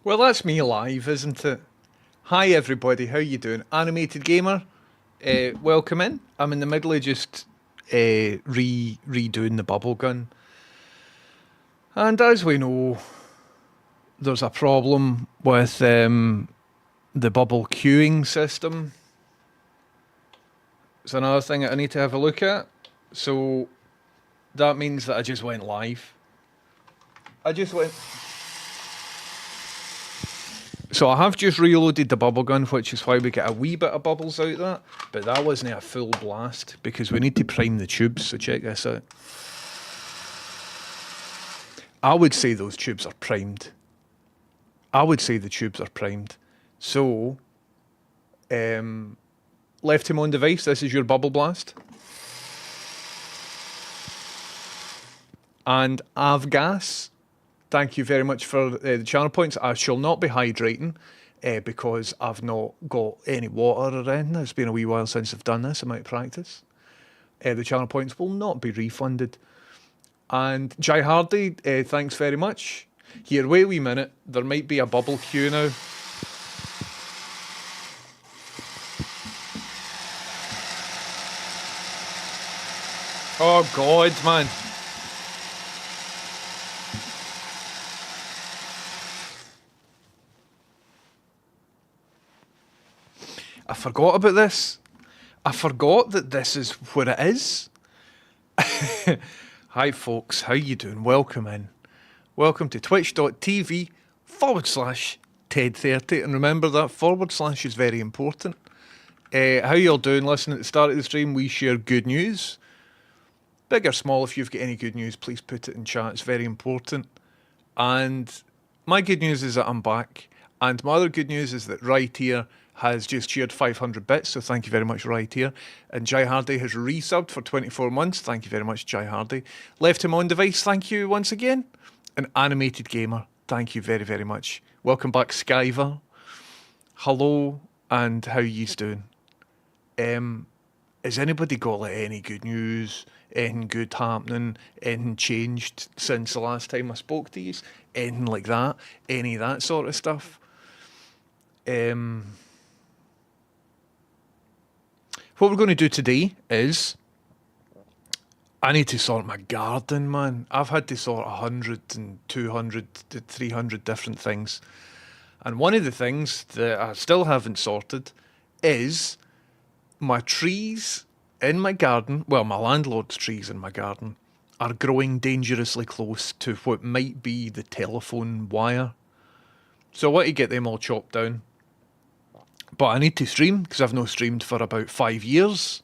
Well, that's me live, isn't it? Hi, everybody. How you doing? Animated Gamer, welcome in. I'm in the middle of just redoing the bubble gun, and as we know, there's a problem with the bubble queuing system. It's another thing that I need to have a look at. So that means that I just went live. I just went. So I have just reloaded the bubble gun, which is why we get a wee bit of bubbles out of that. But that wasn't a full blast because we need to prime the tubes. So check this out. I would say those tubes are primed. I would say the tubes are primed. So, left him on device. This is your bubble blast. And Avgas, thank you very much for the channel points. I shall not be hydrating because I've not got any water or anything. It's been a wee while since I've done this. I might practice. The channel points will not be refunded. And Jai Hardy, thanks very much. Here, wait a wee minute. There might be a bubble queue now. Oh, God, man. I forgot about this. I forgot that this is where it is. Hi, folks. How you doing? Welcome in. Welcome to twitch.tv/Ted30. And remember that / is very important. How you all doing? Listen, at the start of the stream, we share good news. Big or small, if you've got any good news, please put it in chat. It's very important. And my good news is that I'm back. And my other good news is that Right Here has just cheered 500 bits, so thank you very much, Right Here. And Jai Hardy has resubbed for 24 months. Thank you very much, Jai Hardy. Left him on device, thank you once again. An Animated Gamer, thank you very, very much. Welcome back, Skyver. Hello, and how yous doing? Has anybody got like any good news? Anything good happening? Anything changed since the last time I spoke to you? Anything like that? Any of that sort of stuff? What we're going to do today is I need to sort my garden, man. I've had to sort 100 and 200 to 300 different things. And one of the things that I still haven't sorted is my trees in my garden, well, my landlord's trees in my garden, are growing dangerously close to what might be the telephone wire. So I want to get them all chopped down. But I need to stream because I've not streamed for about 5 years.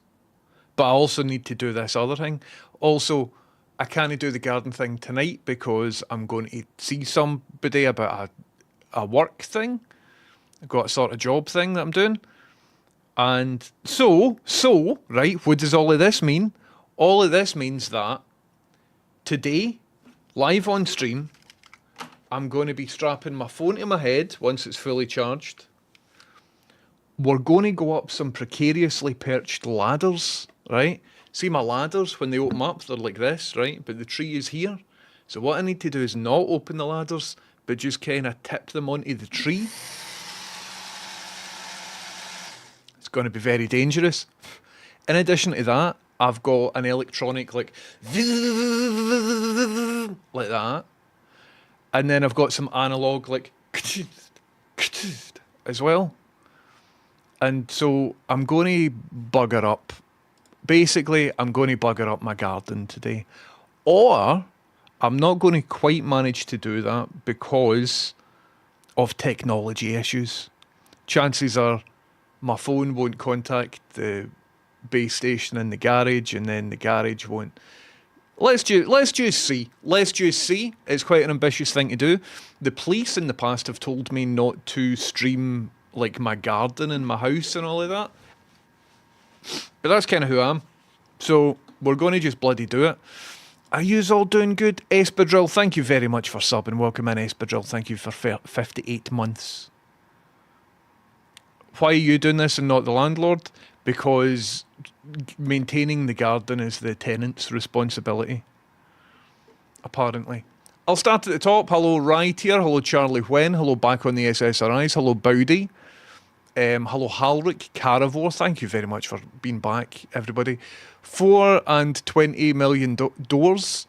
But I also need to do this other thing. Also, I can't do the garden thing tonight because I'm going to see somebody about a work thing. I've got a sort of job thing that I'm doing. And so, right, what does all of this mean? All of this means that today, live on stream, I'm going to be strapping my phone to my head once it's fully charged. We're going to go up some precariously perched ladders, right? See my ladders, when they open up, they're like this, right? But the tree is here. So what I need to do is not open the ladders, but just kind of tip them onto the tree. It's going to be very dangerous. In addition to that, I've got an electronic like that. And then I've got some analog like as well. And so I'm going to bugger up. Basically, I'm going to bugger up my garden today. Or I'm not going to quite manage to do that because of technology issues. Chances are my phone won't contact the base station in the garage, and then the garage won't. Let's just see. It's quite an ambitious thing to do. The police in the past have told me not to stream like my garden and my house and all of that. But that's kind of who I am. So we're going to just bloody do it. Are yous all doing good? Espadrille, thank you very much for subbing. Welcome in, Espadrille. Thank you for 58 months. Why are you doing this and not the landlord? Because maintaining the garden is the tenant's responsibility. Apparently. I'll start at the top. Hello, Right here. Hello, Charlie Wen. Hello, back on the SSRIs. Hello, Bowdy. Hello, Halric Caravore. Thank you very much for being back, everybody. 4 and 20 million doors.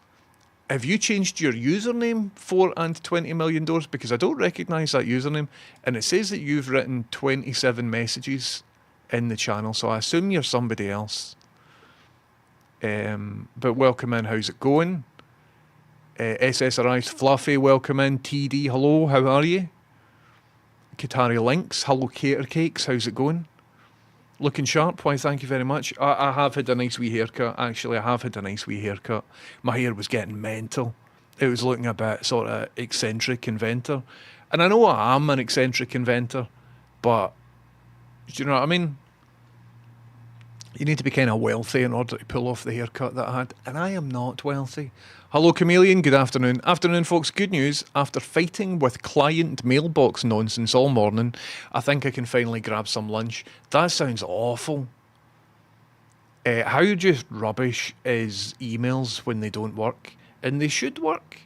Have you changed your username, 4 and 20 million doors? Because I don't recognise that username. And it says that you've written 27 messages in the channel. So I assume you're somebody else. But welcome in. How's it going? SSRI's Fluffy, welcome in. TD, hello, how are you? Qatari Links, hello Cater Cakes, how's it going? Looking sharp, why thank you very much. I have had a nice wee haircut, actually, I have had a nice wee haircut. My hair was getting mental. It was looking a bit sort of eccentric inventor. And I know I am an eccentric inventor, but do you know what I mean? You need to be kind of wealthy in order to pull off the haircut that I had. And I am not wealthy. Hello, Chameleon. Good afternoon. Afternoon, folks. Good news. After fighting with client mailbox nonsense all morning, I think I can finally grab some lunch. That sounds awful. How just rubbish is emails when they don't work? And they should work.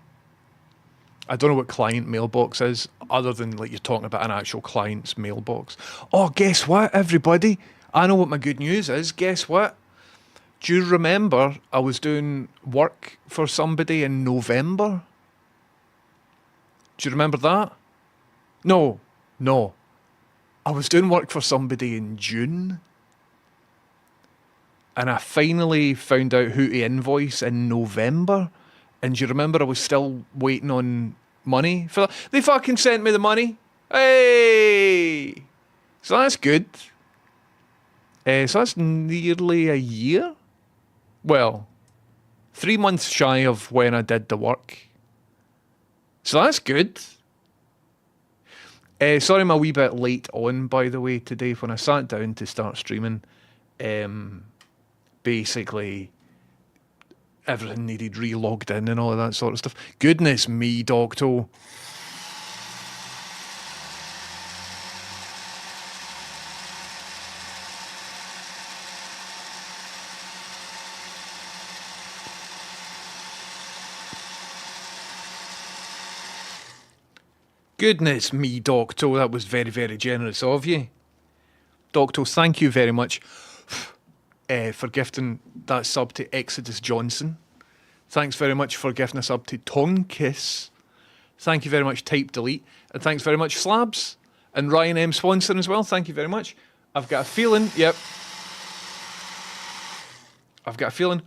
I don't know what client mailbox is, other than like you're talking about an actual client's mailbox. Oh, guess what, everybody? I know what my good news is. Guess what? Do you remember I was doing work for somebody in November? Do you remember that? No. I was doing work for somebody in June. And I finally found out who to invoice in November. And do you remember I was still waiting on money for that? They fucking sent me the money. Hey! So that's good. So that's nearly a year? Well, 3 months shy of when I did the work. So that's good. Sorry I'm a wee bit late on, by the way, today. When I sat down to start streaming, basically everything needed re-logged in and all of that sort of stuff. Goodness me, Docto. Goodness me, Docto, that was very, very generous of you. Docto, thank you very much for gifting that sub to Exodus Johnson. Thanks very much for gifting a sub to Tonkiss. Thank you very much, Type Delete. And thanks very much, Slabs. And Ryan M. Swanson as well. Thank you very much. I've got a feeling, I've got a feeling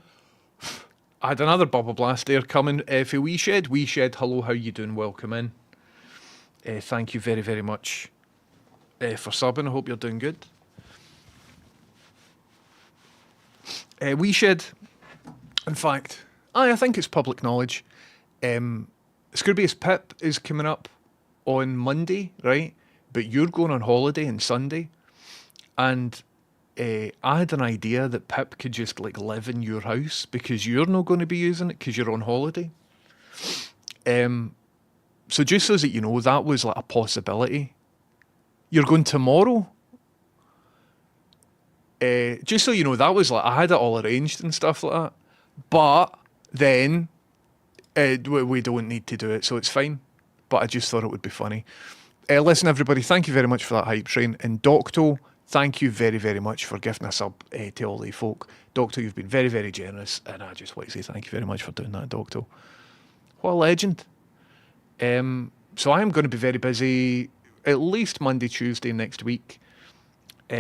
I had another bubble blast there coming for WeShed. WeShed, hello, how you doing? Welcome in. Thank you very, very much for subbing. I hope you're doing good. WeShed, in fact, I think it's public knowledge. Scroobius Pip is coming up on Monday, right? But you're going on holiday on Sunday. And I had an idea that Pip could just like live in your house because you're not going to be using it because you're on holiday. So just so that you know, that was like a possibility. You're going tomorrow? Just so you know, that was like, I had it all arranged and stuff like that. But then, we don't need to do it, so it's fine. But I just thought it would be funny. Listen, everybody, thank you very much for that hype train. And Docto, thank you very, very much for gifting us up to all the folk. Docto, you've been very, very generous. And I just want to say thank you very much for doing that, Docto. What a legend. So I am going to be very busy at least Monday, Tuesday next week. So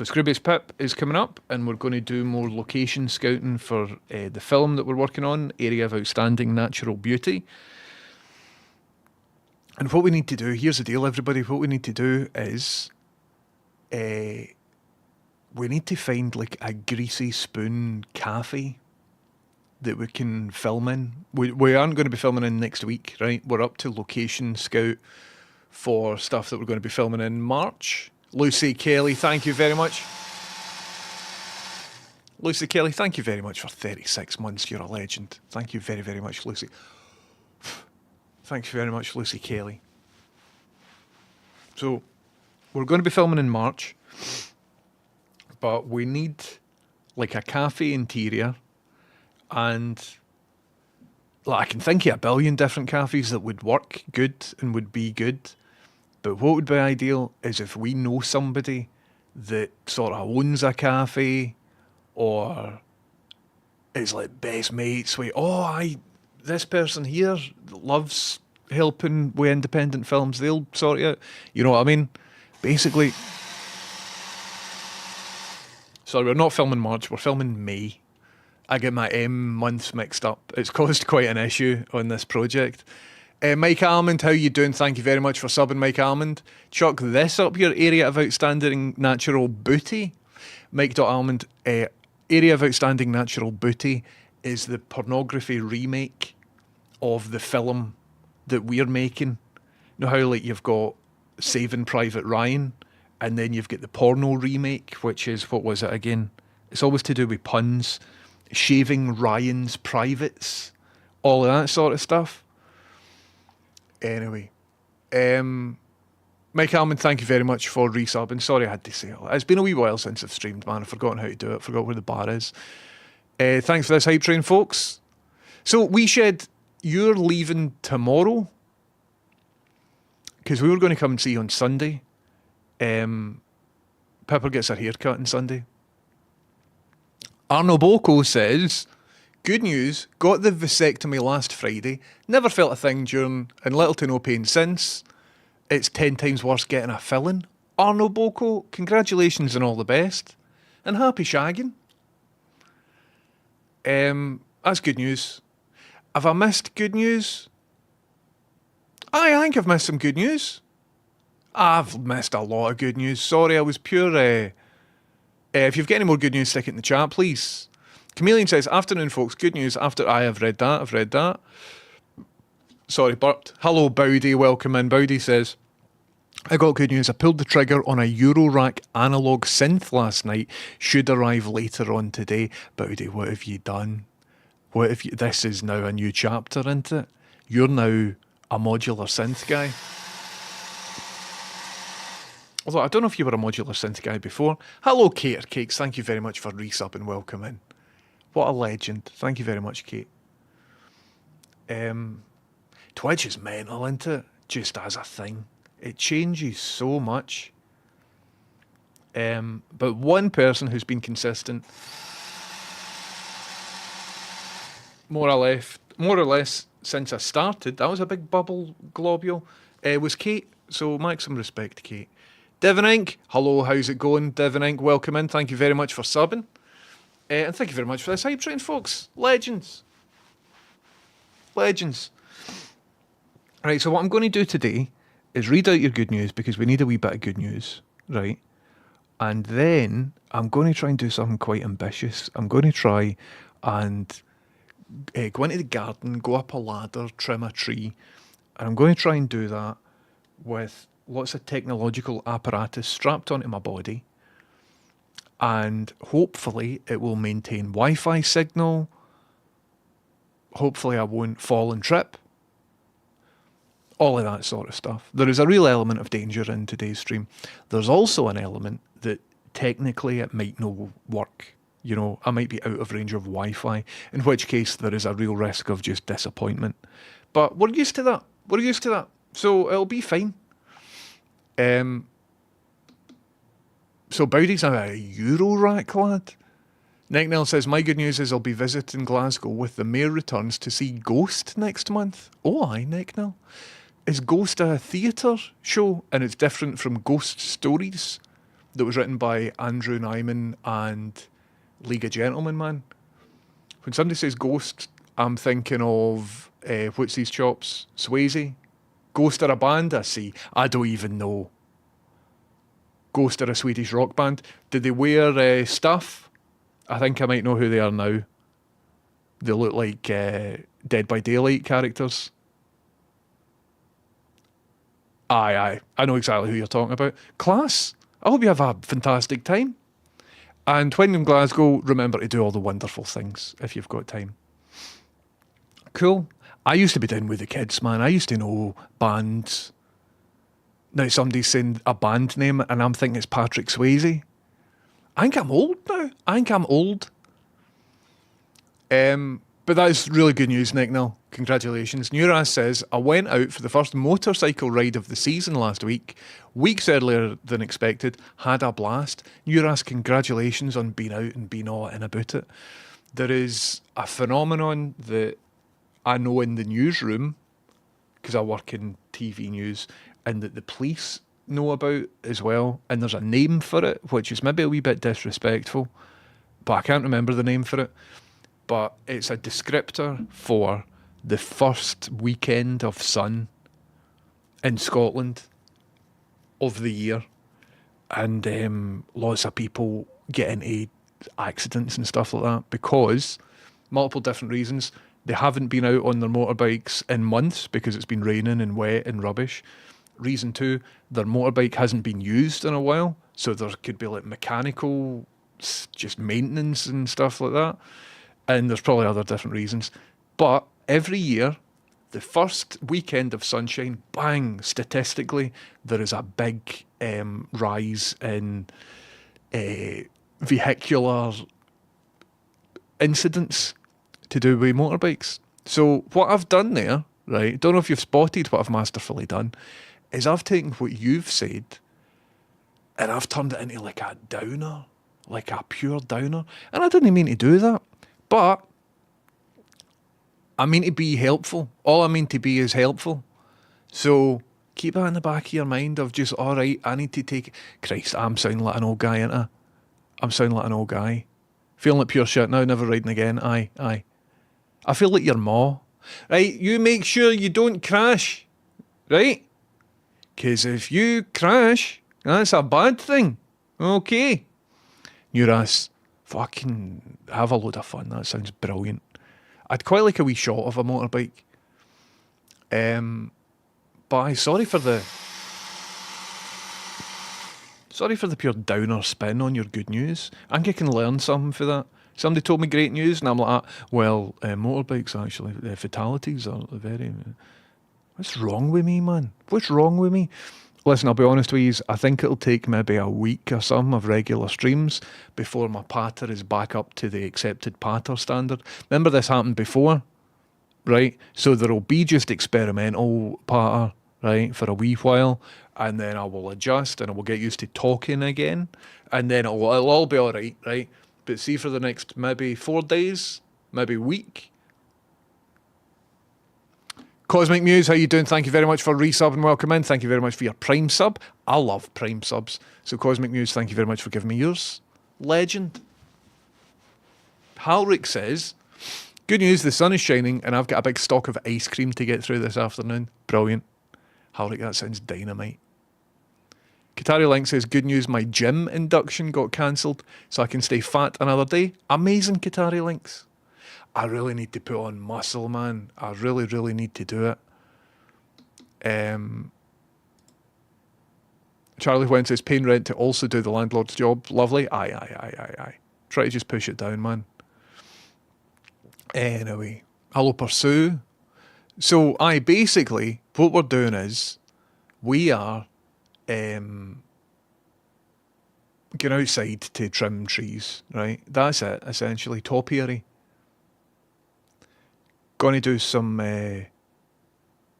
Scroobius Pip is coming up and we're going to do more location scouting for the film that we're working on, Area of Outstanding Natural Beauty. And what we need to do, here's the deal, everybody, what we need to do is we need to find like a greasy spoon cafe that we can film in. We aren't going to be filming in next week, right? We're up to location scout for stuff that we're going to be filming in March. Lucy Kelly, thank you very much. Lucy Kelly, thank you very much for 36 months. You're a legend. Thank you very, very much, Lucy. Thank you very much, Lucy Kelly. So, we're going to be filming in March, but we need like a cafe interior and like, I can think of a billion different cafes that would work good and would be good. But what would be ideal is if we know somebody that sort of owns a cafe or is like best mates with, this person here loves helping with independent films. They'll sort it out. You know what I mean? Basically, sorry, we're not filming March, we're filming May. I get my months mixed up. It's caused quite an issue on this project. Mike Almond, how you doing? Thank you very much for subbing, Mike Almond. Chuck this up your area of outstanding natural booty. Mike.Almond, area of outstanding natural booty is the pornography remake of the film that we're making. You know how like you've got Saving Private Ryan and then you've got the porno remake, which is, what was it again? It's always to do with puns. Shaving Ryan's Privates. All of that sort of stuff. Anyway, Mike Almond, thank you very much for resubbing. Sorry I had to say it. It's been a wee while since I've streamed, man. I've forgotten how to do it. Forgot where the bar is. Thanks for this hype train, folks. So, we shed, you're leaving tomorrow? Because we were going to come and see you on Sunday. Pippa gets her hair cut on Sunday. Arno Boko says, good news, got the vasectomy last Friday, never felt a thing during, and little to no pain since. It's 10 times worse getting a fill-in. Arno Boko, congratulations and all the best. And happy shagging. That's good news. Have I missed good news? I think I've missed some good news. I've missed a lot of good news. Sorry, I was pure... if you've got any more good news, stick it in the chat, please. Chameleon says, afternoon, folks. Good news. I've read that. Sorry, burped. Hello, Bowdy. Welcome in. Bowdy says, I got good news. I pulled the trigger on a Eurorack analog synth last night. Should arrive later on today. Bowdy, what have you done? This is now a new chapter, isn't it? You're now a modular synth guy. Although I don't know if you were a modular synth guy before. Hello, Cater Cakes. Thank you very much for resub and welcome in. What a legend. Thank you very much, Kate. Twitch is mental, isn't it? Just as a thing. It changes so much. But one person who's been consistent, more or less since I started, that was a big bubble globule, was Kate. So maximum respect to Kate. Devon Inc. Hello, how's it going? Devon Inc. Welcome in. Thank you very much for subbing. And thank you very much for this hype train, folks. Legends. Right, so what I'm going to do today is read out your good news because we need a wee bit of good news, right? And then I'm going to try and do something quite ambitious. I'm going to try and go into the garden, go up a ladder, trim a tree. And I'm going to try and do that with lots of technological apparatus strapped onto my body, and hopefully it will maintain Wi-Fi signal. Hopefully I won't fall and trip. All of that sort of stuff. There is a real element of danger in today's stream. There's also an element that technically it might not work. You know, I might be out of range of Wi-Fi, in which case there is a real risk of just disappointment. But we're used to that. So it'll be fine. So Bowdy's now a Eurorack lad. Necknell says, my good news is I'll be visiting Glasgow with the mayor returns to see Ghost next month. Oh, aye, Necknell. Is Ghost a theatre show? And it's different from Ghost Stories that was written by Andrew Nyman and League of Gentlemen, man. When somebody says Ghost, I'm thinking of, what's these chops? Swayze? Ghost are a band, I see. I don't even know. Ghost are a Swedish rock band. Did they wear stuff? I think I might know who they are now. They look like Dead by Daylight characters. Aye. I know exactly who you're talking about. Class. I hope you have a fantastic time. And when you're in Glasgow, remember to do all the wonderful things if you've got time. Cool. I used to be down with the kids, man. I used to know bands. Now somebody's saying a band name and I'm thinking it's Patrick Swayze. I think I'm old now. But that's really good news, Nick. Now, Congratulations. Nuras says, I went out for the first motorcycle ride of the season last week, weeks earlier than expected, had a blast. Nuras, congratulations on being out and being all in about it. There is a phenomenon that I know in the newsroom, because I work in TV news, and that the police know about as well, and there's a name for it, which is maybe a wee bit disrespectful, but I can't remember the name for it. But it's a descriptor for the first weekend of sun in Scotland of the year, and lots of people get into accidents and stuff like that because multiple different reasons. They haven't been out on their motorbikes in months because it's been raining and wet and rubbish. Reason two, their motorbike hasn't been used in a while, so there could be like mechanical just maintenance and stuff like that, and there's probably other different reasons. But every year, the first weekend of sunshine, bang, statistically, there is a big rise in vehicular incidents to do with motorbikes. So what I've done there, right, don't know if you've spotted what I've masterfully done, is I've taken what you've said and I've turned it into like a downer, like a pure downer. And I didn't mean to do that, but I mean to be helpful. All I mean to be is helpful. So keep that in the back of your mind of just, all right, I need to take... Christ, I'm sounding like an old guy, ain't I? I'm sounding like an old guy. Feeling like pure shit now, never riding again. Aye. I feel like your ma. Right, you make sure you don't crash. Right? Because if you crash, that's a bad thing. Okay. Nuras, fucking have a load of fun. That sounds brilliant. I'd quite like a wee shot of a motorbike. But I'm sorry for the pure downer spin on your good news. I think I can learn something for that. Somebody told me great news, and I'm like, well, motorbikes actually, fatalities are very... What's wrong with me, man? What's wrong with me? Listen, I'll be honest with you, I think it'll take maybe a week or something of regular streams before my patter is back up to the accepted patter standard. Remember this happened before, right? So there'll be just experimental patter, right, for a wee while, and then I will adjust and I will get used to talking again, and then it'll all be all right, right? But see, for the next maybe 4 days, maybe week. Cosmic Muse, how you doing? Thank you very much for resub and welcome in. Thank you very much for your Prime sub. I love Prime subs. So Cosmic Muse, thank you very much for giving me yours. Legend. Halric says, good news, the sun is shining and I've got a big stock of ice cream to get through this afternoon. Brilliant. Halric, that sounds dynamite. Katari Link says, good news, my gym induction got cancelled so I can stay fat another day. Amazing, Katari Links. I really need to put on muscle, man. I really, really need to do it. Charlie Wen says, paying rent to also do the landlord's job. Lovely. Aye. Try to just push it down, man. Anyway, hello, Pursue. So, basically, what we're doing is we are going outside to trim trees, right? That's it, essentially. Topiary. Going to do some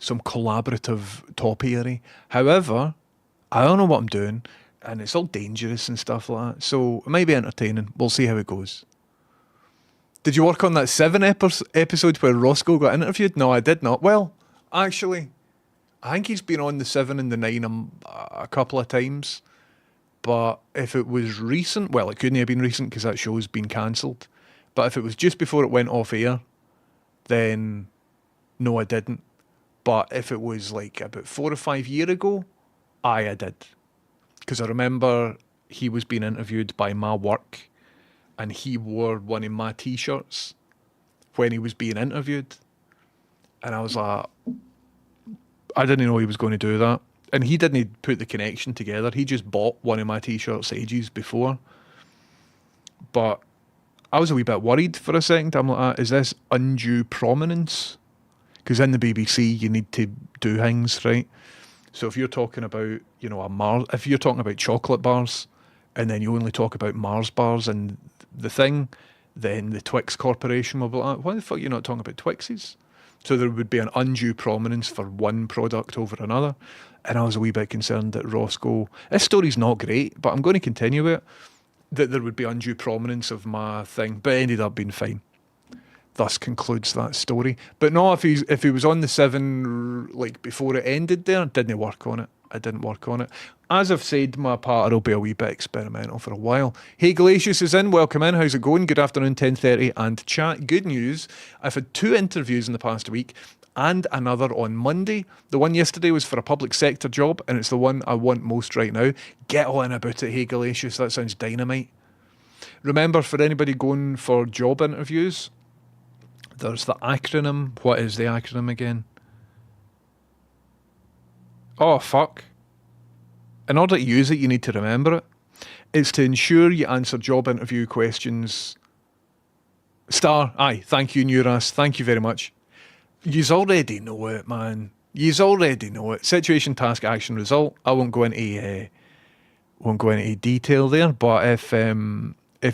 collaborative topiary. However, I don't know what I'm doing, and it's all dangerous and stuff like that. So it might be entertaining. We'll see how it goes. Did you work on that 7 episode where Roscoe got interviewed? No, I did not. Well, actually, I think he's been on the 7 and the 9 a couple of times. But if it was recent, well, it couldn't have been recent because that show's been cancelled. But if it was just before it went off air, then no, I didn't. But if it was like about 4 or 5 years ago, I did. Because I remember he was being interviewed by my work and he wore one of my t-shirts when he was being interviewed. And I was like, I didn't know he was going to do that. And he didn't put the connection together. He just bought one of my t-shirts ages before. But I was a wee bit worried for a second. I'm like, is this undue prominence? Because in the BBC, you need to do things, right? So if you're talking about, if you're talking about chocolate bars, and then you only talk about Mars bars and the thing, then the Twix Corporation will be like, why the fuck are you not talking about Twixes? So there would be an undue prominence for one product over another. And I was a wee bit concerned that Roscoe, this story's not great, but I'm going to continue it, that there would be undue prominence of my thing, but it ended up being fine. Thus concludes that story. But no, if he was on the 7 like before it ended there, didn't work on it. I didn't work on it. As I've said, my partner will be a wee bit experimental for a while. Hey, Glacius is in. Welcome in. How's it going? Good afternoon, 10:30 and chat. Good news. I've had 2 interviews in the past week and another on Monday. The one yesterday was for a public sector job, and it's the one I want most right now. Get on about it, hey, Glacius. That sounds dynamite. Remember, for anybody going for job interviews, there's the acronym. What is the acronym again? Oh, fuck. In order to use it, you need to remember it. It's to ensure you answer job interview questions. Aye, thank you, Nuras. Thank you very much. Yous already know it, man. Yous already know it. Situation, task, action, result. I won't go into detail there, but if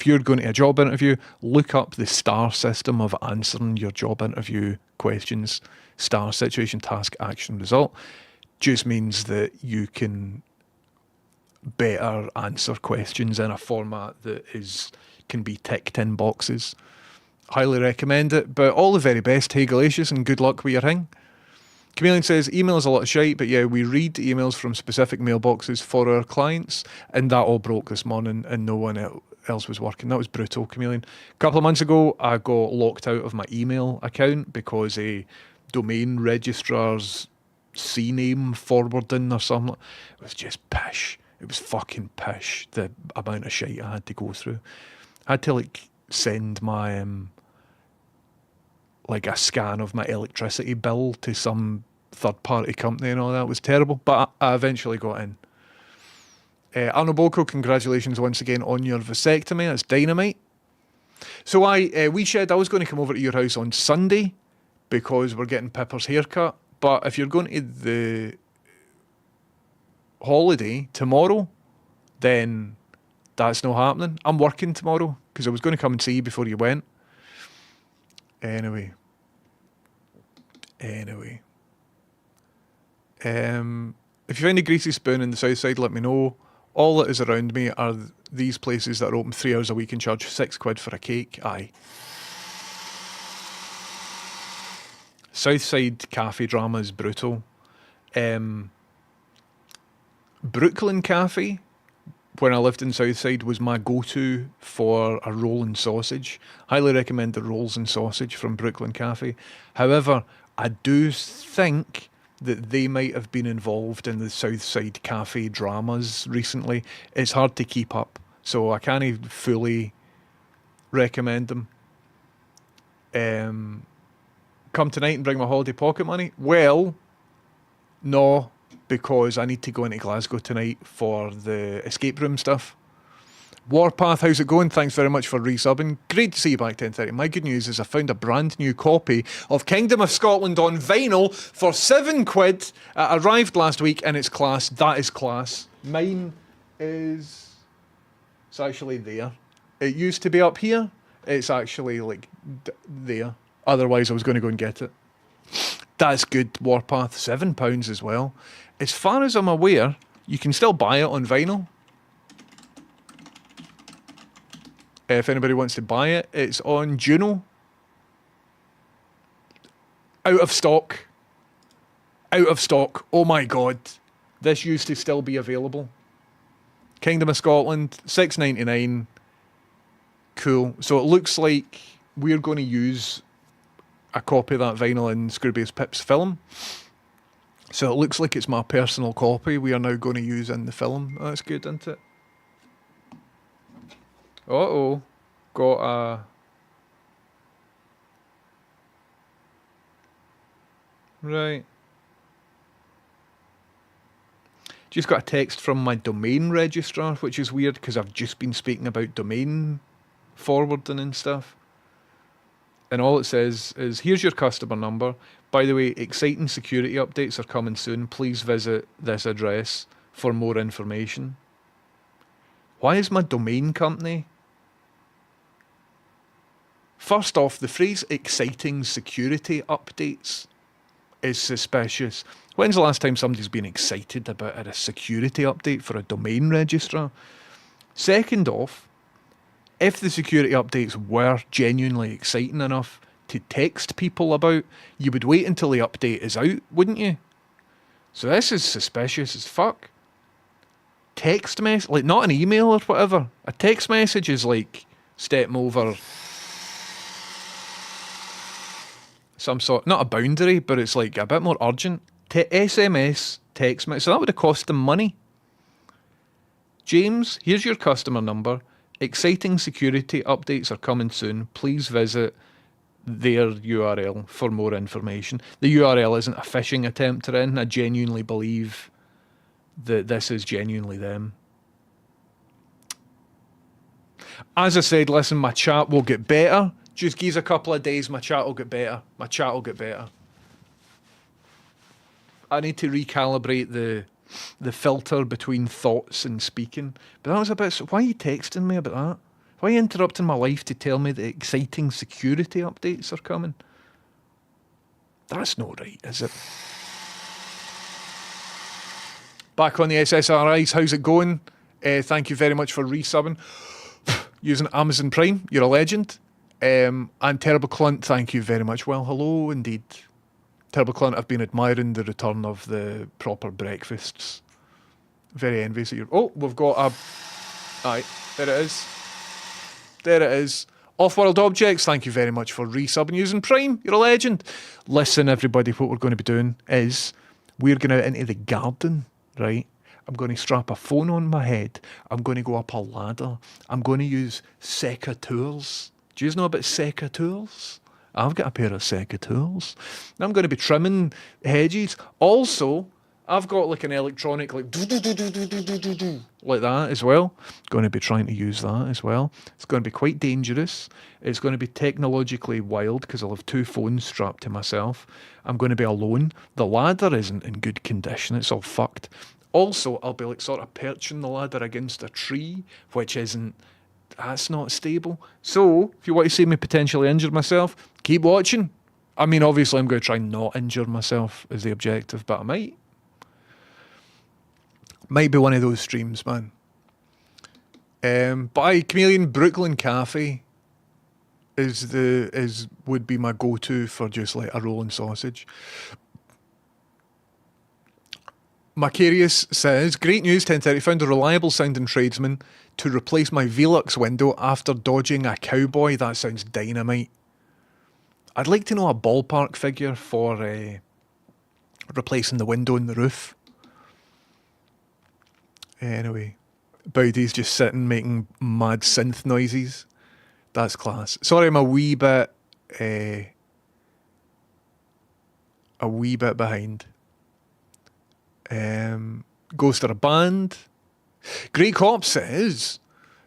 you're going to a job interview, look up the STAR system of answering your job interview questions. STAR, situation, task, action, result. Just means that you can better answer questions in a format that can be ticked in boxes. Highly recommend it, but all the very best. Hey, Galatius, and good luck with your thing. Chameleon says, email is a lot of shite, but yeah, we read emails from specific mailboxes for our clients, and that all broke this morning, and no one else was working. That was brutal, Chameleon. A couple of months ago, I got locked out of my email account because a domain registrar's CNAME forwarding or something. It was just pish. It was fucking pish, the amount of shit I had to go through. I had to send my a scan of my electricity bill to some third party company and all that. It was terrible, but I eventually got in. Arno Boko, congratulations once again on your vasectomy. That's dynamite. So I was going to come over to your house on Sunday because we're getting Pippa's haircut. But if you're going to the holiday tomorrow, then that's not happening. I'm working tomorrow because I was going to come and see you before you went. Anyway. If you find a greasy spoon in the south side, let me know. All that is around me are these places that are open 3 hours a week and charge £6 for a cake. Aye. Southside cafe drama is brutal. Brooklyn Cafe, when I lived in Southside, was my go-to for a roll and sausage. Highly recommend the rolls and sausage from Brooklyn Cafe. However, I do think that they might have been involved in the Southside Cafe dramas recently. It's hard to keep up, so I can't fully recommend them. Come tonight and bring my holiday pocket money? Well, no, because I need to go into Glasgow tonight for the escape room stuff. Warpath, how's it going? Thanks very much for resubbing. Great to see you back, 10:30. My good news is I found a brand new copy of Kingdom of Scotland on vinyl for £7. It arrived last week and it's class. That is class. Mine is... It's actually there. It used to be up here. It's actually there. Otherwise, I was going to go and get it. That's good, Warpath. £7 as well. As far as I'm aware, you can still buy it on vinyl. If anybody wants to buy it, it's on Juno. Out of stock. Out of stock. Oh my god. This used to still be available. Kingdom of Scotland, $6.99. Cool. So it looks like we're going to use a copy of that vinyl in Scroobius Pip's film. So it looks like it's my personal copy we are now going to use in the film. That's good, isn't it? Uh-oh. Got a... Right. Just got a text from my domain registrar, which is weird because I've just been speaking about domain forwarding and stuff. And all it says is, here's your customer number. By the way, exciting security updates are coming soon. Please visit this address for more information. Why is my domain company First off, the phrase exciting security updates is suspicious. When's the last time somebody's been excited about a security update for a domain registrar? Second off, if the security updates were genuinely exciting enough to text people about, you would wait until the update is out, wouldn't you? So this is suspicious as fuck. Text message, like not an email or whatever. A text message is like step over some sort, not a boundary, but it's like a bit more urgent. SMS text message, so that would have cost them money. James, here's your customer number. Exciting security updates are coming soon. Please visit their URL for more information. The URL isn't a phishing attempt or anything. I genuinely believe that this is genuinely them. As I said, listen, my chat will get better. Just give us a couple of days, my chat will get better. My chat will get better. I need to recalibrate the filter between thoughts and speaking. But that was a bit... Why are you texting me about that? Why are you interrupting my life to tell me that exciting security updates are coming? That's not right, is it? Back on the SSRIs, how's it going? Thank you very much for resubbing. Using Amazon Prime, you're a legend. And Terrible Clunt, thank you very much. Well, hello indeed. Terrible Clunt, I've been admiring the return of the proper breakfasts. Very envious of you. Oh, we've got a... Aye, there it is. There it is. Off-World Objects, thank you very much for resubbing using Prime. You're a legend. Listen, everybody, what we're going to be doing is we're going out into the garden, right? I'm going to strap a phone on my head. I'm going to go up a ladder. I'm going to use secateurs. Do you know about secateurs? I've got a pair of secateurs. I'm going to be trimming hedges. Also, I've got like an electronic, like like that as well. Going to be trying to use that as well. It's going to be quite dangerous. It's going to be technologically wild because I'll have two phones strapped to myself. I'm going to be alone. The ladder isn't in good condition. It's all fucked. Also, I'll be like sort of perching the ladder against a tree, which isn't... That's not stable. So, if you want to see me potentially injure myself, keep watching. I mean, obviously, I'm going to try not injure myself as the objective, but I might. Might be one of those streams, man. But Chameleon Brooklyn Cafe would be my go-to for just like a rolling sausage. Macarius says, great news, 10:30. Found a reliable sounding tradesman to replace my Velux window after dodging a cowboy. That sounds dynamite. I'd like to know a ballpark figure for replacing the window in the roof. Anyway, Bowdy's just sitting making mad synth noises. That's class. Sorry, I'm a wee bit behind. Ghost or a band. Great Cop says,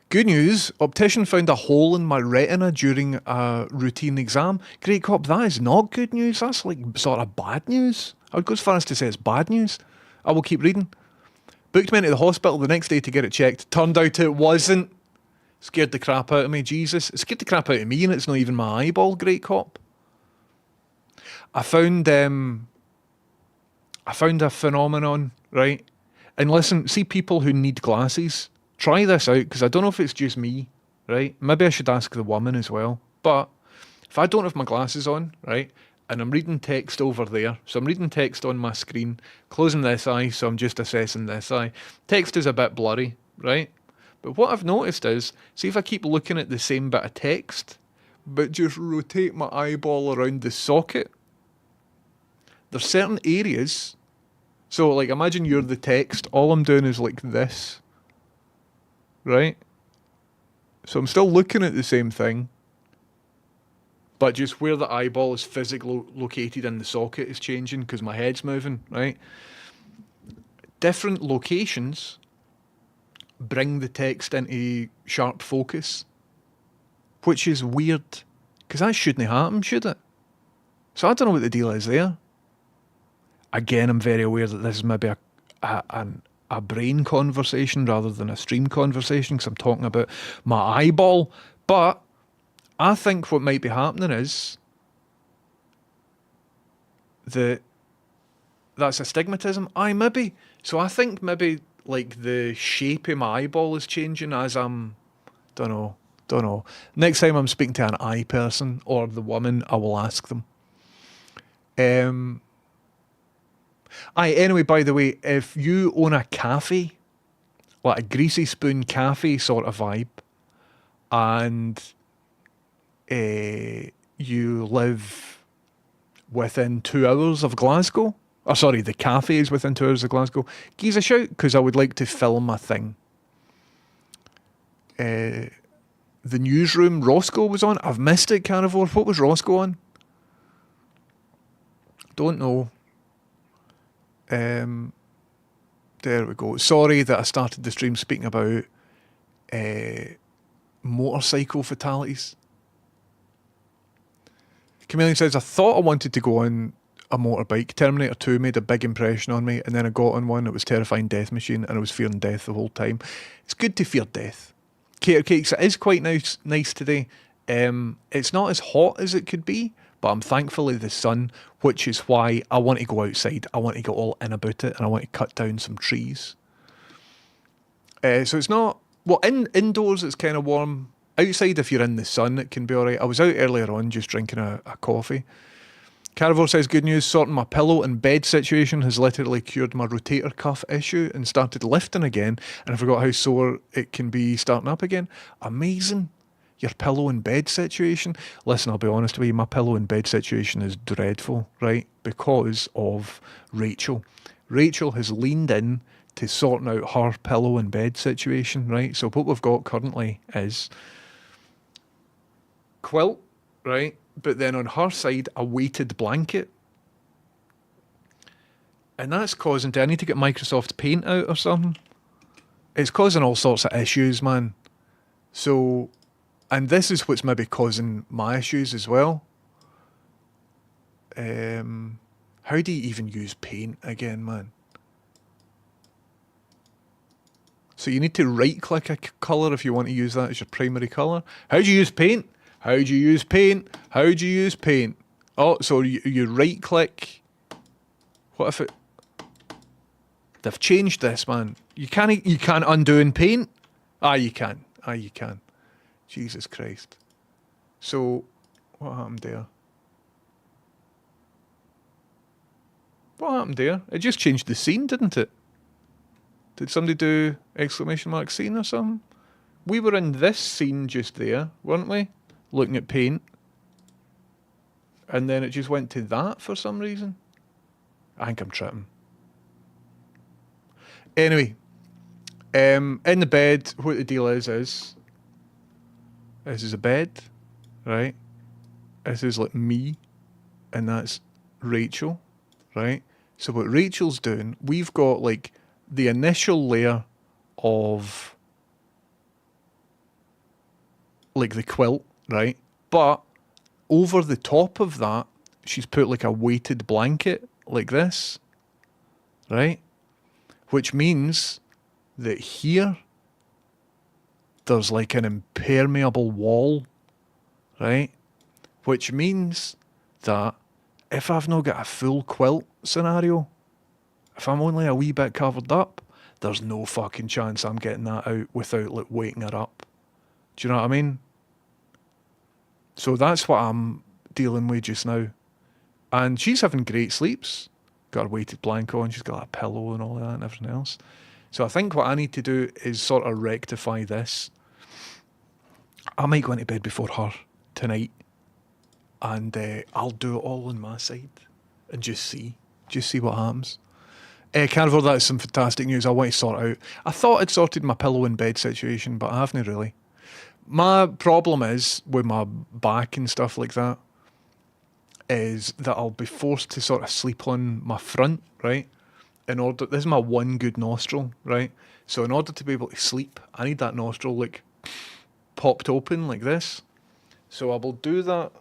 good news, optician found a hole in my retina during a routine exam. Great Cop, that is not good news. That's like sort of bad news. I would go as far as to say it's bad news. I will keep reading. Booked me into the hospital the next day to get it checked. Turned out it wasn't. Scared the crap out of me. Jesus, it scared the crap out of me and it's not even my eyeball, Great Cop. I found a phenomenon, right? And listen, see people who need glasses, try this out, because I don't know if it's just me, right? Maybe I should ask the woman as well. But if I don't have my glasses on, right, and I'm reading text over there, so I'm reading text on my screen, closing this eye, so I'm just assessing this eye. Text is a bit blurry, right? But what I've noticed is, see if I keep looking at the same bit of text, but just rotate my eyeball around the socket, there's certain areas... So, like, imagine you're the text. All I'm doing is like this. Right? So I'm still looking at the same thing. But just where the eyeball is physically located in the socket is changing because my head's moving, right? Different locations bring the text into sharp focus. Which is weird. Because that shouldn't happen, should it? So I don't know what the deal is there. Again, I'm very aware that this is maybe a brain conversation rather than a stream conversation because I'm talking about my eyeball. But I think what might be happening is that that's astigmatism. Aye, maybe. So I think maybe like the shape of my eyeball is changing as I'm. Don't know. Don't know. Next time I'm speaking to an eye person or the woman, I will ask them. Um. Aye. Anyway, by the way, if you own a cafe, like a greasy spoon cafe sort of vibe, and you live within 2 hours of Glasgow, or sorry, the cafe is within 2 hours of Glasgow, give us a shout because I would like to film a thing. The newsroom, Roscoe was on. I've missed it, Carnivore. What was Roscoe on? Don't know. Um, there we go. Sorry that I started the stream speaking about motorcycle fatalities. Chameleon says, I thought I wanted to go on a motorbike. Terminator 2 made a big impression on me, and then I got on one. It was terrifying death machine, and I was fearing death the whole time. It's good to fear death. Cater Cakes, it is quite nice today. It's not as hot as it could be, but I'm thankfully the sun, which is why I want to go outside. I want to get all in about it, and I want to cut down some trees. So it's not, well, indoors it's kind of warm. Outside, if you're in the sun, it can be alright. I was out earlier on just drinking a coffee. Carivore says, good news, sorting my pillow and bed situation has literally cured my rotator cuff issue and started lifting again, and I forgot how sore it can be starting up again. Amazing. Your pillow and bed situation. Listen, I'll be honest with you, my pillow and bed situation is dreadful, right? Because of Rachel. Rachel has leaned in to sorting out her pillow and bed situation, right? So what we've got currently is quilt, right? But then on her side, a weighted blanket. And that's causing, do I need to get Microsoft Paint out or something? It's causing all sorts of issues, man. So, and this is what's maybe causing my issues as well. How do you even use paint again, man? So you need to right click a colour if you want to use that as your primary colour. How do you use paint? How do you use paint? How do you use paint? Oh, so you right click. What if it? They've changed this, man. You can't undo in paint. Ah, you can. Ah, you can. Jesus Christ. So, what happened there? What happened there? It just changed the scene, didn't it? Did somebody do exclamation mark scene or something? We were in this scene just there, weren't we? Looking at paint. And then it just went to that for some reason. I think I'm tripping. Anyway, in the bed, what the deal is this is a bed, right? This is like me, and that's Rachel, right? So what Rachel's doing, we've got like the initial layer of like the quilt, right? But over the top of that, she's put like a weighted blanket like this, right? Which means that here there's like an impermeable wall, right? Which means that if I've not got a full quilt scenario, if I'm only a wee bit covered up, there's no fucking chance I'm getting that out without like waking her up. Do you know what I mean? So that's what I'm dealing with just now. And she's having great sleeps. Got a weighted blanket on, she's got a pillow and all that and everything else. So I think what I need to do is sort of rectify this. I might go into bed before her tonight, and I'll do it all on my side and just see what happens. Carnivore, that's some fantastic news. I want to sort out. I thought I'd sorted my pillow in bed situation, but I haven't really. My problem is with my back and stuff like that is that I'll be forced to sort of sleep on my front, right? This is my one good nostril, right? So in order to be able to sleep, I need that nostril like popped open like this. So I will do that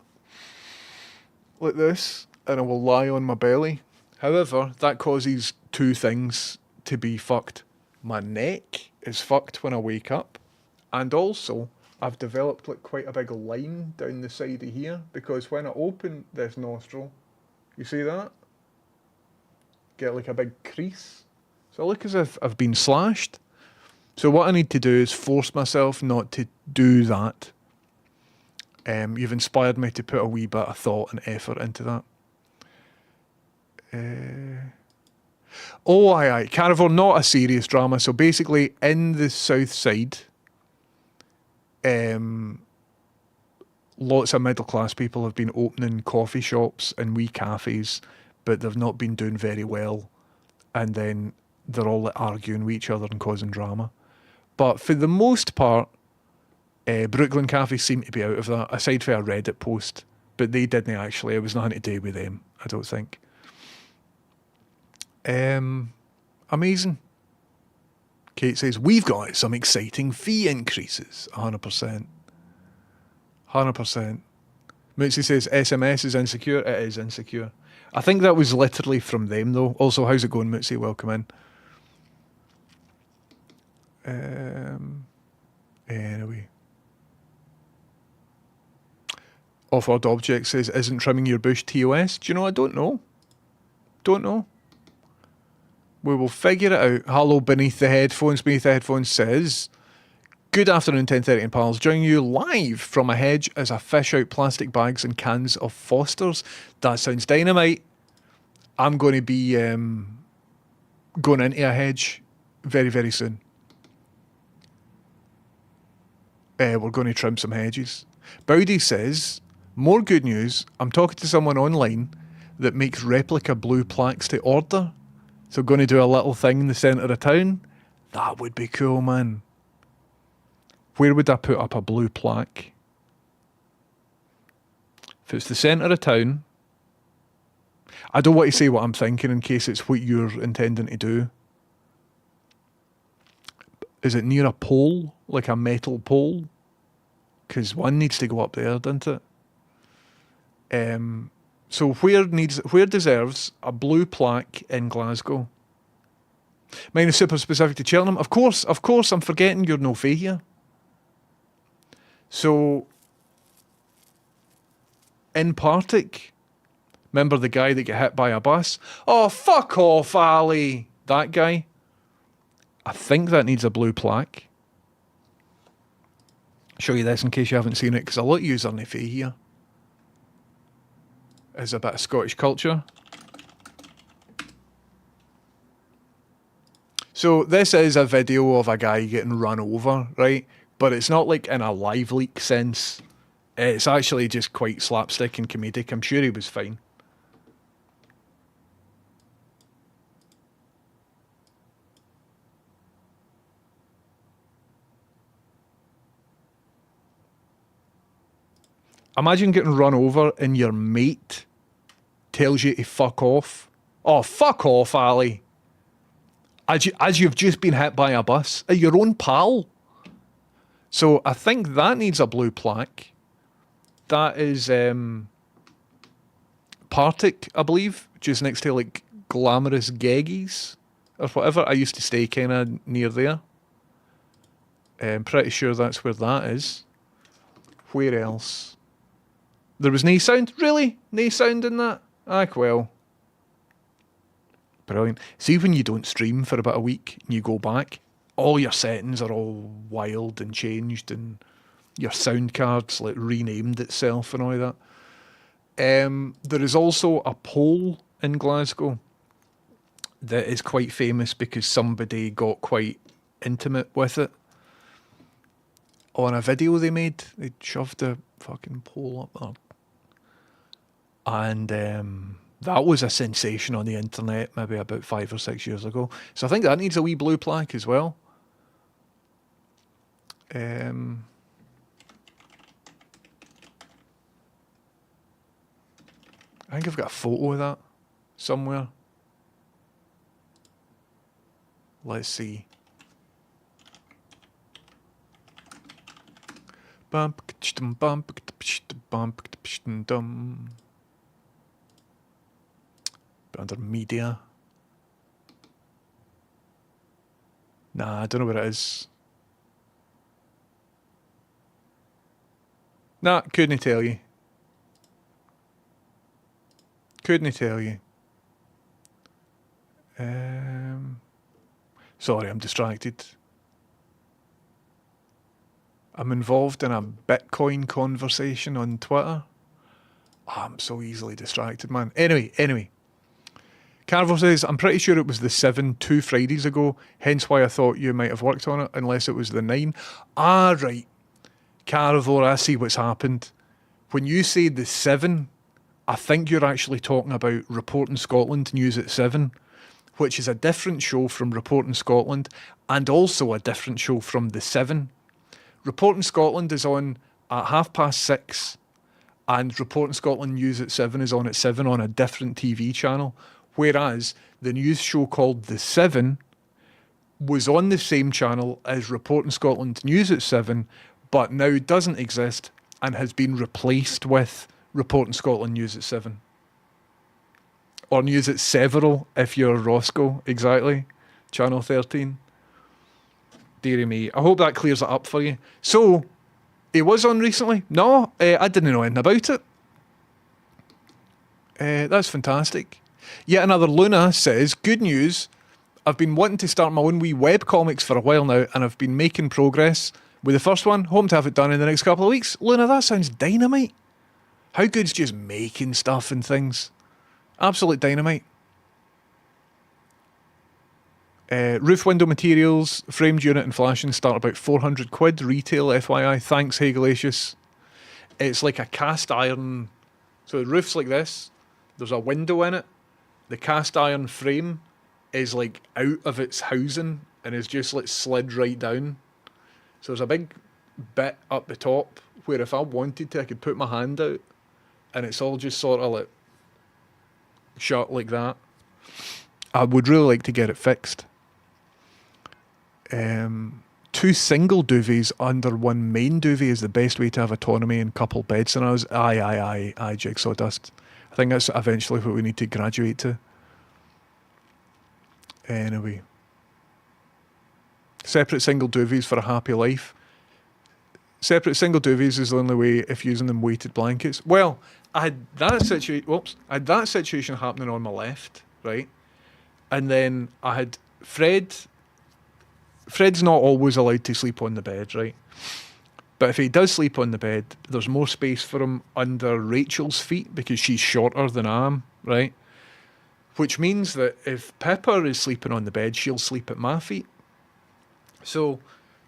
like this, and I will lie on my belly. However, that causes two things to be fucked. My neck is fucked when I wake up, and also I've developed like quite a big line down the side of here because when I open this nostril, you see that? Get like a big crease. So I look as if I've been slashed. So what I need to do is force myself not to do that. You've inspired me to put a wee bit of thought and effort into that. Aye. Carnivore, not a serious drama. So basically, in the south side, lots of middle class people have been opening coffee shops and wee cafes, but they've not been doing very well. And then they're all like, arguing with each other and causing drama. But for the most part, Brooklyn cafes seem to be out of that, aside from a Reddit post. But they didn't actually. It was nothing to do with them, I don't think. Amazing. Kate says, we've got some exciting fee increases. 100%. 100%. Mootsie says, SMS is insecure. It is insecure. I think that was literally from them, though. Also, how's it going, Mootsie? Welcome in. Anyway. Offered Object says, isn't trimming your bush TOS? Do you know? I don't know. Don't know. We will figure it out. Hello, Beneath the Headphones. Beneath the Headphones says, good afternoon, 10:30 and pals. Joining you live from a hedge as I fish out plastic bags and cans of Foster's. That sounds dynamite. I'm going to be going into a hedge very, very soon. We're going to trim some hedges. Bowdy says, more good news. I'm talking to someone online that makes replica blue plaques to order. So going to do a little thing in the centre of town. That would be cool, man. Where would I put up a blue plaque? If it's the centre of town, I don't want to say what I'm thinking in case it's what you're intending to do. Is it near a pole? Like a metal pole? Because one needs to go up there, doesn't it? So where deserves a blue plaque in Glasgow? Mine is super specific to Cheltenham. Of course, I'm forgetting you're no fae here. So, in Partick, remember the guy that got hit by a bus? Oh, fuck off, Ali! That guy. I think that needs a blue plaque. Show you this in case you haven't seen it, because a lot of yous are no fae here. Is a bit of Scottish culture. So this is a video of a guy getting run over, right? But it's not like in a live leak sense. It's actually just quite slapstick and comedic. I'm sure he was fine. Imagine getting run over and your mate tells you to fuck off. Oh, fuck off, Ali. As you've just been hit by a bus. Your own pal. So I think that needs a blue plaque. That is Partick, I believe. Just next to like Glamorous Jaggies or whatever. I used to stay kind of near there. I'm pretty sure that's where that is. Where else? There was no sound? Really? No sound in that? Ah, well. Brilliant. See when you don't stream for about a week and you go back, all your settings are all wild and changed and your sound card's like renamed itself and all that. There is also a pole in Glasgow that is quite famous because somebody got quite intimate with it. On a video they made, they shoved a fucking pole up there. And that was a sensation on the internet maybe about 5 or 6 years ago. So I think that needs a wee blue plaque as well. I think I've got a photo of that somewhere. Let's see. Under media. Nah, I don't know where it is. Nah, couldn't tell you. Couldn't tell you. Sorry, I'm distracted. I'm involved in a Bitcoin conversation on Twitter. Oh, I'm so easily distracted, man. Anyway. Carver says, I'm pretty sure it was the 7 2 Fridays ago, hence why I thought you might have worked on it, unless it was the 9. Ah, right. Carver, I see what's happened. When you say the 7, I think you're actually talking about Reporting Scotland News at 7, which is a different show from Reporting Scotland and also a different show from the 7. Reporting Scotland is on at 6:30 and Reporting Scotland News at 7 is on at 7 on a different TV channel, whereas the news show called The 7 was on the same channel as Reporting Scotland News at 7, but now doesn't exist and has been replaced with Reporting Scotland News at 7. Or News at Several, if you're Roscoe, exactly. Channel 13. Deary me. I hope that clears it up for you. So, he was on recently? No, I didn't know anything about it. That's fantastic. Yet another Luna says, good news. I've been wanting to start my own wee web comics for a while now, and I've been making progress with the first one. Hoping to have it done in the next couple of weeks. Luna, that sounds dynamite. How good's just making stuff and things? Absolute dynamite. Roof window materials, framed unit and flashing start about 400 quid retail, FYI. Thanks, Hey Glacius. It's like a cast iron. So the roof's like this. There's a window in it. The cast iron frame is like out of its housing and is just like slid right down. So there's a big bit up the top where if I wanted to, I could put my hand out and it's all just sort of like shut like that. I would really like to get it fixed. 2 single duvets under one main duvet is the best way to have autonomy in couple bed scenarios. Aye, Jigsaw Dust. I think that's eventually what we need to graduate to. Anyway. Separate single duvets for a happy life. Separate single duvets is the only way if using them weighted blankets. Well, I had that situation happening on my left, right? And then I had Fred's not always allowed to sleep on the bed, right? But if he does sleep on the bed, there's more space for him under Rachel's feet because she's shorter than I am, right? Which means that if Pippa is sleeping on the bed, she'll sleep at my feet. So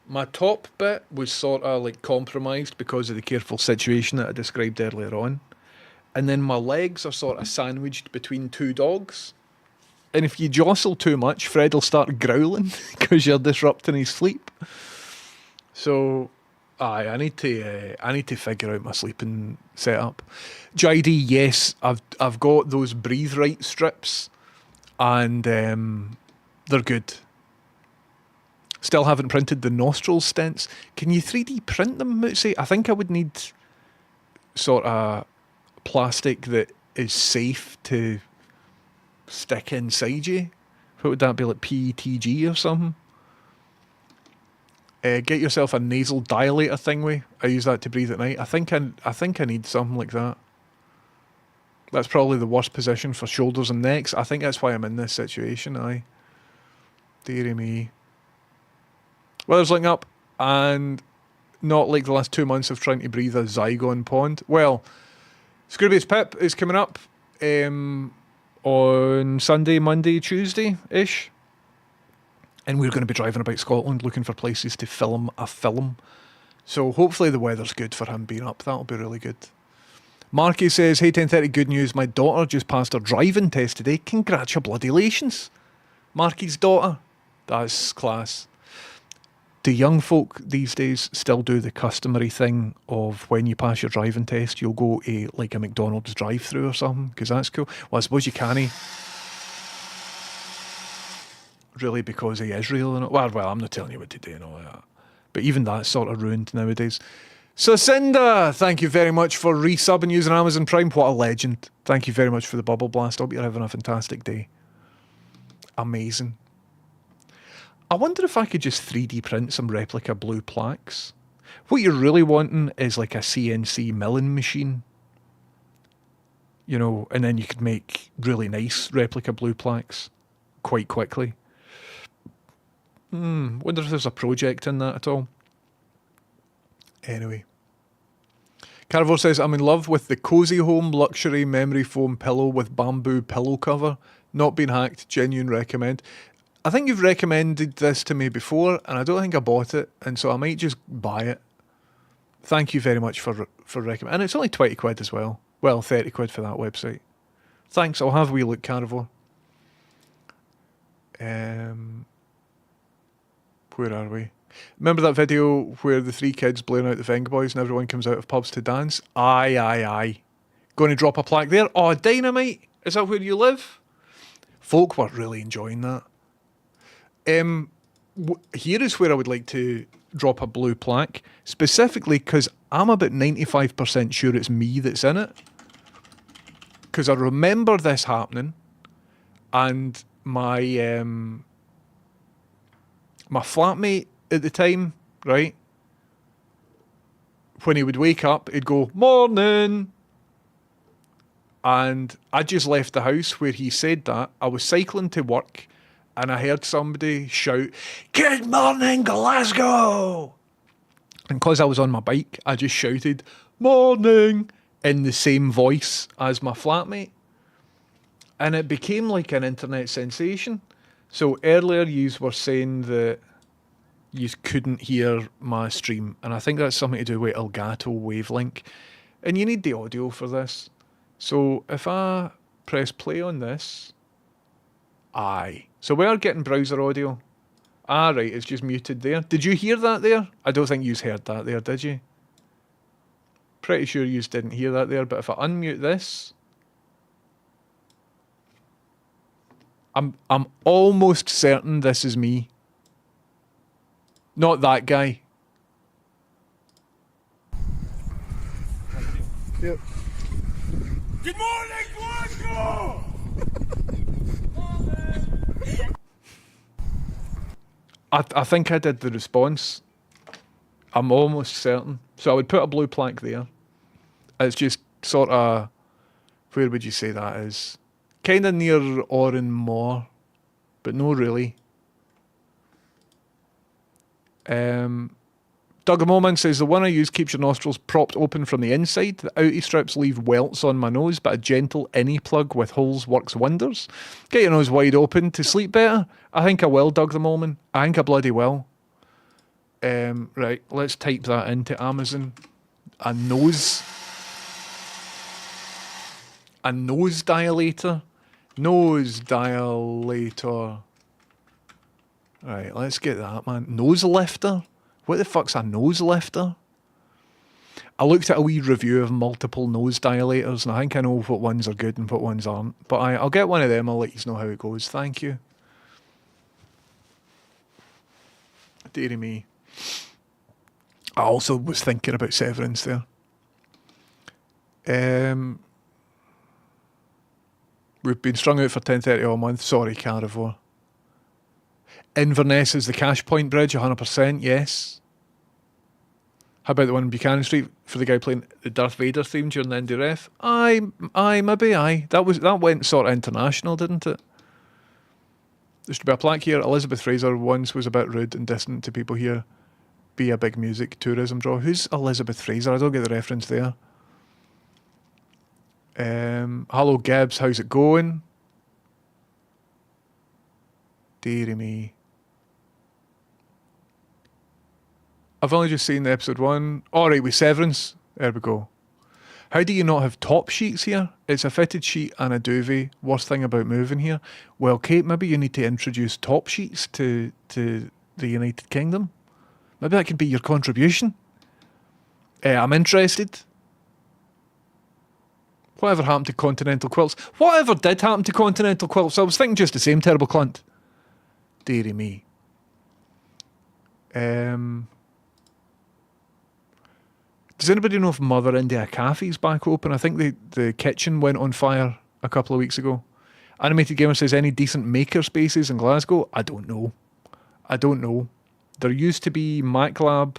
my top bit was sort of like compromised because of the careful situation that I described earlier on. And then my legs are sort of sandwiched between 2 dogs. And if you jostle too much, Fred will start growling because you're disrupting his sleep. So, I need to figure out my sleeping setup. JD, yes, I've got those Breathe Right strips, and they're good. Still haven't printed the nostril stents. Can you 3D print them, Mootsy? I think I would need sort of plastic that is safe to stick inside you. What would that be, like PETG or something? Get yourself a nasal dilator thingy. I use that to breathe at night. I think I need something like that. That's probably the worst position for shoulders and necks. I think that's why I'm in this situation. Aye. Deary me. Weather's looking up, and not like the last 2 months of trying to breathe a Zygon pond. Well, Scroobius Pip is coming up on Sunday, Monday, Tuesday-ish. And we're going to be driving about Scotland looking for places to film a film. So hopefully the weather's good for him being up. That'll be really good. Marky says, hey 1030, good news. My daughter just passed her driving test today. Congratulations. Marky's daughter. That's class. Do young folk these days still do the customary thing of when you pass your driving test, you'll go to like a McDonald's drive-through or something? Because that's cool. Well, I suppose you can't. Really, because of Israel and all. Well, I'm not telling you what to do and all that. But even that's sort of ruined nowadays. So Cinda, thank you very much for resubbing using Amazon Prime. What a legend. Thank you very much for the bubble blast. I hope you're having a fantastic day. Amazing. I wonder if I could just 3D print some replica blue plaques. What you're really wanting is like a CNC milling machine, you know, and then you could make really nice replica blue plaques quite quickly. Wonder if there's a project in that at all. Anyway. Carnivore says, I'm in love with the Cozy Home Luxury Memory Foam Pillow with bamboo pillow cover. Not been hacked, genuine recommend. I think you've recommended this to me before, and I don't think I bought it, and so I might just buy it. Thank you very much for recommending. And it's only 20 quid as well. Well, 30 quid for that website. Thanks, I'll have a wee look, Carnivore. Where are we? Remember that video where the three kids blowing out the Venga Boys and everyone comes out of pubs to dance? Aye, aye, aye. Going to drop a plaque there? Oh, Dynamite! Is that where you live? Folk were really enjoying that. Here is where I would like to drop a blue plaque, specifically because I'm about 95% sure it's me that's in it. Because I remember this happening, and my flatmate at the time, right, when he would wake up, he'd go, morning. And I just left the house where he said that. I was cycling to work and I heard somebody shout, good morning, Glasgow. And because I was on my bike, I just shouted, morning, in the same voice as my flatmate. And it became like an internet sensation. So earlier yous were saying that you couldn't hear my stream, and I think that's something to do with Elgato Wavelink, and you need the audio for this. So if I press play on this, aye. So we are getting browser audio. Ah, right, it's just muted there. Did you hear that there? I don't think you heard that there, did you? Pretty sure you didn't hear that there, but if I unmute this, I'm almost certain this is me. Not that guy. Yep. Good morning, Glasgow! I think I did the response. I'm almost certain. So I would put a blue plaque there. It's just sort of, where would you say that is? Kind of near Oran Moor, but no really. Doug the Moment says, the one I use keeps your nostrils propped open from the inside. The outie strips leave welts on my nose, but a gentle innie plug with holes works wonders. Get your nose wide open to sleep better. I think I will, Doug the Moment. I think I bloody will. Right, let's type that into Amazon. A nose dilator. Nose dilator. Right, let's get that, man. Nose lifter? What the fuck's a nose lifter? I looked at a wee review of multiple nose dilators, and I think I know what ones are good and what ones aren't. But I'll get one of them. I'll let you know how it goes. Thank you. Dearie me. I also was thinking about Severance there. We've been strung out for 10:30 all month. Sorry, Carnivore. Inverness is the Cash Point Bridge, 100%, yes. How about the one in Buchanan Street for the guy playing the Darth Vader theme during the Indie Ref? Aye, maybe aye. That went sort of international, didn't it? There should be a plaque here. Elizabeth Fraser once was a bit rude and distant to people here. Be a big music tourism draw. Who's Elizabeth Fraser? I don't get the reference there. Hello Gibbs, how's it going? Dearie me. I've only just seen episode 1. Alright, with Severance. There we go. How do you not have top sheets here? It's a fitted sheet and a duvet. Worst thing about moving here. Well, Kate, maybe you need to introduce top sheets to the United Kingdom. Maybe that could be your contribution. I'm interested. Whatever happened to continental quilts? Whatever did happen to continental quilts? I was thinking just the same terrible cunt. Dearie me. Does anybody know if Mother India Cafe's back open? I think the kitchen went on fire a couple of weeks ago. Animated Gamer says, any decent maker spaces in Glasgow? I don't know. There used to be MacLab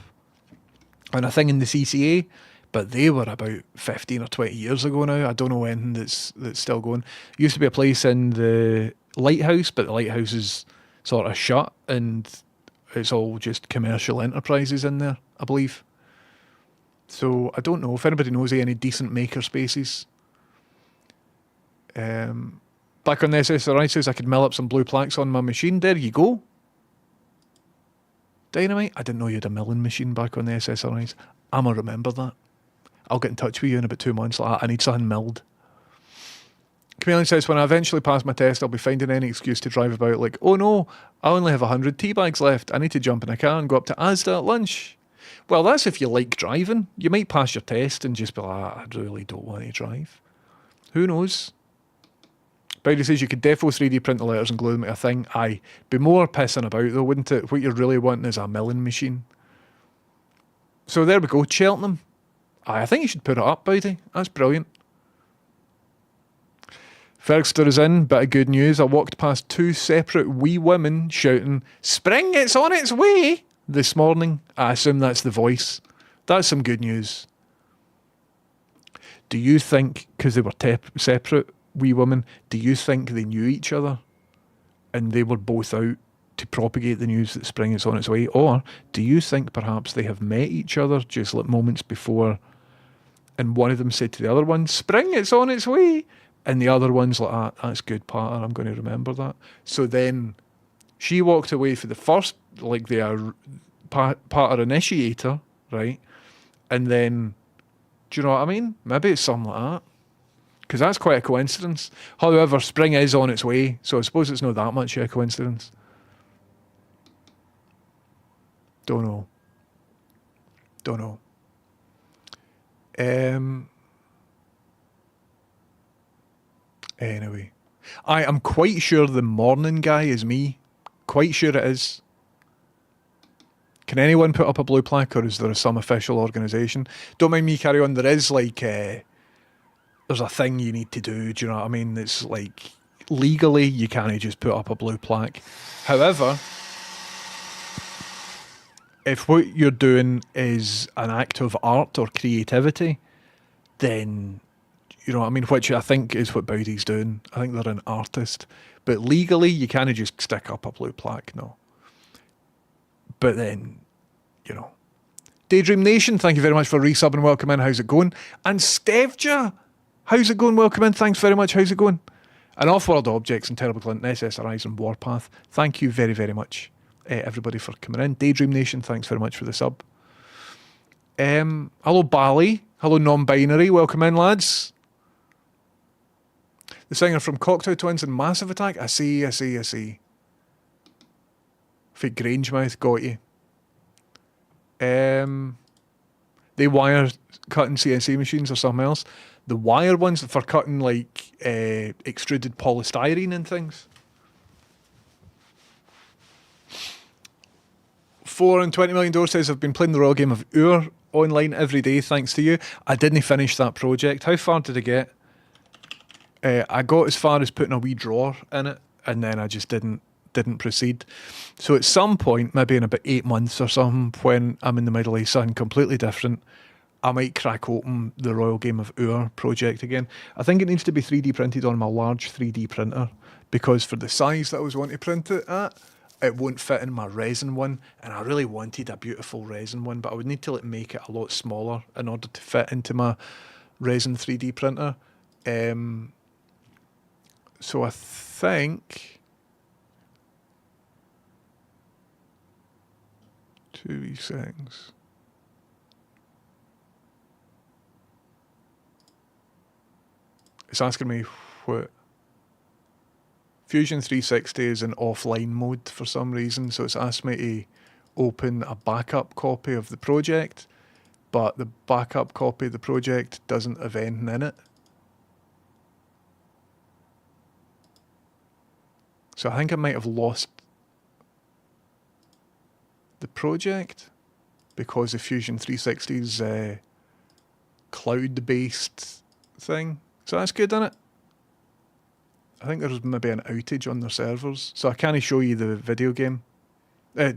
and a thing in the CCA, but they were about 15 or 20 years ago now. I don't know anything that's still going. Used to be a place in the lighthouse, but the lighthouse is sort of shut and it's all just commercial enterprises in there, I believe. So I don't know if anybody knows of any decent maker spaces. Back on the SSRI says I could mill up some blue plaques on my machine. There you go. Dynamite. I didn't know you had a milling machine back on the SSRIs. I'ma remember that. I'll get in touch with you in about 2 months. Like, I need something milled. Chameleon says, when I eventually pass my test, I'll be finding any excuse to drive about like, oh no, I only have 100 tea bags left. I need to jump in a car and go up to Asda at lunch. Well, that's if you like driving. You might pass your test and just be like, I really don't want to drive. Who knows? Bowdy says you could defo 3D print the letters and glue them to a thing. Aye. Be more pissing about though, wouldn't it? What you're really wanting is a milling machine. So there we go, Cheltenham. Aye, I think you should put it up, Bowdy. That's brilliant. Fergster is in, bit of good news. I walked past 2 separate wee women shouting, "Spring, it's on its way!" this morning. I assume that's the voice. That's some good news. Do you think, because they were separate wee women, do you think they knew each other and they were both out to propagate the news that spring is on its way? Or do you think perhaps they have met each other just like moments before and one of them said to the other one, "Spring, it's on its way," and the other one's like, "Ah, that's good, Patter, I'm going to remember that." So then she walked away for the first, like the Patter initiator, right? And then, do you know what I mean? Maybe it's something like that. Because that's quite a coincidence. However, spring is on its way, so I suppose it's not that much of a coincidence. Don't know. Anyway. I am quite sure the morning guy is me. Quite sure it is. Can anyone put up a blue plaque, or is there some official organisation? Don't mind me, carry on. There is like, there's a thing you need to do, do you know what I mean? It's like, legally, you can't just put up a blue plaque. However, if what you're doing is an act of art or creativity, then, you know what I mean, which I think is what Bowdy's doing. I think they're an artist. But legally, you can't just stick up a blue plaque, no. But then, you know. Daydream Nation, thank you very much for resubbing. Welcome in. How's it going? And Stevja, how's it going? Welcome in. Thanks very much. How's it going? And Off-World Objects and Terrible Clinton, SSRIs and Warpath. Thank you very, very much, everybody, for coming in. Daydream Nation, thanks very much for the sub. Hello, Bali. Hello, Non-Binary. Welcome in, lads. The singer from Cocktail Twins and Massive Attack. I see. Fake Grangemouth, got you. They wire cutting CNC machines or something else. The wire ones for cutting like extruded polystyrene and things. 420 million dollars says, I've been playing the Royal Game of Ur online every day thanks to you. I didn't finish that project. How far did I get? I got as far as putting a wee drawer in it, and then I just didn't proceed. So at some point, maybe in about 8 months or something, when I'm in the middle of something completely different, I might crack open the Royal Game of Ur project again. I think it needs to be 3D printed on my large 3D printer, because for the size that I was wanting to print it at, it won't fit in my resin one, and I really wanted a beautiful resin one, but I would need to like make it a lot smaller in order to fit into my resin 3D printer. So I think 2 wee seconds. It's asking me what Fusion 360 is in offline mode for some reason, so it's asked me to open a backup copy of the project, but the backup copy of the project doesn't have anything in it. So I think I might have lost the project because of Fusion 360's cloud-based thing. So that's good, isn't it? I think there's maybe an outage on their servers. So I can't show you the video game. The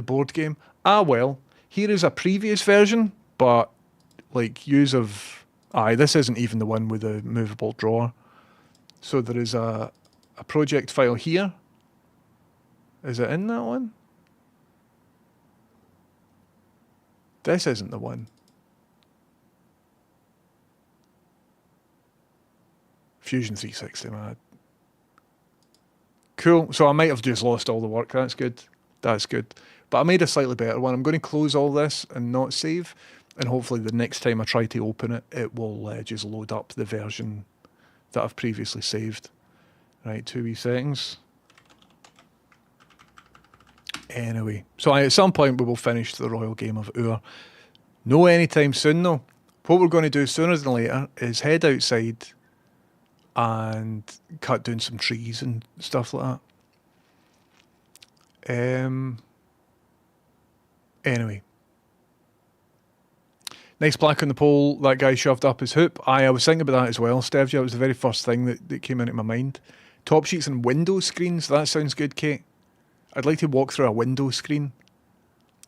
board game. Ah, well. Here is a previous version, but like use of... Aye, this isn't even the one with the movable drawer. So there is a project file here. Is it in that one? This isn't the one. Fusion 360, man. Cool. So I might have just lost all the work. That's good. That's good. But I made a slightly better one. I'm going to close all this and not save. And hopefully the next time I try to open it, it will just load up the version that I've previously saved. Right, 2 wee settings. Anyway, so at some point we will finish the Royal Game of Ur. No anytime soon though. What we're going to do sooner than later is head outside and cut down some trees and stuff like that. Anyway. Nice plaque on the pole that guy shoved up his hoop. I was thinking about that as well, Stevia. It was the very first thing that came into my mind. Top sheets and window screens. That sounds good, Kate. I'd like to walk through a window screen.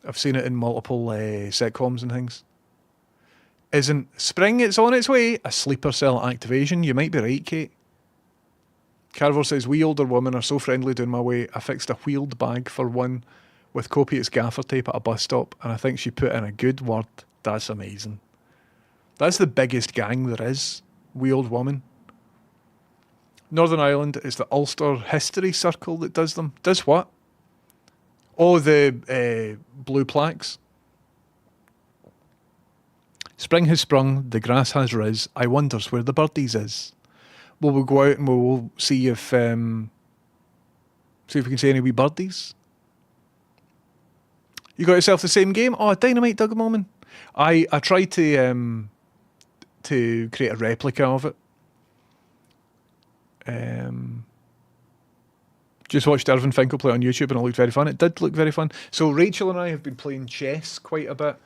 I've seen it in multiple sitcoms and things. Isn't spring, it's on its way, a sleeper cell activation? You might be right, Kate. Carver says, we older women are so friendly down my way. I fixed a wheeled bag for one with copious gaffer tape at a bus stop, and I think she put in a good word. That's amazing. That's the biggest gang there is. Wheeled woman. Northern Ireland is the Ulster History Circle that does them. Does what? Oh, the blue plaques. Spring has sprung, the grass has riz. I wonders where the birdies is. Well, we'll go out and we'll see if we can see any wee birdies. You got yourself the same game? Oh, Dynamite Doug Moment. I tried to create a replica of it. Just watched Irvin Finkel play on YouTube and it looked very fun. It did look very fun. So Rachel and I have been playing chess quite a bit,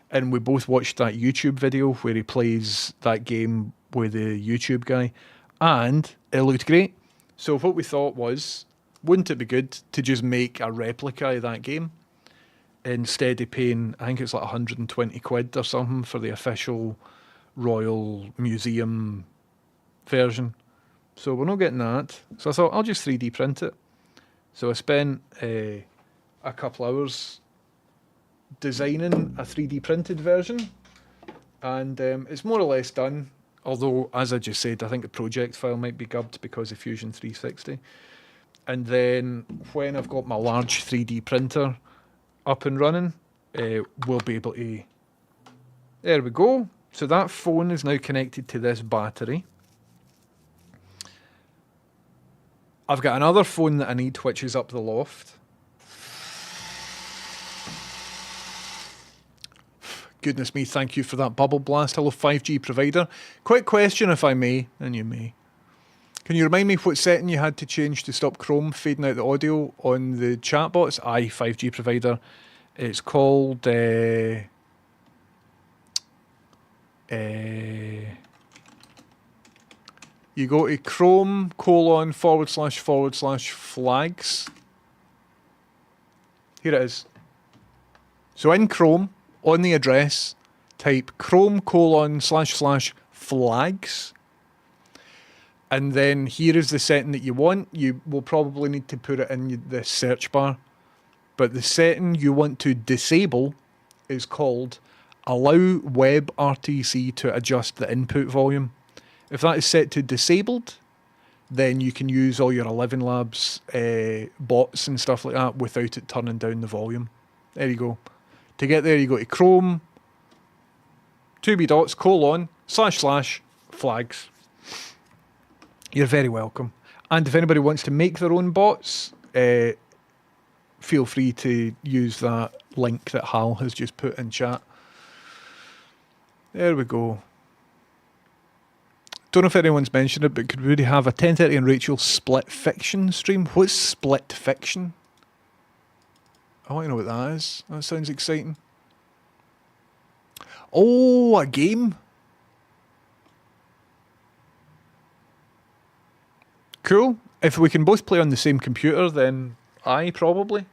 and we both watched that YouTube video where he plays that game with the YouTube guy, and it looked great. So what we thought was, wouldn't it be good to just make a replica of that game instead of paying, I think it's like 120 quid or something for the official Royal Museum version. So we're not getting that. So I thought I'll just 3D print it. So I spent a couple hours designing a 3D printed version, and it's more or less done. Although, as I just said, I think the project file might be gubbed because of Fusion 360. And then when I've got my large 3D printer up and running, we'll be able to... There we go. So that phone is now connected to this battery. I've got another phone that I need, which is up the loft. Goodness me, thank you for that bubble blast. Hello, 5G provider. Quick question, if I may, and you may. Can you remind me what setting you had to change to stop Chrome fading out the audio on the chatbots? Aye, 5G provider. It's called... you go to Chrome //flags. Here it is. So in Chrome, on the address, type Chrome //flags. And then here is the setting that you want. You will probably need to put it in the search bar. But the setting you want to disable is called Allow WebRTC to adjust the input volume. If that is set to disabled, then you can use all your 11 Labs bots and stuff like that without it turning down the volume. There you go. To get there, you go to Chrome, //flags. You're very welcome. And if anybody wants to make their own bots, feel free to use that link that Hal has just put in chat. There we go. Don't know if anyone's mentioned it, but could we really have a 10:30 and Rachel split fiction stream? What's split fiction? I want to know what that is. That sounds exciting. Oh, a game. Cool. If we can both play on the same computer, then aye, probably.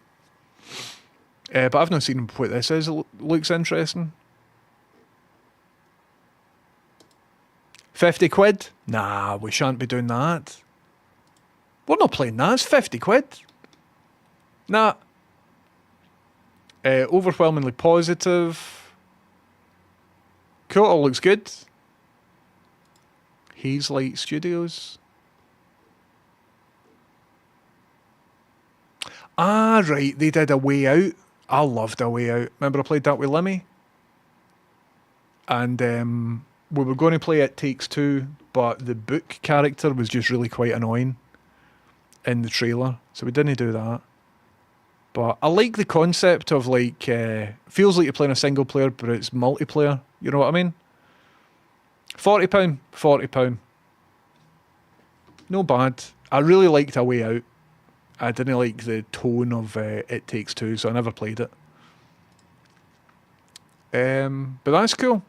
But I've not seen what this is. It looks interesting. 50 quid? Nah, we shan't be doing that. We're not playing that. It's 50 quid. Nah. Overwhelmingly positive. Cool, all looks good. Hazelight Studios. Ah, right, they did A Way Out. I loved A Way Out. Remember I played that with Lemmy? And we were going to play It Takes Two, but the book character was just really quite annoying in the trailer, so we didn't do that. But I like the concept of like, feels like you're playing a single player, but it's multiplayer. You know what I mean? £40, £40. No bad. I really liked A Way Out. I didn't like the tone of It Takes Two, so I never played it. But that's cool.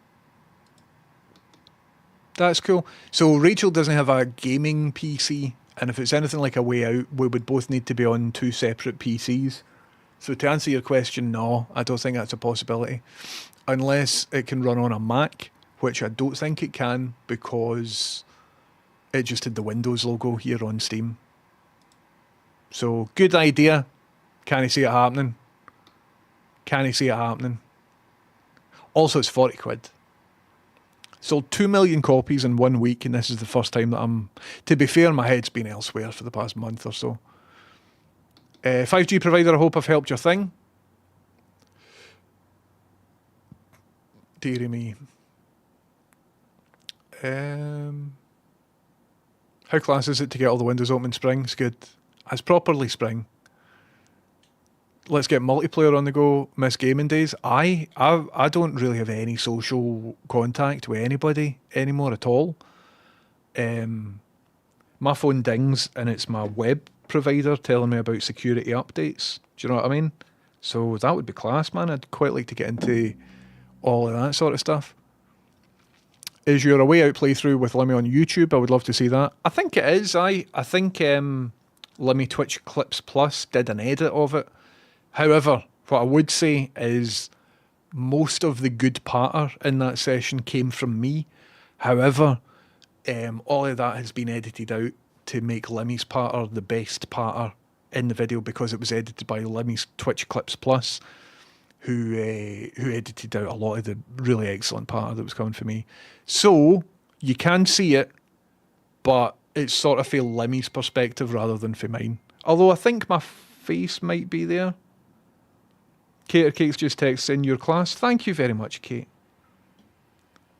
That's cool. So Rachel doesn't have a gaming PC, and if it's anything like A Way Out, we would both need to be on 2 separate PCs. So to answer your question, no, I don't think that's a possibility. Unless it can run on a Mac, which I don't think it can because it just had the Windows logo here on Steam. So, good idea. Can you see it happening? Can you see it happening? Also, it's 40 quid. Sold 2 million copies in 1 week, and this is the first time that I'm... To be fair, my head's been elsewhere for the past month or so. 5G provider, I hope I've helped your thing. Deary me. How class is it to get all the windows open in spring? It's good. It's properly spring. Let's get multiplayer on the go. Miss gaming days. I don't really have any social contact with anybody anymore at all. My phone dings and it's my web provider telling me about security updates. Do you know what I mean? So that would be class, man. I'd quite like to get into all of that sort of stuff. Is your A Way Out playthrough with Lemmy on YouTube? I would love to see that. I think it is. I think Lemmy Twitch Clips Plus did an edit of it. However, what I would say is most of the good patter in that session came from me. However, all of that has been edited out to make Lemmy's patter the best patter in the video because it was edited by Lemmy's Twitch Clips Plus, who edited out a lot of the really excellent patter that was coming for me. So you can see it, but it's sort of from Lemmy's perspective rather than from mine. Although I think my face might be there. Cater Cake's just texted in your class. Thank you very much, Kate.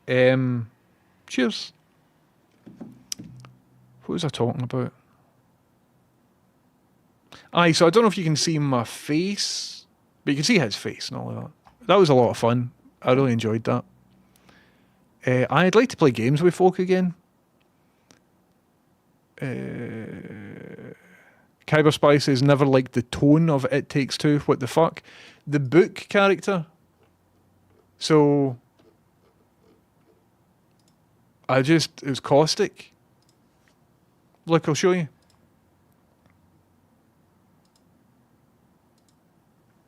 Cheers. What was I talking about? Aye, so I don't know if you can see my face, but you can see his face and all of that. That was a lot of fun. I really enjoyed that. I'd like to play games with folk again. Kyber Spy says never liked the tone of It Takes Two. What the fuck? The book character. So it was caustic. Look, I'll show you.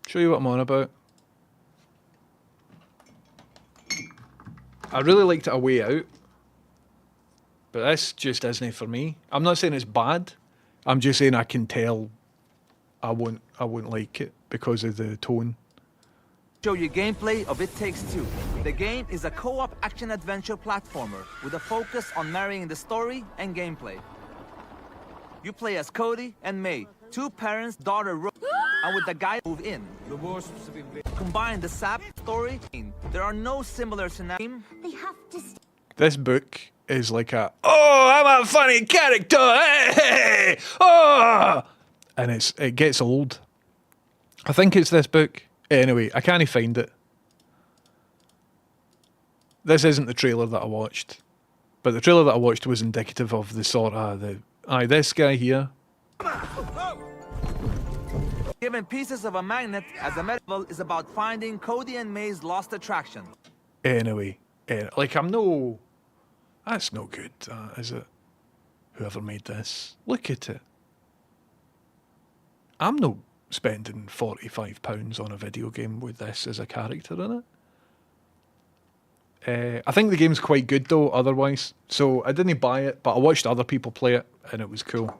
Show you what I'm on about. I really liked A Way Out, but this just isn't for me. I'm not saying it's bad. I'm just saying I can tell I won't like it because of the tone. Show you gameplay of It Takes Two. The game is a co-op action-adventure platformer with a focus on marrying the story and gameplay. You play as Cody and May, 2 parents, daughter, and with the guy move in. Combine the SAP story. There are no similar scenarios. They have to This book is like I'm a funny character, hey, oh, and it gets old. I think it's this book. Anyway, I can't find it. This isn't the trailer that I watched, but the trailer that I watched was indicative of the sort of this guy here. Given pieces of a magnet as a medieval is about finding Cody and May's lost attraction. Anyway, that's no good, is it? Whoever made this, look at it. I'm no spending £45 on a video game with this as a character in it. I think the game's quite good though, otherwise. So I didn't buy it, but I watched other people play it, and it was cool.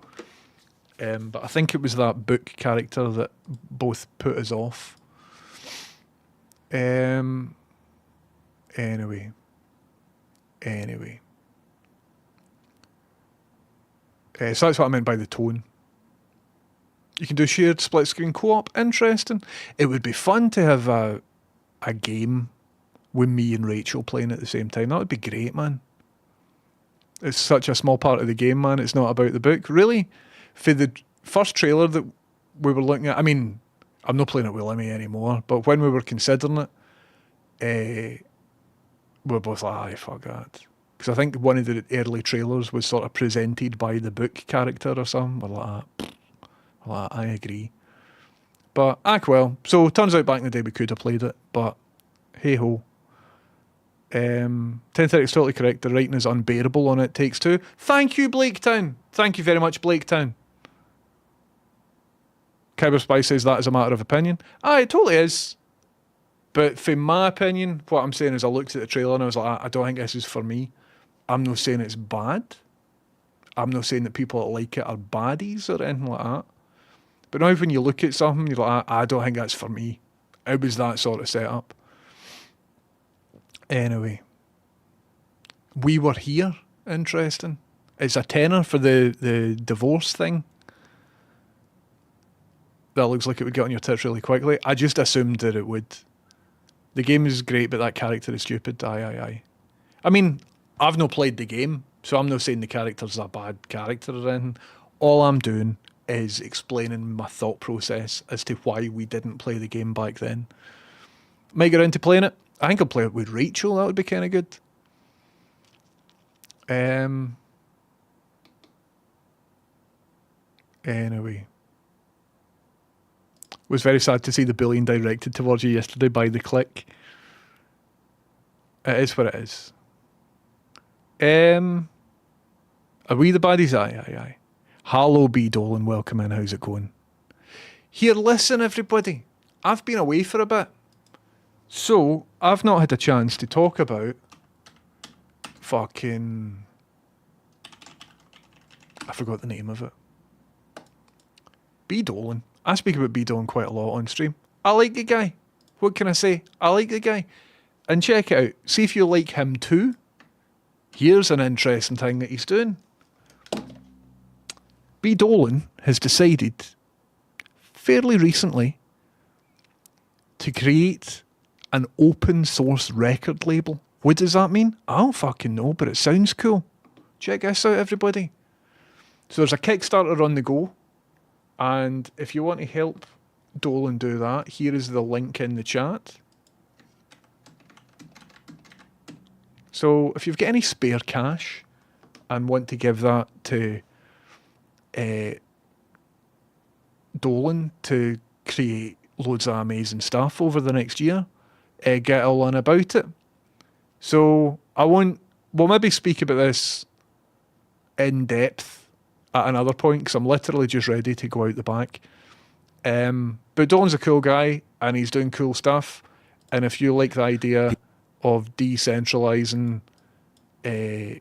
But I think it was that book character that both put us off. Anyway. So that's what I meant by the tone. You can do shared split screen co-op. Interesting. It would be fun to have a game with me and Rachel playing at the same time. That would be great, man. It's such a small part of the game, man. It's not about the book. Really? For the first trailer that we were looking at, I mean, I'm not playing it with Lemmy anymore, but when we were considering it, we were both like, aye, fuck that. Because I think one of the early trailers was sort of presented by the book character or something. We're like, I agree. But, well. So, turns out back in the day we could have played it, but hey-ho. 1030 is totally correct. The writing is unbearable on It Takes Two. Thank you, Blaketown. Thank you very much, Blaketown. Kyber Spy says that is a matter of opinion. Aye, it totally is. But for my opinion, what I'm saying is I looked at the trailer and I was like, I don't think this is for me. I'm not saying it's bad. I'm not saying that people that like it are baddies or anything like that. But now when you look at something, you're like, I don't think that's for me. It was that sort of setup. Anyway. We Were Here. Interesting. It's a tenner for the divorce thing. That looks like it would get on your tits really quickly. I just assumed that it would. The game is great, but that character is stupid. Aye. I mean, I've not played the game, so I'm not saying the character's a bad character or anything. All I'm doing is explaining my thought process as to why we didn't play the game back then. Might get around to playing it. I think I'll play it with Rachel. That would be kind of good. Anyway. Was very sad to see the bullying directed towards you yesterday by the clique. It is what it is. Are we the baddies? Aye. Hello, B. Dolan. Welcome in. How's it going? Here, listen, everybody. I've been away for a bit. So, I've not had a chance to talk about fucking... I forgot the name of it. B. Dolan. I speak about B. Dolan quite a lot on stream. I like the guy. What can I say? I like the guy. And check it out. See if you like him too. Here's an interesting thing that he's doing. B. Dolan has decided, fairly recently, to create an open source record label. What does that mean? I don't fucking know, but it sounds cool. Check this out, everybody. So there's a Kickstarter on the go. And if you want to help Dolan do that, here is the link in the chat. So if you've got any spare cash and want to give that to Dolan to create loads of amazing stuff over the next year, get all on about it. So we'll maybe speak about this in depth at another point, because I'm literally just ready to go out the back. But Dolan's a cool guy, and he's doing cool stuff. And if you like the idea of decentralizing the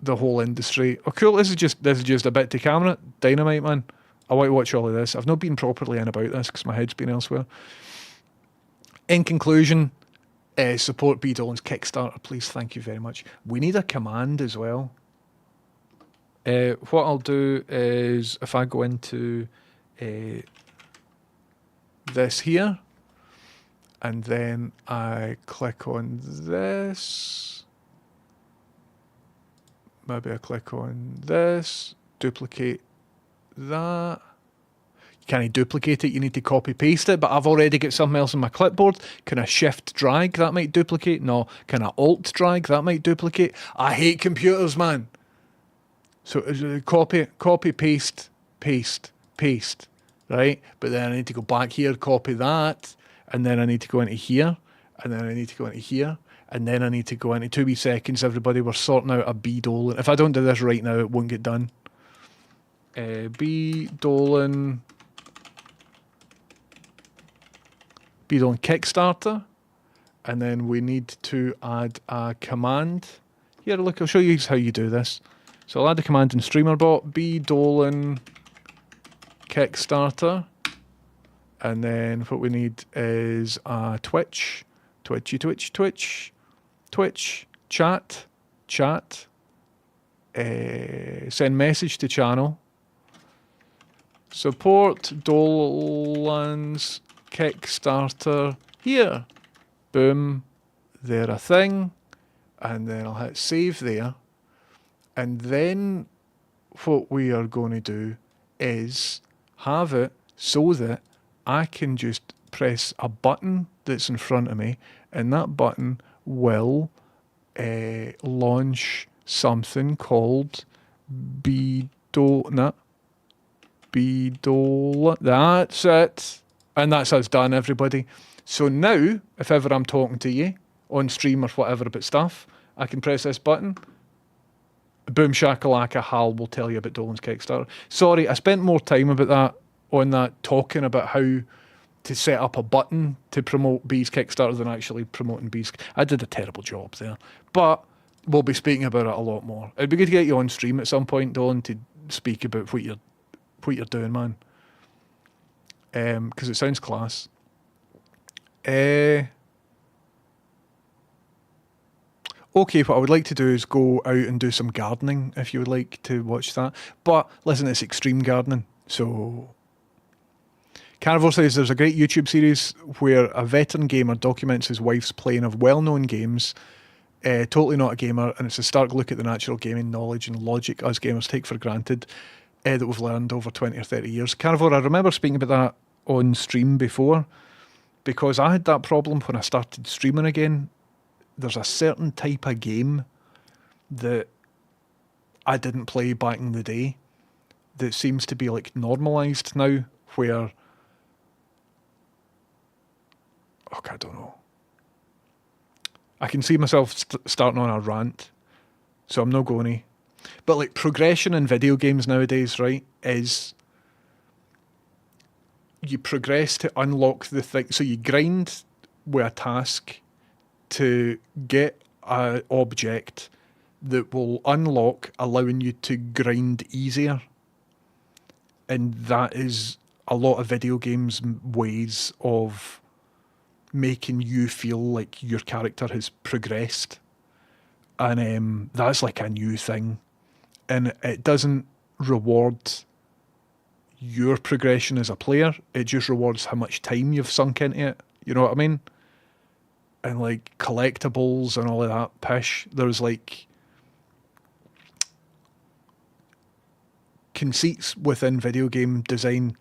whole industry, oh cool, this is just a bit to camera. Dynamite, man. I want to watch all of this. I've not been properly in about this because my head's been elsewhere. In conclusion, support B. Dolan's Kickstarter, please. Thank you very much. We need a command as well. What I'll do is, if I go into this here, and then I click on this, maybe I click on this, duplicate that. You can't duplicate it, you need to copy paste it, but I've already got something else on my clipboard. Can I shift drag? That might duplicate. No. Can I alt drag? That might duplicate. I hate computers, man. So copy, paste, right? But then I need to go back here, copy that, and then I need to go into here, and then I need to go into here, and then I need to go into 2 wee seconds, everybody. We're sorting out a B. Dolan. If I don't do this right now, it won't get done. B. Dolan be on Kickstarter. And then we need to add a command. Here, look, I'll show you how you do this. So I'll add a command in StreamerBot, bdolan Kickstarter. And then what we need is a Twitch, chat, send message to channel. Support Dolan's Kickstarter here. Boom, there a thing, and then I'll hit save there. And then what we are going to do is have it so that I can just press a button that's in front of me, and that button will launch something called Bdola. That's it. And that's us done, everybody. So now, if ever I'm talking to you on stream or whatever about stuff, I can press this button. Boom shakalaka, Hal will tell you about Dolan's Kickstarter. Sorry, I spent more time about that on that, talking about how to set up a button to promote B's Kickstarter than actually promoting B's. I did a terrible job there. But we'll be speaking about it a lot more. It'd be good to get you on stream at some point, Dolan, to speak about what you're doing, man. Because it sounds class. Okay, what I would like to do is go out and do some gardening, if you would like to watch that. But listen, it's extreme gardening. So Carnivore says there's a great YouTube series where a veteran gamer documents his wife's playing of well-known games, totally not a gamer, and it's a stark look at the natural gaming knowledge and logic us gamers take for granted that we've learned over 20 or 30 years. Carnivore, I remember speaking about that on stream before, because I had that problem when I started streaming again. There's a certain type of game that I didn't play back in the day that seems to be like normalised now, where, I don't know. I can see myself starting on a rant, so I'm not going to. But like progression in video games nowadays, right, is you progress to unlock the thing. So you grind with a task to get an object that will unlock, allowing you to grind easier. And that is a lot of video games' ways of making you feel like your character has progressed. And that's like a new thing. And it doesn't reward your progression as a player. It just rewards how much time you've sunk into it. You know what I mean? And like collectibles and all of that pish. There's like conceits within video game design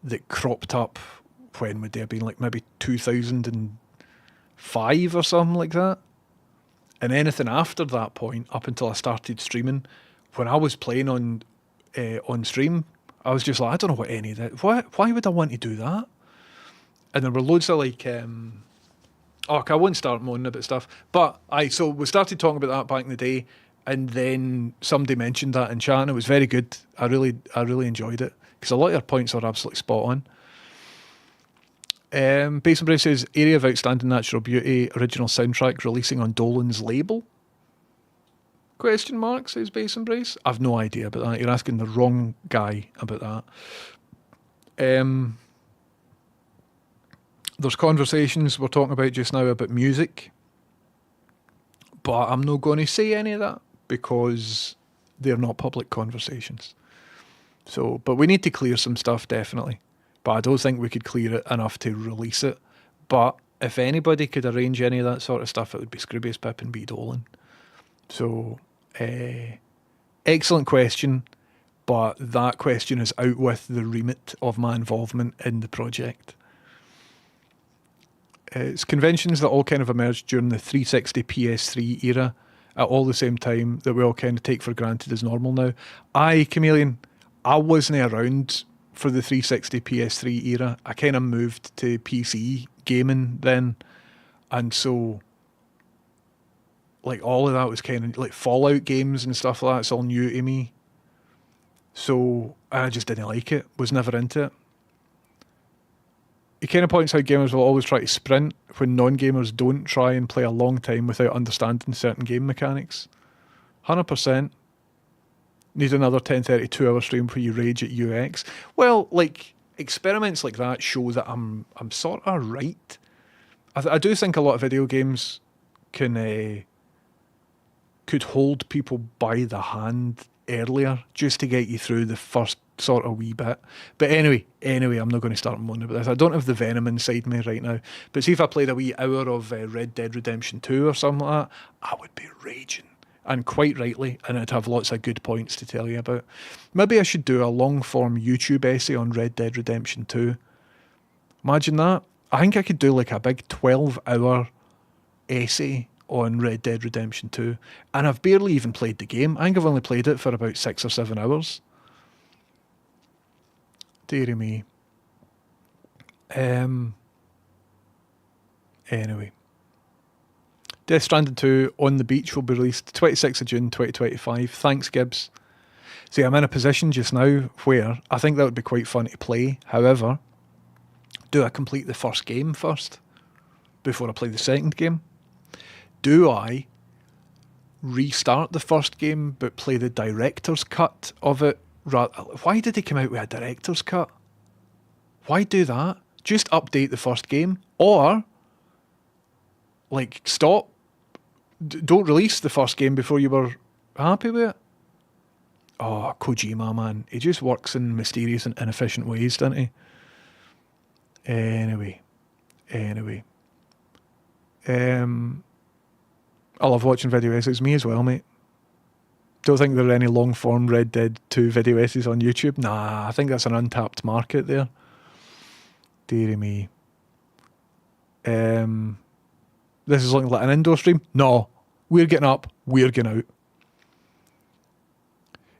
that cropped up, when would they have been, like maybe 2005 or something like that. And anything after that point, up until I started streaming, when I was playing on stream, I was just like, I don't know what any of that. Why would I want to do that? And there were loads of like, I won't start moaning about stuff. But so we started talking about that back in the day, and then somebody mentioned that in chat, and it was very good. I really enjoyed it, because a lot of your points are absolutely spot on. Basin Brave says, area of outstanding natural beauty, original soundtrack releasing on Dolan's label? Question mark, says Basin Brace. I've no idea about that. You're asking the wrong guy about that. There's conversations we're talking about just now about music, but I'm not going to say any of that because they're not public conversations. So, but we need to clear some stuff, definitely. But I don't think we could clear it enough to release it. But if anybody could arrange any of that sort of stuff, it would be Scroobius Pip and B. Dolan. So, excellent question, but that question is out with the remit of my involvement in the project. It's conventions that all kind of emerged during the 360 PS3 era at all the same time that we all kind of take for granted as normal now. Chameleon, I wasn't around for the 360 PS3 era. I kind of moved to PC gaming then, and so like all of that was kind of like Fallout games and stuff like that. It's all new to me, so I just didn't like it. Was never into it. He kind of points out gamers will always try to sprint when non-gamers don't try and play a long time without understanding certain game mechanics. 100%. Need another 10:30 2-hour stream where you rage at UX. Well, like, experiments like that show that I'm sort of right. I do think a lot of video games could hold people by the hand earlier just to get you through the first sort of wee bit. But anyway, I'm not going to start moaning about this. I don't have the venom inside me right now. But see if I played a wee hour of Red Dead Redemption 2 or something like that, I would be raging. And quite rightly, and I'd have lots of good points to tell you about. Maybe I should do a long-form YouTube essay on Red Dead Redemption 2. Imagine that. I think I could do like a big 12-hour essay on Red Dead Redemption 2. And I've barely even played the game. I think I've only played it for about 6 or 7 hours. Deary me. Anyway. Death Stranding 2 on the beach will be released 26th of June 2025. Thanks, Gibbs. See, I'm in a position just now where I think that would be quite fun to play. However, do I complete the first game first before I play the second game? Do I restart the first game but play the director's cut of it? Why did they come out with a director's cut? Why do that? Just update the first game, or like stop. Don't release the first game before you were happy with it. Oh, Kojima, man. He just works in mysterious and inefficient ways, doesn't he? Anyway. I love watching video essays. Me as well, mate. Don't think there are any long-form Red Dead 2 video essays on YouTube. Nah, I think that's an untapped market there. Deary me. This is looking like an indoor stream. No, we're getting up, we're getting out.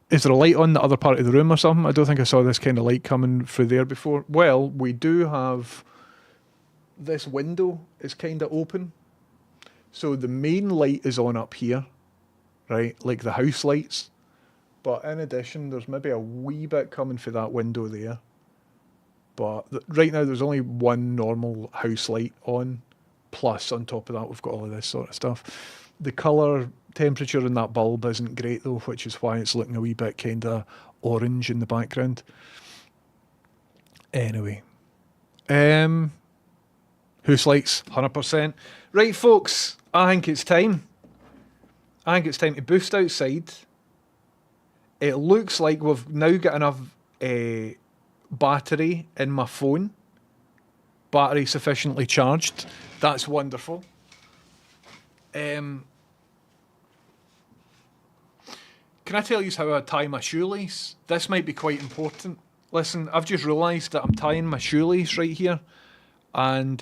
Is there a light on the other part of the room or something? I don't think I saw this kind of light coming through there before. Well, we do have this window is kind of open. So the main light is on up here, right? Like the house lights. But in addition, there's maybe a wee bit coming through that window there. But right now there's only one normal house light on. Plus, on top of that, we've got all of this sort of stuff. The colour temperature in that bulb isn't great though, which is why it's looking a wee bit kind of orange in the background. Anyway. House lights, 100%. Right, folks, I think it's time. I think it's time to boost outside. It looks like we've now got enough battery in my phone. Battery sufficiently charged. That's wonderful. Can I tell you how I tie my shoelace? This might be quite important. Listen, I've just realised that I'm tying my shoelace right here. And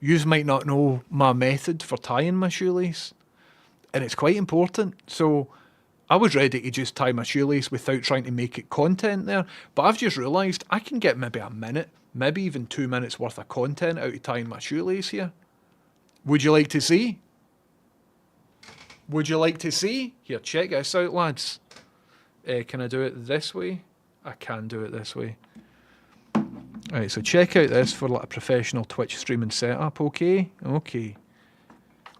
you might not know my method for tying my shoelace. And it's quite important. So I was ready to just tie my shoelace without trying to make it content there. But I've just realised I can get maybe a minute, maybe even 2 minutes worth of content out of tying my shoelace here. Would you like to see? Would you like to see? Here, check this out, lads. Can I do it this way? I can do it this way. Alright, so check out this for like a professional Twitch streaming setup, okay? Okay.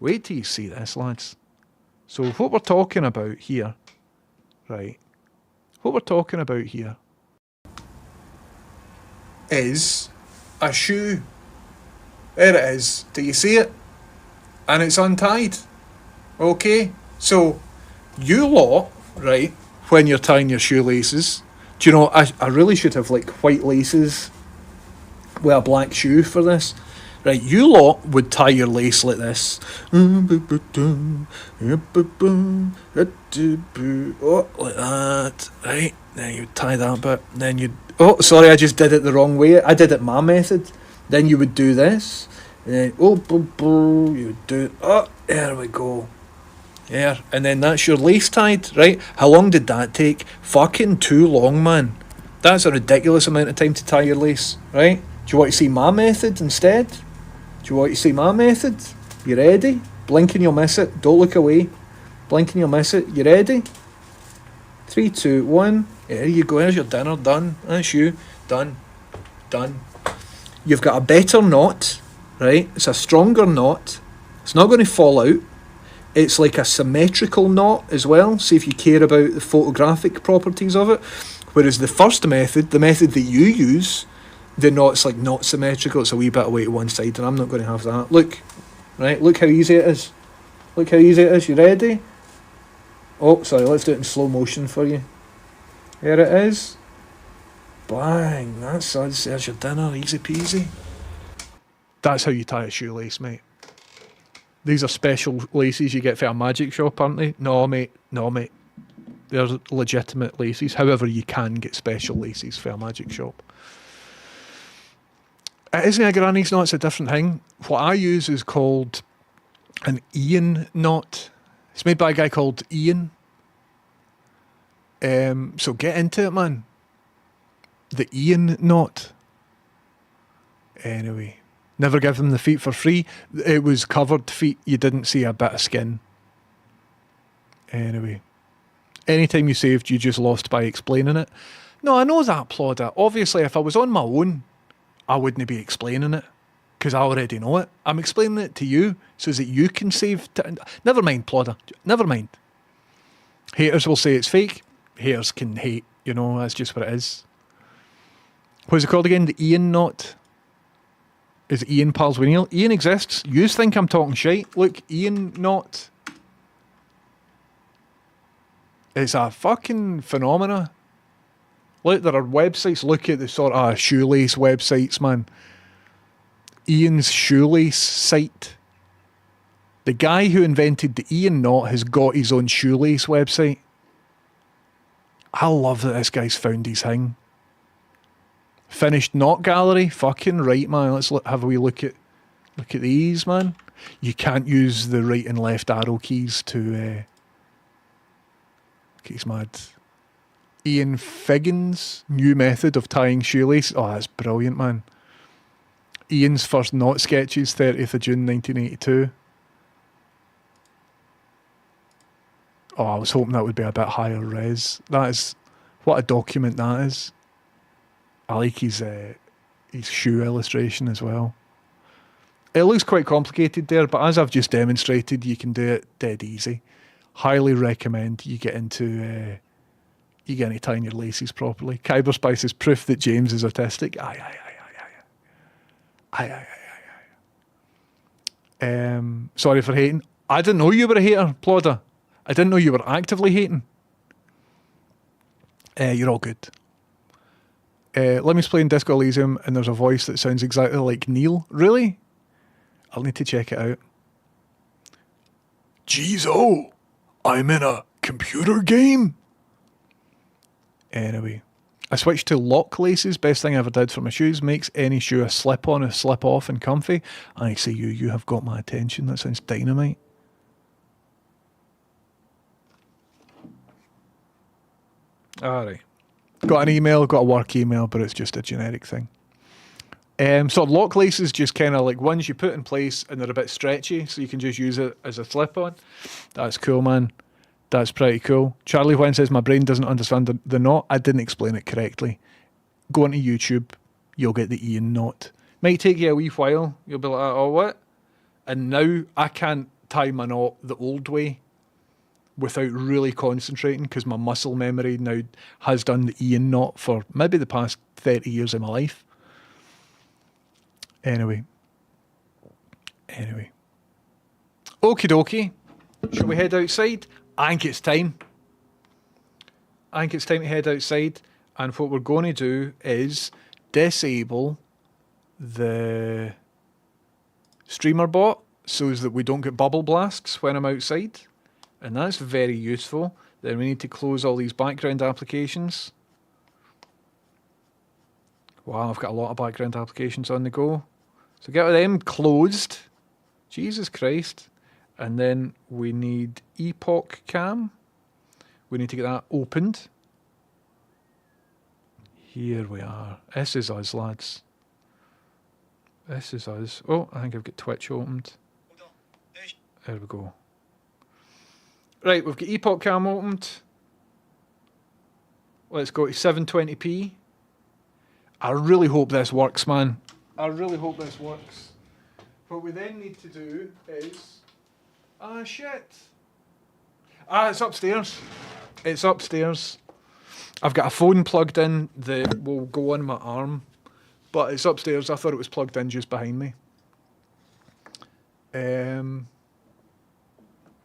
Wait till you see this, lads. So what we're talking about here, right, what we're talking about here is a shoe. There it is. Do you see it? And it's untied. Okay? So, you lot, right, when you're tying your shoelaces, do you know, I really should have like white laces with a black shoe for this. Right, you lot would tie your lace like this. Oh, like that. Right, then you'd tie that bit. Then you'd... Oh, sorry, I just did it the wrong way. I did it my method. Then you would do this. And then, you would do... Oh, there we go. Yeah, and then that's your lace tied, right? How long did that take? Fucking too long, man. That's a ridiculous amount of time to tie your lace, right? Do you want to see my method instead? Do you want to see my method? You ready? Blink and you'll miss it. Don't look away. Blink and you'll miss it. You ready? 3, 2, 1. There you go. There's your dinner. Done. That's you. Done. Done. You've got a better knot, right? It's a stronger knot. It's not going to fall out. It's like a symmetrical knot as well, see if you care about the photographic properties of it. Whereas the first method, the method that you use, the knot's like not symmetrical, it's a wee bit away to one side, and I'm not going to have that. Look, right, look how easy it is. Look how easy it is, you ready? Oh, sorry, let's do it in slow motion for you. Here it is. Bang, that's us, there's your dinner, easy peasy. That's how you tie a shoelace, mate. These are special laces you get for a magic shop, aren't they? No, mate. No, mate. They're legitimate laces. However, you can get special laces for a magic shop. It isn't a granny's knot, it's a different thing. What I use is called an Ian knot. It's made by a guy called Ian. So get into it, man. The Ian knot. Anyway. Never give them the feet for free. It was covered feet. You didn't see a bit of skin. Anyway. Anytime you saved, you just lost by explaining it. No, I know that, Plodder. Obviously, if I was on my own, I wouldn't be explaining it. Because I already know it. I'm explaining it to you so that you can save... Never mind, Plodder. Never mind. Haters will say it's fake. Haters can hate. You know, that's just what it is. What's it called again? The Ian knot. Is Ian pals with Neil? Ian exists. You think I'm talking shite? Look, Ian knot. It's a fucking phenomena. Look, there are websites. Look at the sort of shoelace websites, man. Ian's shoelace site. The guy who invented the Ian knot has got his own shoelace website. I love that this guy's found his thing. Finished knot gallery, fucking right, man. Let's have a wee look at these, man. You can't use the right and left arrow keys to. He's mad. Ian Figgins' new method of tying shoelace. Oh, that's brilliant, man. Ian's first knot sketches, 30th of June 1982. Oh, I was hoping that would be a bit higher res. That is what a document that is. I like his shoe illustration as well. It looks quite complicated there, but as I've just demonstrated, you can do it dead easy. Highly recommend you get into tying your laces properly. Kyberspice is proof that James is autistic. Sorry for hating. I didn't know you were a hater, Plodder. I didn't know you were actively hating. You're all good. Let me play in Disco Elysium and there's a voice that sounds exactly like Neil. Really? I'll need to check it out. Jeez, oh, I'm in a computer game. Anyway, I switched to lock laces. Best thing I ever did for my shoes. Makes any shoe a slip-on, a slip-off and comfy. I say you have got my attention. That sounds dynamite. Alright. Got an email, got a work email, but it's just a generic thing. So lock laces just kind of like ones you put in place and they're a bit stretchy, so you can just use it as a slip-on. That's cool, man. That's pretty cool. Charlie Wynn says, my brain doesn't understand the knot. I didn't explain it correctly. Go onto YouTube, you'll get the Ian knot. Might take you a wee while. You'll be like, oh, what? And now I can't tie my knot the old way without really concentrating because my muscle memory now has done the Ian knot for maybe the past 30 years of my life. Anyway. Okie dokie. Shall we head outside? I think it's time. I think it's time to head outside. And what we're going to do is disable the streamer bot so that we don't get bubble blasts when I'm outside. And that's very useful. Then we need to close all these background applications. Wow, I've got a lot of background applications on the go. So get them closed. Jesus Christ. And then we need Epoch Cam. We need to get that opened. Here we are. This is us, lads. This is us. Oh, I think I've got Twitch opened. There we go. Right, we've got Epoch Cam opened. Let's go to 720p. I really hope this works, man. I really hope this works. What we then need to do is... Ah, shit. Ah, it's upstairs. It's upstairs. I've got a phone plugged in that will go on my arm, but it's upstairs. I thought it was plugged in just behind me.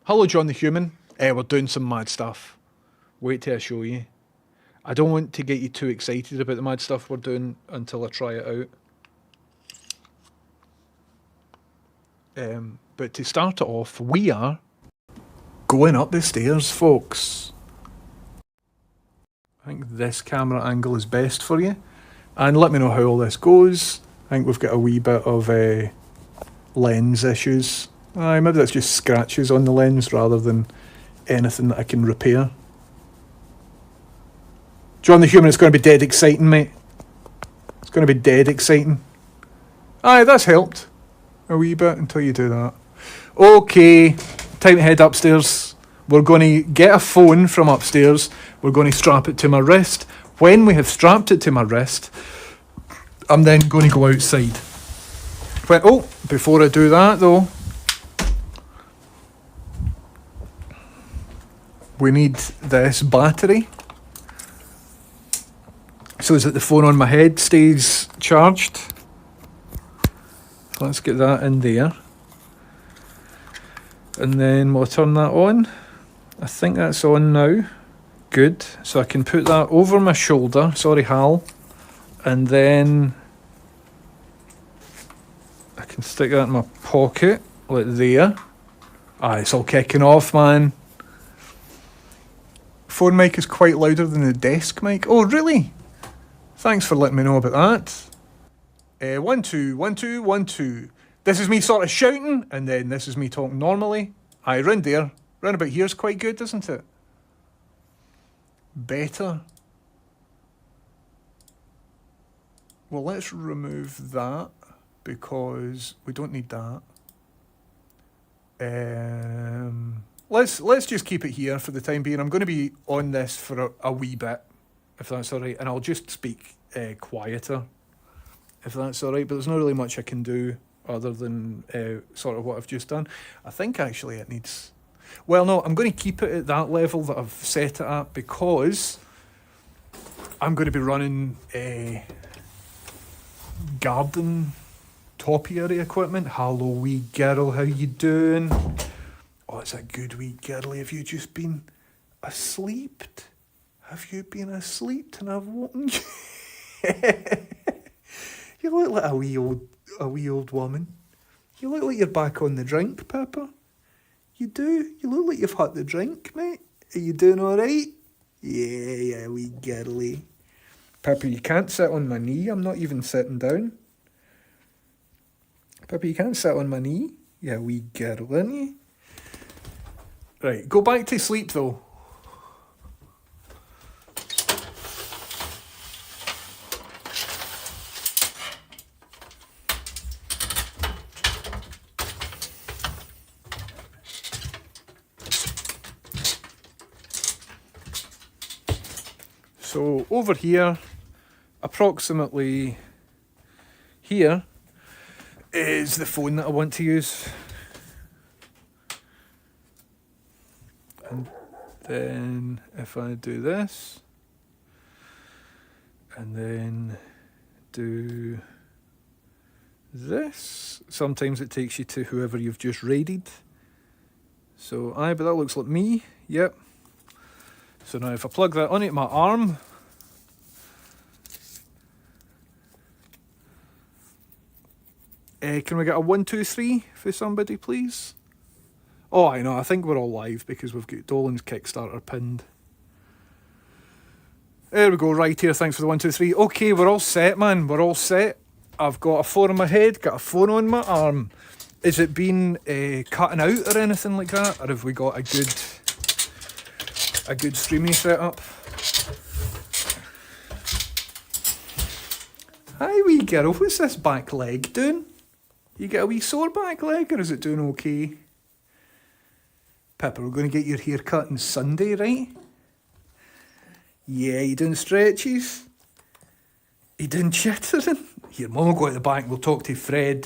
Hello, John the Human. We're doing some mad stuff. Wait till I show you. I don't want to get you too excited about the mad stuff we're doing until I try it out. But to start it off, we are going up the stairs, folks. I think this camera angle is best for you. And let me know how all this goes. I think we've got a wee bit of lens issues. Maybe that's just scratches on the lens rather than anything that I can repair. John the Human, it's going to be dead exciting, mate. It's going to be dead exciting. Aye, that's helped a wee bit until you do that. Okay, time to head upstairs. We're going to get a phone from upstairs. We're going to strap it to my wrist. When we have strapped it to my wrist, I'm then going to go outside. Before I do that though, we need this battery so that the phone on my head stays charged. So let's get that in there. And then we'll turn that on. I think that's on now. Good. So I can put that over my shoulder. Sorry, Hal. And then I can stick that in my pocket, like there. It's all kicking off, man. Phone mic is quite louder than the desk mic. Oh, really? Thanks for letting me know about that. 1 2 1 2 1 2. This is me sort of shouting, and then this is me talking normally. Round there. Round about here is quite good, isn't it? Better. Well, let's remove that because we don't need that. Let's just keep it here for the time being. I'm going to be on this for a wee bit, if that's all right, and I'll just speak quieter, if that's all right. But there's not really much I can do other than sort of what I've just done. I think actually it needs... Well, no, I'm going to keep it at that level that I've set it at because I'm going to be running garden topiary equipment. Hello, wee girl, how you doing? Oh, it's a good wee girl. Have you just been asleep? Have you been asleep and I've woken you? You look like a wee old woman. You look like you're back on the drink, Pepper. You do. You look like you've had the drink, mate. Are you doing all right? Yeah, wee girly. Pepper, you can't sit on my knee. I'm not even sitting down. Pepper, you can't sit on my knee. Yeah, wee girl, aren't you? Right, go back to sleep though. So over here, approximately here, is the phone that I want to use. And then if I do this, and then do this, sometimes it takes you to whoever you've just raided. So but that looks like me, yep. So now if I plug that onto my arm, can we get a 1 2 3 for somebody, please? Oh, I know, I think we're all live because we've got Dolan's Kickstarter pinned. There we go, right here, thanks for the 1 2 3. Okay, we're all set, man, we're all set. I've got a phone on my head, got a phone on my arm. Is it been cutting out or anything like that? Or have we got a good streaming setup? Hi wee girl, what's this back leg doing? You get a wee sore back leg or is it doing okay? Pepper, we're going to get your hair cut on Sunday, right? Yeah, you doing stretches? You doing chittering? Here, Mum will go at the back, we'll talk to Fred.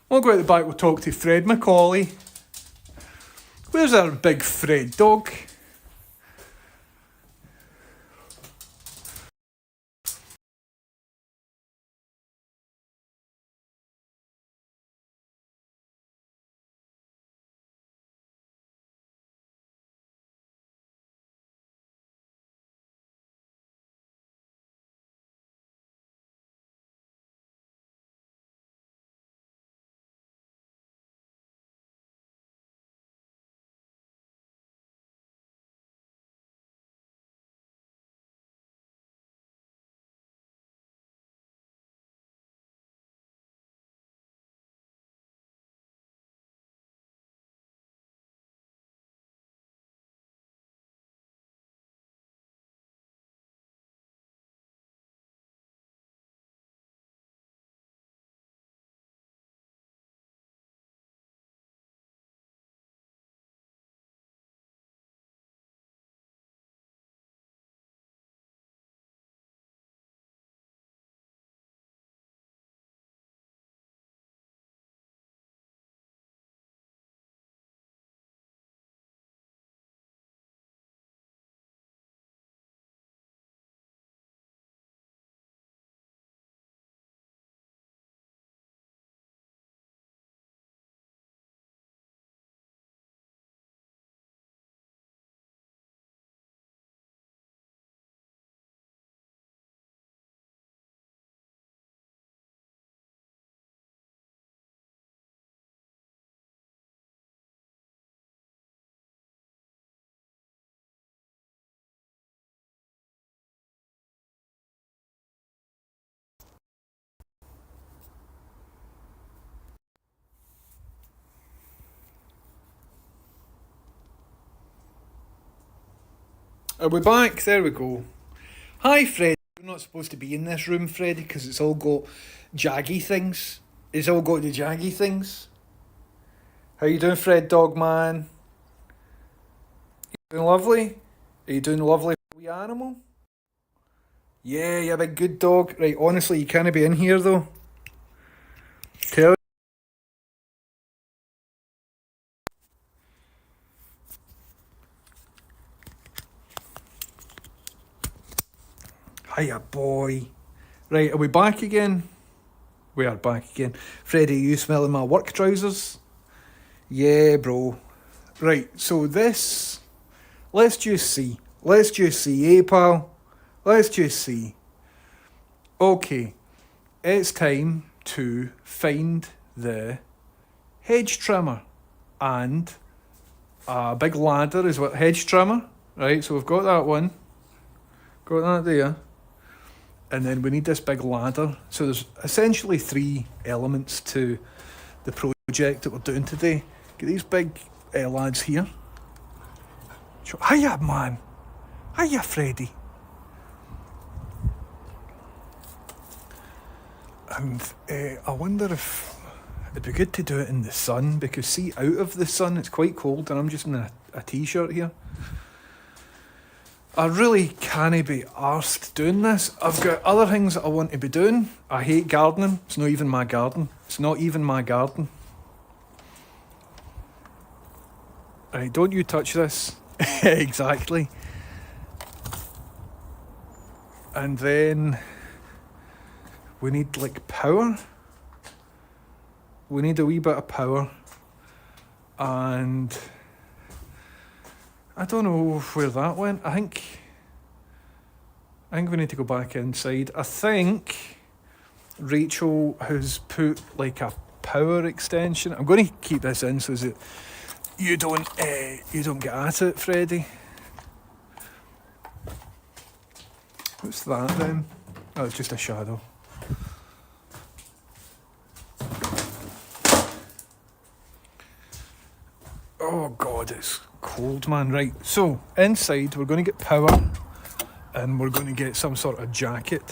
We'll go at the back, we'll talk to Fred Macaulay. Where's our big Fred dog? Are we back? There we go. Hi, Fred. You're not supposed to be in this room, Freddy, because it's all got jaggy things. It's all got the jaggy things. How you doing, Fred dog man? You doing lovely? Are you doing lovely, wee animal? Yeah, you're a good dog. Right, honestly, you can't be in here, though. Tell Hiya, boy. Right, are we back again? We are back again. Freddie, you smelling my work trousers? Yeah, bro. Right, so this... Let's just see. Let's just see, eh, pal? Let's just see. Okay, it's time to find the hedge trimmer. And a big ladder is what hedge trimmer. Right, so we've got that one. Got that there. And then we need this big ladder. So there's essentially 3 elements to the project that we're doing today. Get these big lads here. Hiya, man. Hiya, Freddy. And I wonder if it'd be good to do it in the sun, because see, out of the sun it's quite cold and I'm just in a t-shirt here. I really can't be arsed doing this. I've got other things that I want to be doing. I hate gardening. It's not even my garden. It's not even my garden. Right, don't you touch this. Exactly. And then we need like power. We need a wee bit of power. And I don't know where that went. I think we need to go back inside. I think Rachel has put like a power extension. I'm going to keep this in so that you don't get at it, Freddie. What's that then? Oh, it's just a shadow. Oh God, it's cold, man. Right, so inside we're going to get power and we're going to get some sort of jacket.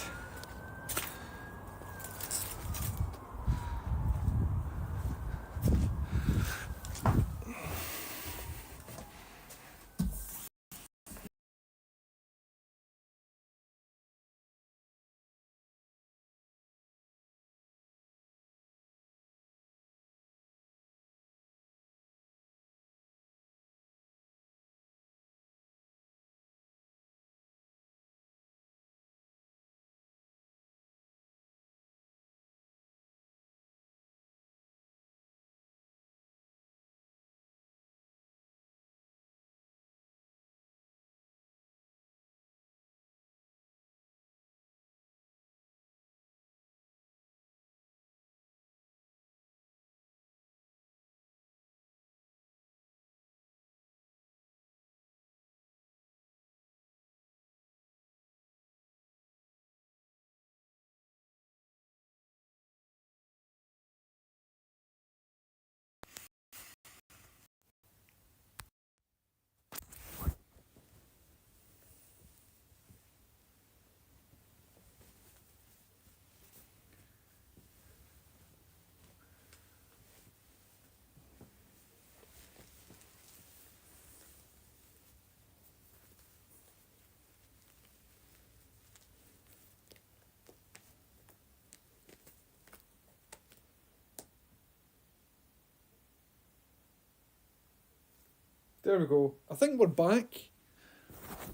There we go. I think we're back.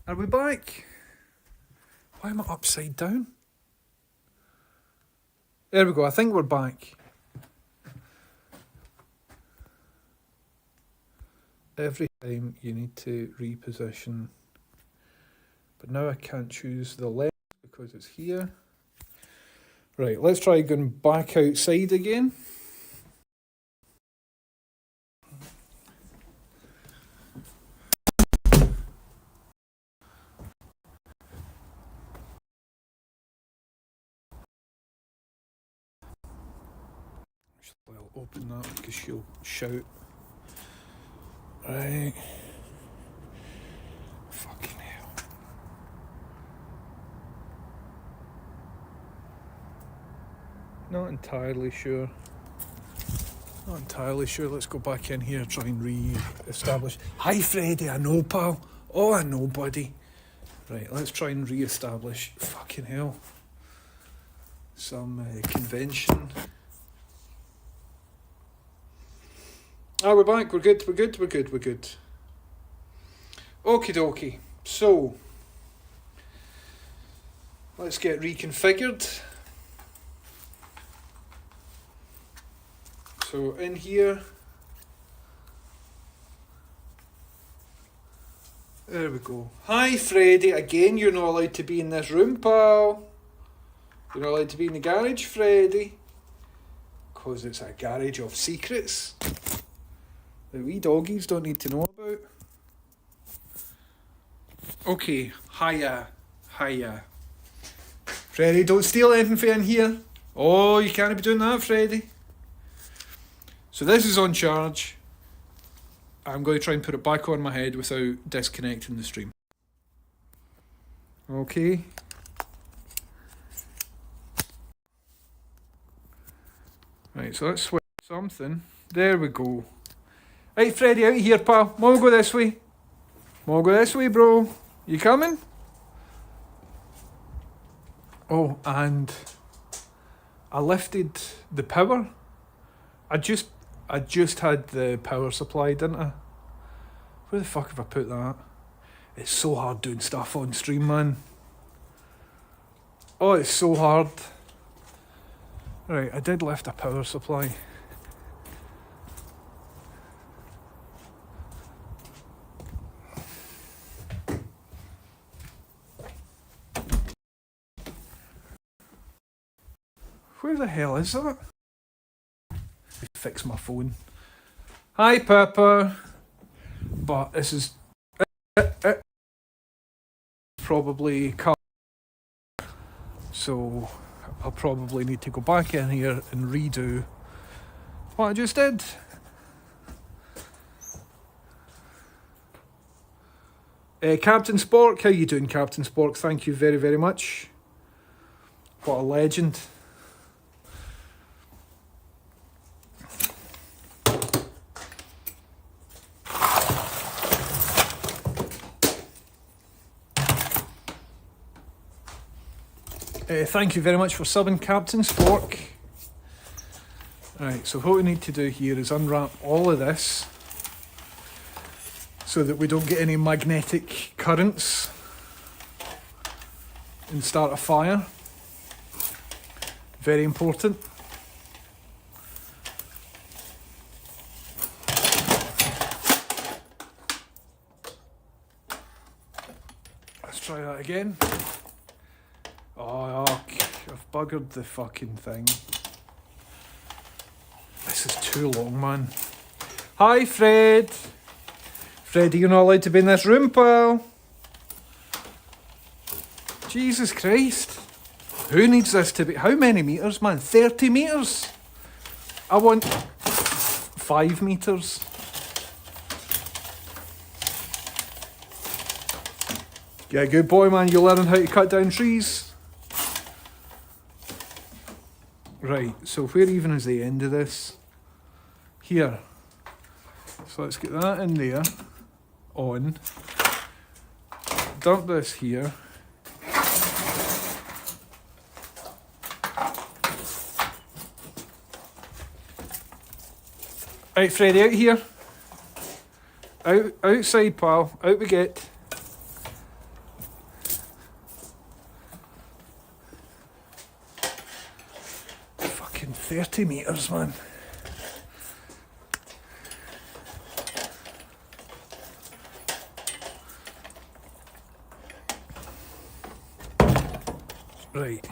Are we back? Why am I upside down? There we go. I think we're back. Every time you need to reposition. But now I can't choose the left because it's here. Right, let's try going back outside again. I'll open that because she'll shout. Right. Fucking hell. Not entirely sure. Not entirely sure. Let's go back in here, try and re-establish. Hi, Freddie. I know, pal. Oh, I know, buddy. Right, let's try and re-establish. Fucking hell. Some convention. Ah, we're back. We're good. We're good. We're good. We're good. Okie dokie. So, let's get reconfigured. So in here, there we go. Hi, Freddie. Again, you're not allowed to be in this room, pal. You're not allowed to be in the garage, Freddie. Because it's a garage of secrets that we doggies don't need to know about. Okay, hiya. Freddie, don't steal anything from in here. Oh, you can't be doing that, Freddie. So this is on charge. I'm going to try and put it back on my head without disconnecting the stream. Okay. Right, so let's switch something. There we go. Right, Freddie, out here, pal. We'll go this way. We'll go this way, bro. You coming? Oh, and I lifted the power. I just had the power supply, didn't I? Where the fuck have I put that? It's so hard doing stuff on stream, man. Oh, it's so hard. Right, I did lift a power supply. Where the hell is that? Fix my phone. Hi, Pepper. But this is probably cut. So I'll probably need to go back in here and redo what I just did. Captain Spork, how you doing, Captain Spork? Thank you very, very much. What a legend. Thank you very much for subbing, Captain Spork. Right, so what we need to do here is unwrap all of this so that we don't get any magnetic currents and start a fire. Very important. Let's try that again. Oh, I've buggered the fucking thing. This is too long, man. Hi, Fred. Freddie, you're not allowed to be in this room, pal. Jesus Christ. Who needs this to be... How many metres, man? 30 metres? I want 5 metres. Yeah, good boy, man. You're learning how to cut down trees. Right, so where even is the end of this? Here. So let's get that in there. On. Dump this here. Right, Freddie, out here. Outside, pal. Out we get. Fucking 30 metres, man. Right.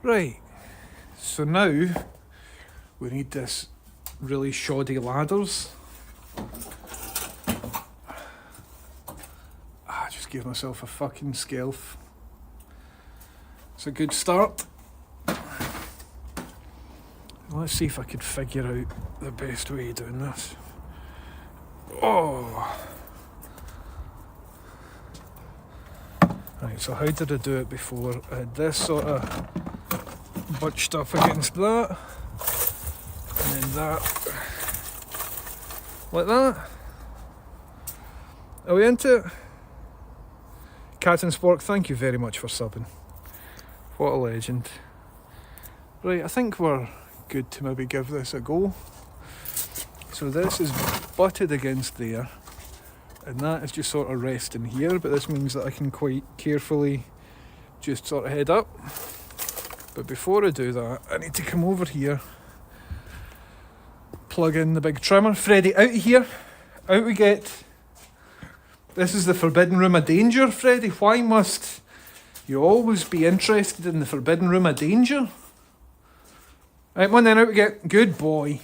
Right. So now we need this really shoddy ladders. I just gave myself a fucking skelf. It's a good start. Let's see if I can figure out the best way of doing this. Oh! Right, so how did I do it before? I had this sort of butched up against that, and then that, like that. Are we into it? Cuttin, Spork, thank you very much for subbing. What a legend. Right, I think we're good to maybe give this a go. So this is butted against there, and that is just sort of resting here, but this means that I can quite carefully just sort of head up. But before I do that, I need to come over here, plug in the big trimmer. Freddy, out of here. Out we get. This is the forbidden room of danger, Freddy. Why must you always be interested in the forbidden room of danger? Right, one then, out we get. Good boy.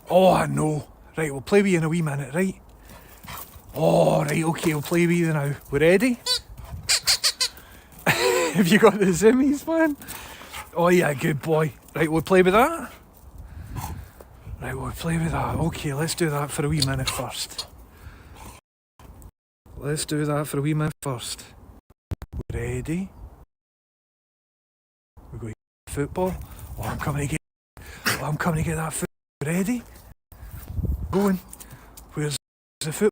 Oh, I know. Right, we'll play with you in a wee minute, right? Oh, right, okay, we'll play with you now. We ready? Have you got the zimmies, man? Oh yeah, good boy. Right, we'll play with that? Right, we'll play with that. Okay, let's do that for a wee minute first. Let's do that for a wee minute first. Ready? We're going to football. Oh, I'm coming to get that football. Ready? Going. Where's the football?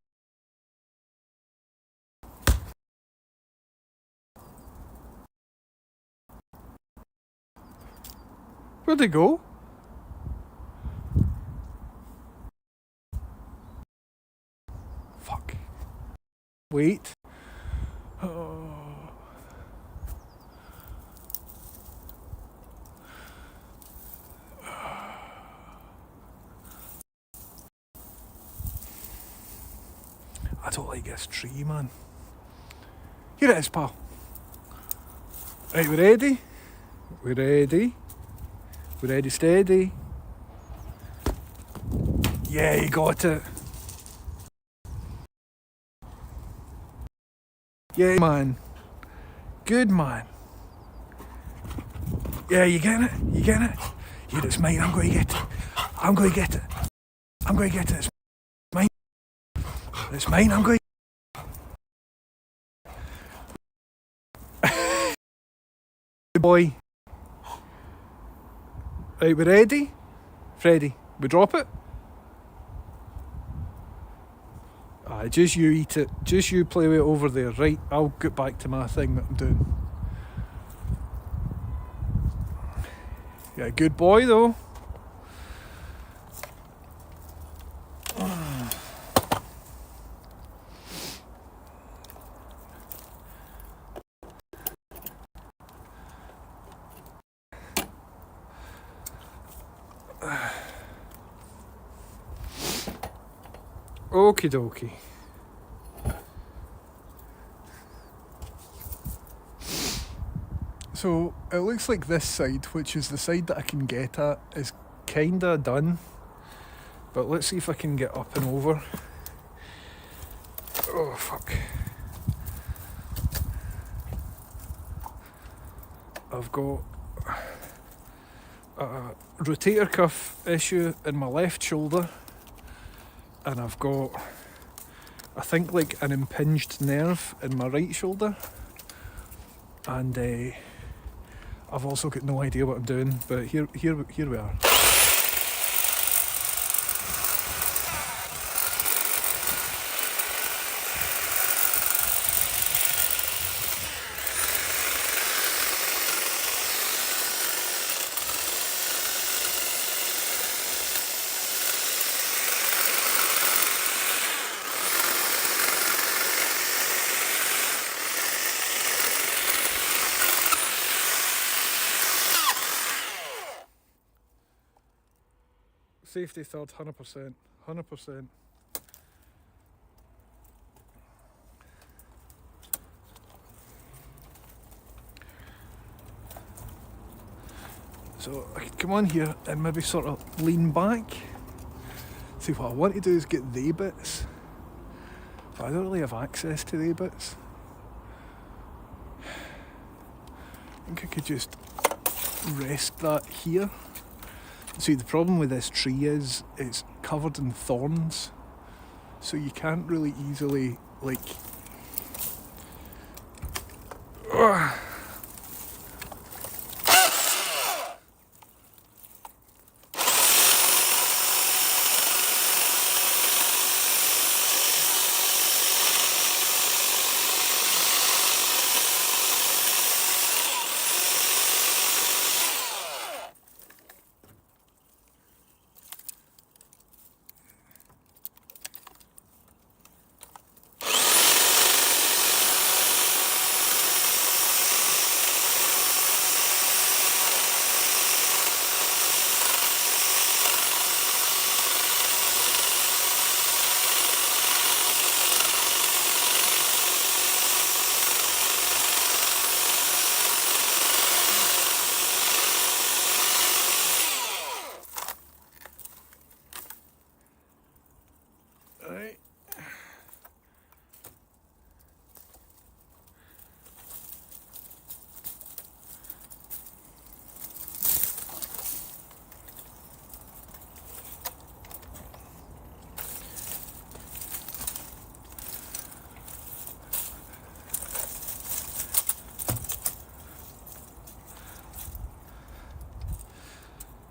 Where'd they go? Fuck. Wait. Oh. I don't like this tree, man. Here it is, pal. Right, we ready? We ready? We ready, steady? Yeah, you got it. Yeah, man. Good, man. Yeah, you getting it? You getting it? Here, it's mine. I'm going to get it. I'm going to get it. I'm going to get it. It's mine. It's mine. I'm going to... Good boy. Right, we ready? Freddy, we drop it? Aye, just you eat it. Just you play with it over there. Right, I'll get back to my thing that I'm doing. Yeah, good boy though. Okie dokie. So it looks like this side, which is the side that I can get at, is kinda done. But let's see if I can get up and over. Oh fuck. I've got a rotator cuff issue in my left shoulder. And I've got, I think, like an impinged nerve in my right shoulder, and I've also got no idea what I'm doing. But here we are. Safety third, 100%. 100%. So I could come on here and maybe sort of lean back. See, what I want to do is get the bits, but I don't really have access to the bits. I think I could just rest that here. See, the problem with this tree is it's covered in thorns, so you can't really easily, like, right.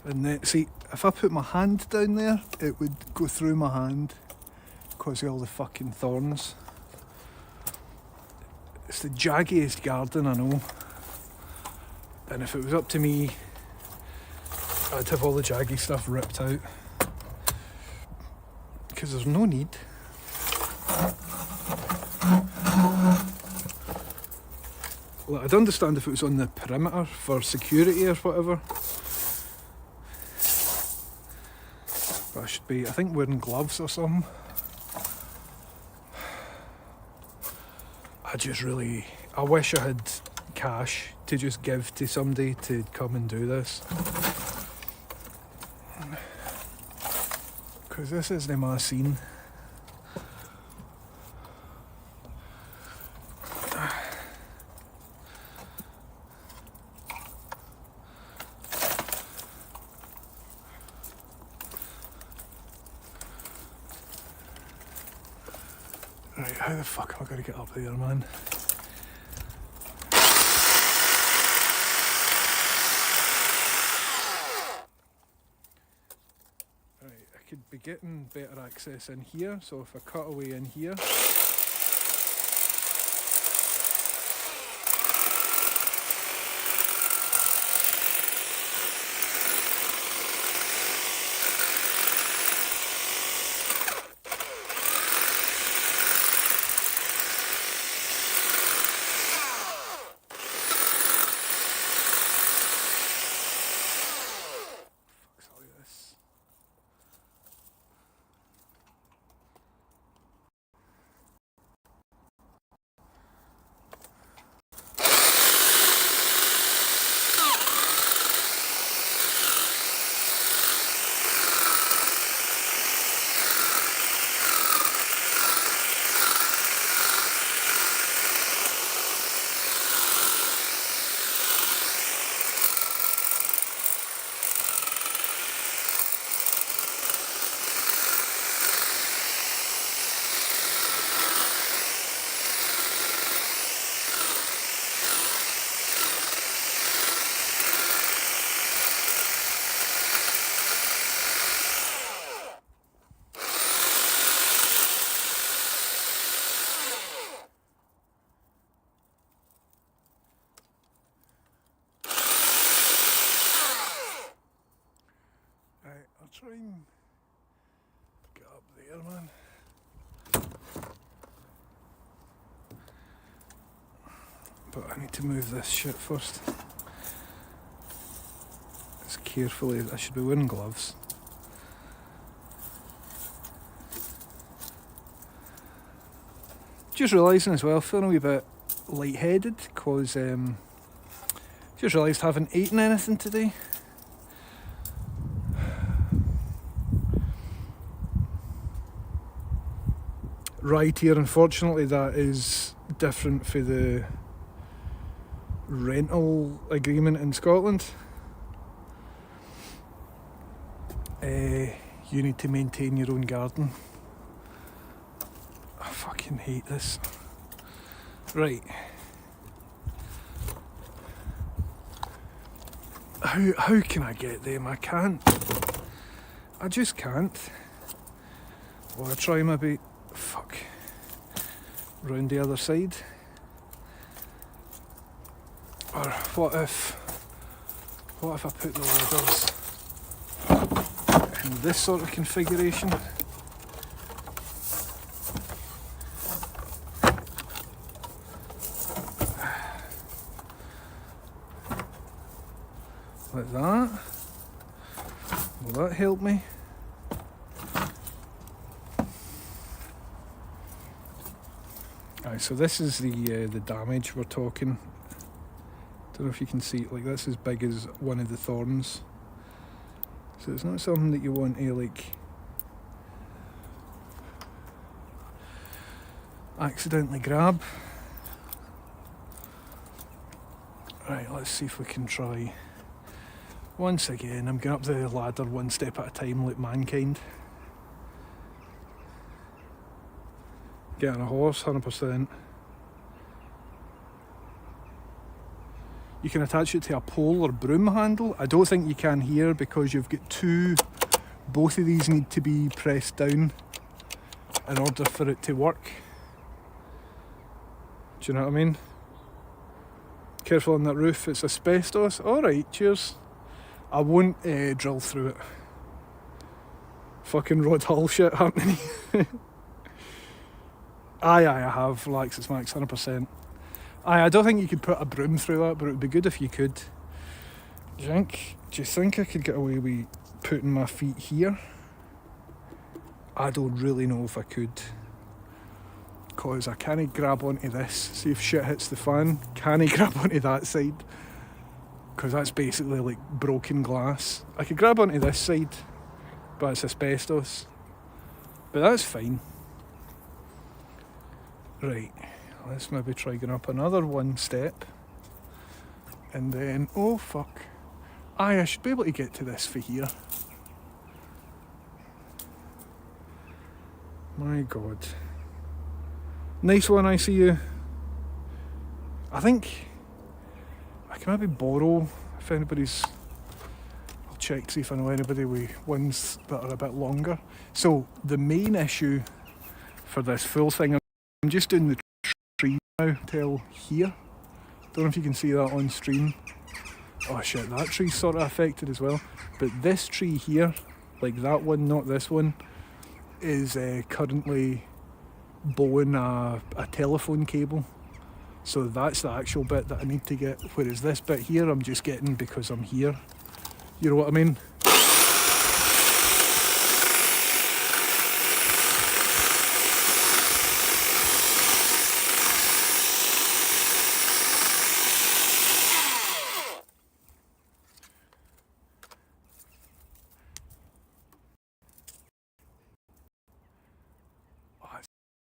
And then, see, if I put my hand down there, it would go through my hand because of all the fucking thorns. It's the jaggiest garden I know. And if it was up to me, I'd have all the jaggy stuff ripped out. Because there's no need. Well, I'd understand if it was on the perimeter for security or whatever. But I should be, I think, wearing gloves or something. I wish I had cash to just give to somebody to come and do this. Because this isn't my scene. Right, how the fuck am I going to get up there, man? Right, I could be getting better access in here, so if I cut away in here. I'll try and get up there, man. But I need to move this shit first. As carefully, I should be wearing gloves. Just realising as well, feeling a wee bit lightheaded because just realised I haven't eaten anything today. Right here, unfortunately, that is different for the rental agreement in Scotland. You need to maintain your own garden. I fucking hate this. Right. How can I get them? I can't. I just can't. Well, I try maybe. Fuck. Round the other side. Or what if I put the ladders in this sort of configuration? Like that. Will that help me? Right, so this is the damage we're talking. Don't know if you can see it, like that's as big as one of the thorns. So it's not something that you want to like accidentally grab. Right, let's see if we can try. Once again, I'm going up the ladder one step at a time like mankind. Get on a horse, 100%. You can attach it to a pole or broom handle. I don't think you can here because you've got two. Both of these need to be pressed down in order for it to work. Do you know what I mean? Careful on that roof, it's asbestos. Alright, cheers. I won't drill through it. Fucking Rod Hull shit happening. Aye, I have. Laxus Max, 100%. Aye, I don't think you could put a broom through that, but it would be good if you could. Do you think I could get away with putting my feet here? I don't really know if I could. Because I can't grab onto this. See if shit hits the fan. Can I grab onto that side? Because that's basically like broken glass. I could grab onto this side, but it's asbestos. But that's fine. Right, let's maybe try going up another one step. And then, oh fuck. Aye, I should be able to get to this for here. My god. Nice one, I see you. I think I can maybe borrow if anybody's. I'll check to see if I know anybody with ones that are a bit longer. So the main issue for this full thing, I'm just doing the tree now till here. Don't know if you can see that on stream. Oh shit, that tree's sort of affected as well. But this tree here, like that one, not this one, is currently bowing a telephone cable. So that's the actual bit that I need to get. Whereas this bit here, I'm just getting because I'm here. You know what I mean?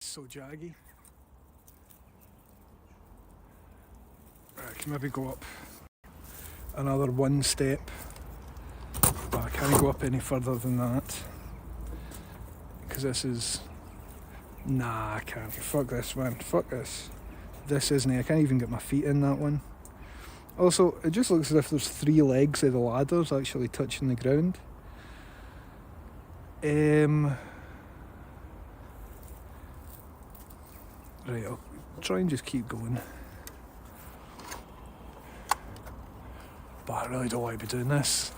So jaggy. Right, I can maybe go up another one step, but I can't go up any further than that because this is. Nah, I can't. Fuck this, man. Fuck this. This isn't it. I can't even get my feet in that one. Also, it just looks as if there's 3 legs of the ladders actually touching the ground. Right, I'll try and just keep going. But I really don't want to be doing this.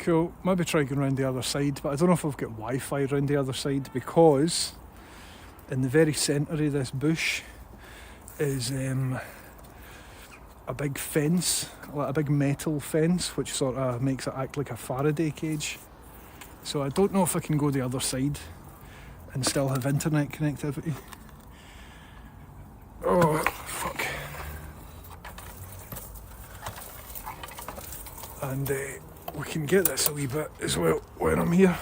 Cool, maybe try going round the other side, but I don't know if I've got Wi-Fi round the other side, because in the very centre of this bush is a big fence, like a big metal fence, which sort of makes it act like a Faraday cage. So I don't know if I can go the other side and still have internet connectivity. Oh, fuck. And we can get this a wee bit as well when I'm here.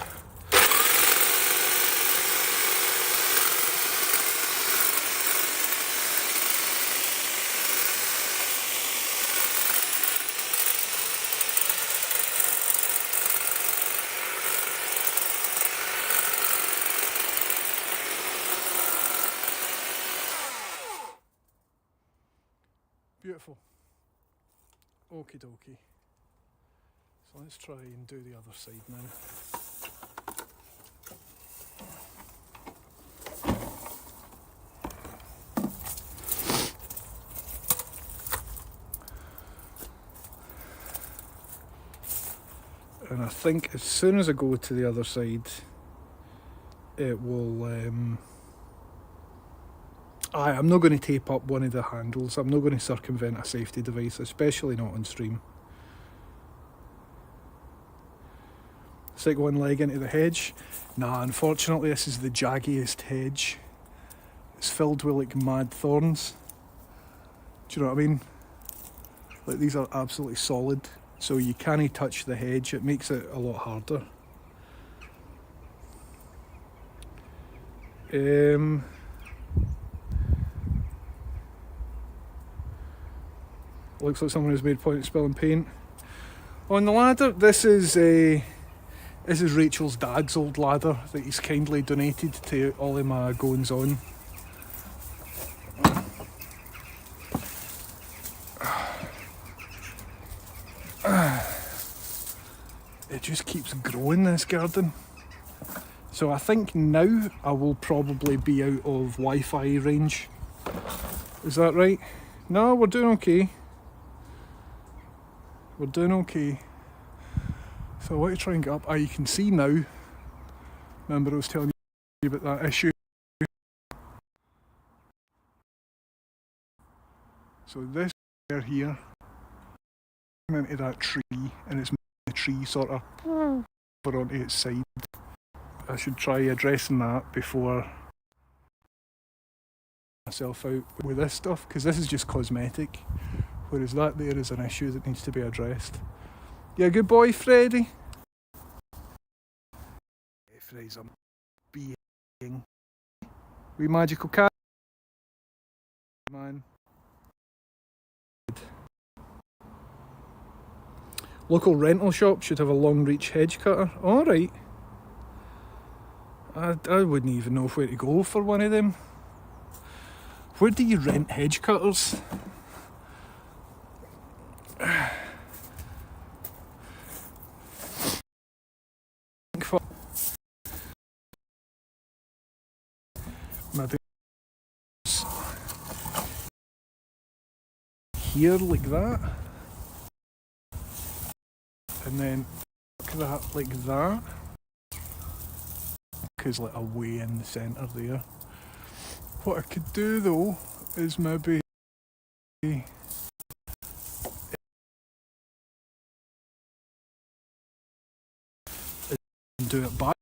Beautiful. Okie dokie. So let's try and do the other side now. And I think as soon as I go to the other side, it will... I'm not going to tape up one of the handles. I'm not going to circumvent a safety device, especially not on stream. Stick one leg into the hedge. Nah, unfortunately this is the jaggiest hedge. It's filled with like mad thorns. Do you know what I mean? Like, these are absolutely solid, so you can't touch the hedge. It makes it a lot harder. Looks like someone has made a point of spilling paint on the ladder. This is Rachel's dad's old ladder that he's kindly donated to all of my goings on. It just keeps growing, this garden. So I think now I will probably be out of Wi-Fi range. Is that right? No, we're doing okay. We're doing okay. So I want to try and get up. You can see now. Remember I was telling you about that issue. So this area here, into that tree, and it's the tree sort of over onto its side. I should try addressing that before myself out with this stuff, because this is just cosmetic, whereas that there is an issue that needs to be addressed. Yeah, good boy, Freddy. Freddy's a being. Wee magical cat. Man. Local rental shop should have a long reach hedge cutter. Alright. I wouldn't even know where to go for one of them. Where do you rent hedge cutters? Maybe here like that, and then that like that, because like away in the centre there. What I could do though is maybe do it back.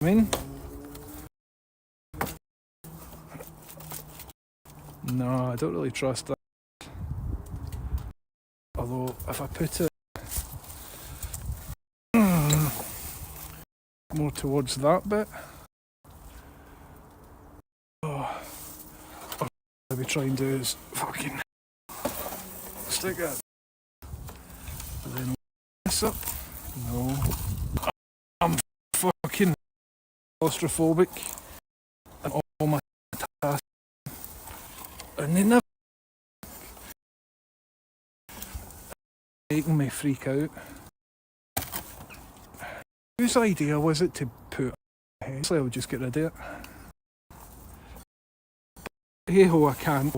I mean, no, I don't really trust that. Although if I put it more towards that bit, what maybe try and do is fucking stick it, and then this up. No, I'm fucking claustrophobic, and all my tasks, and they never making me freak out. Whose idea was it to put a head? So I would just get rid of it. Hey ho, I can't.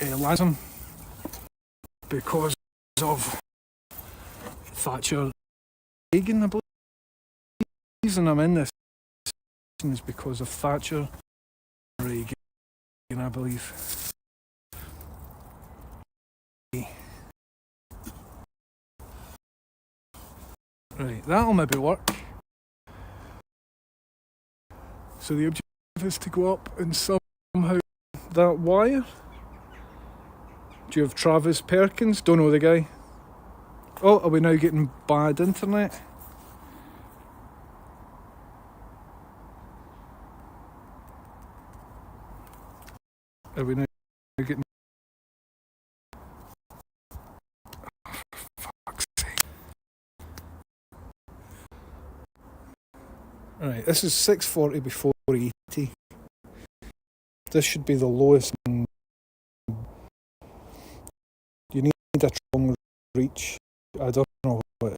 Lansam because of Thatcher Reagan, I believe. The reason I'm in this is because of Thatcher Reagan, I believe. Right, that'll maybe work. So the objective is to go up and somehow that wire. Do you have Travis Perkins? Don't know the guy. Oh, are we now getting bad internet? Are we now getting... For fuck's sake. Right, this is 640 before 80. This should be the lowest. You need a strong reach. I don't know what.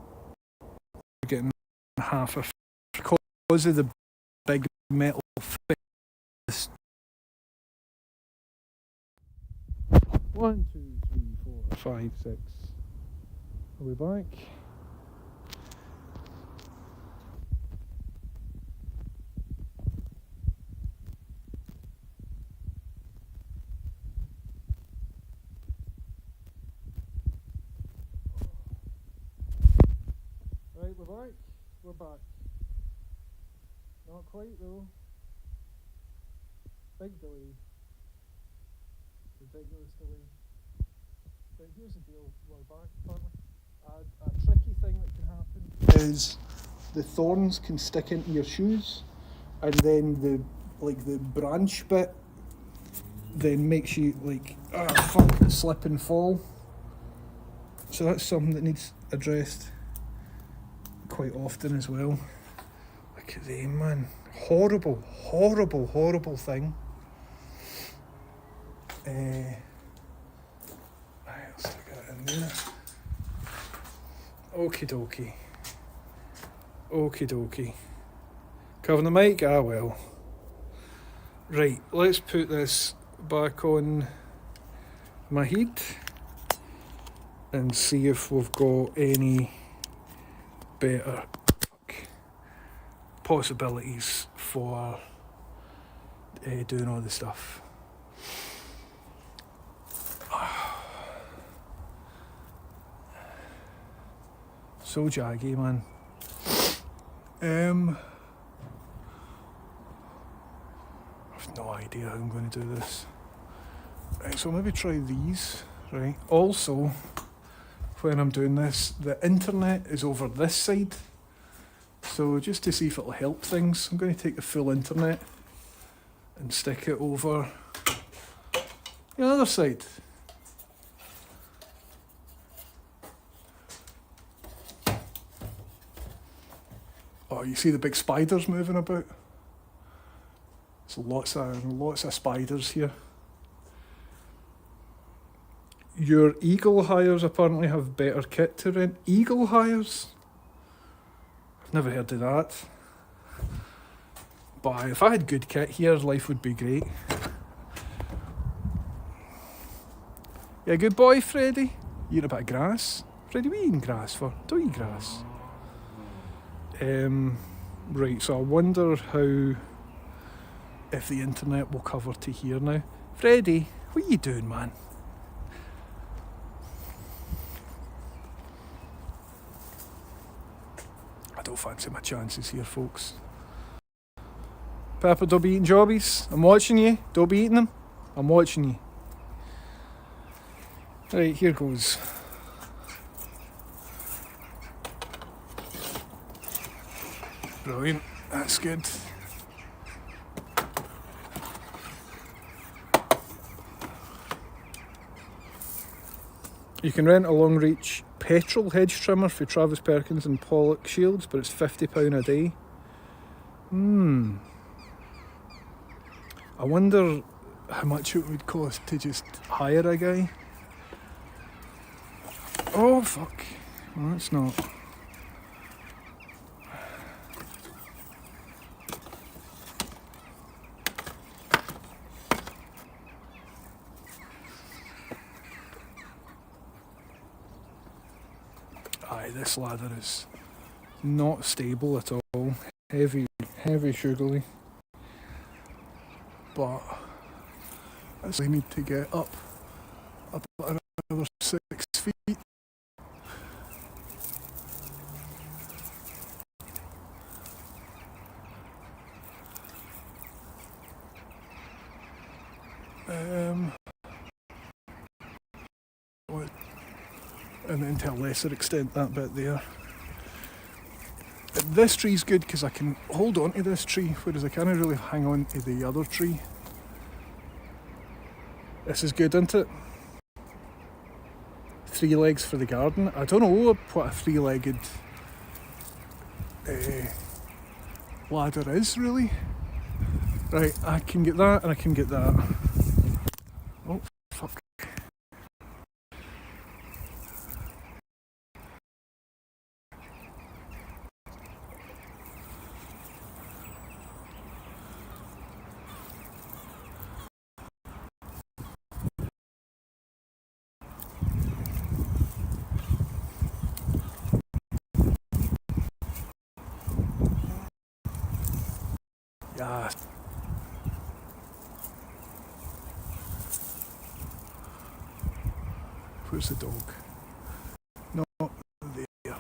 We're getting half a because of the big metal fist. 1, 2, 3, 4, 5, 6. Are we back? Right, we're back. We're back. Not quite though. Big delay. Ridiculous delay. But here's the deal, we're back apparently. A tricky thing that can happen is the thorns can stick into your shoes, and then the branch bit then makes you slip and fall. So that's something that needs addressed quite often as well. Look at them, man. Horrible, horrible, horrible thing. Right, let's stick that in there. Okie dokie. Okie dokie. Covering the mic? Ah well. Right, let's put this back on my heat and see if we've got any better possibilities for doing all the stuff. So jaggy, man. I've no idea how I'm going to do this. Right, so maybe try these. Right. Also, when I'm doing this, the internet is over this side. So just to see if it'll help things, I'm going to take the full internet and stick it over the other side. Oh, you see the big spiders moving about? There's lots of spiders here. Your eagle hires apparently have better kit to rent. Eagle hires? I've never heard of that. But if I had good kit here, life would be great. Yeah, good boy, Freddy. You eat a bit of grass. Freddy, what are you eating grass for? Don't eat grass. Right, so I wonder if the internet will cover to here now. Freddy, what are you doing, man? I don't fancy my chances here, folks. Pepper, don't be eating jobbies. I'm watching you. Don't be eating them. I'm watching you. Right, here goes. Brilliant. That's good. You can rent a long reach petrol hedge trimmer for Travis Perkins and Pollock Shields, but it's £50 a day. I wonder how much it would cost to just hire a guy. Oh fuck. Well, that's not. Aye, this ladder is not stable at all. Heavy sugary. But I need to get up another 6 feet. And then to a lesser extent that bit there. This tree's good because I can hold on to this tree, whereas I can't really hang on to the other tree. This is good, isn't it? 3 legs for the garden. I don't know what a 3-legged ladder is really. Right, I can get that and I can get that. Oh, fuck. Yeah. Where's the dog? Not there.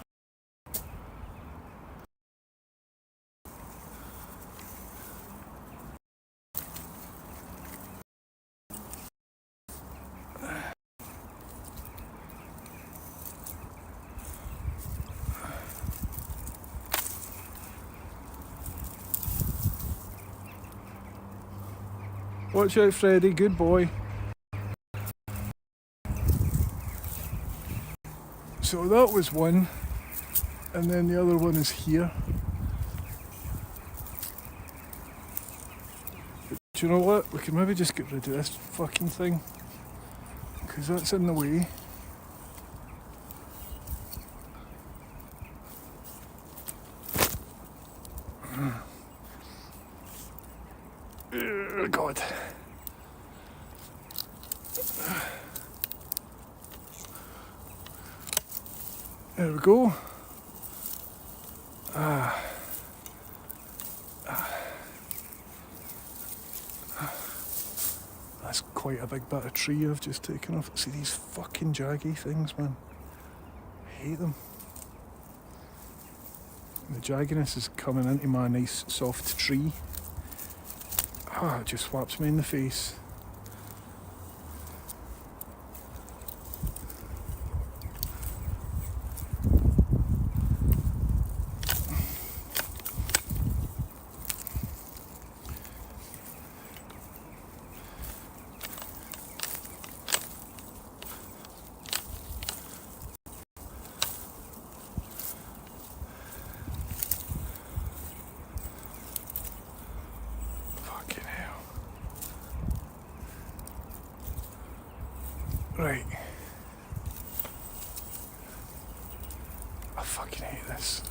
Watch out, Freddy, good boy. So that was one, and then the other one is here. But do you know what? We can maybe just get rid of this fucking thing, because that's in the way. Oh, God. There we go. That's quite a big bit of tree I've just taken off. See these fucking jaggy things, man. I hate them. The jagginess is coming into my nice soft tree. It just whaps me in the face. Right. I fucking hate this.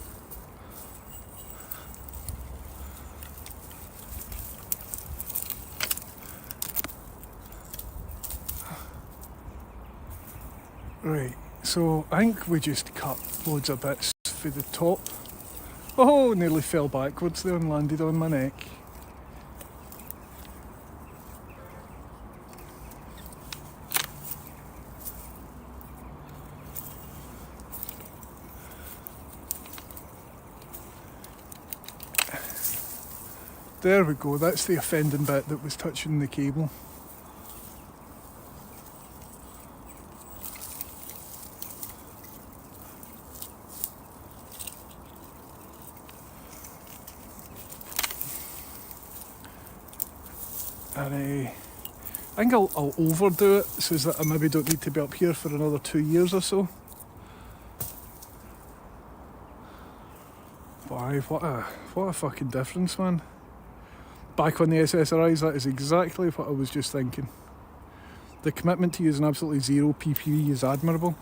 Right, so I think we just cut loads of bits for the top. Oh, nearly fell backwards there and landed on my neck. There we go, that's the offending bit that was touching the cable. And I think I'll overdo it so that I maybe don't need to be up here for another 2 years or so. But aye, what a fucking difference, man. Back on the SSRIs, that is exactly what I was just thinking. The commitment to using absolutely zero PPE is admirable.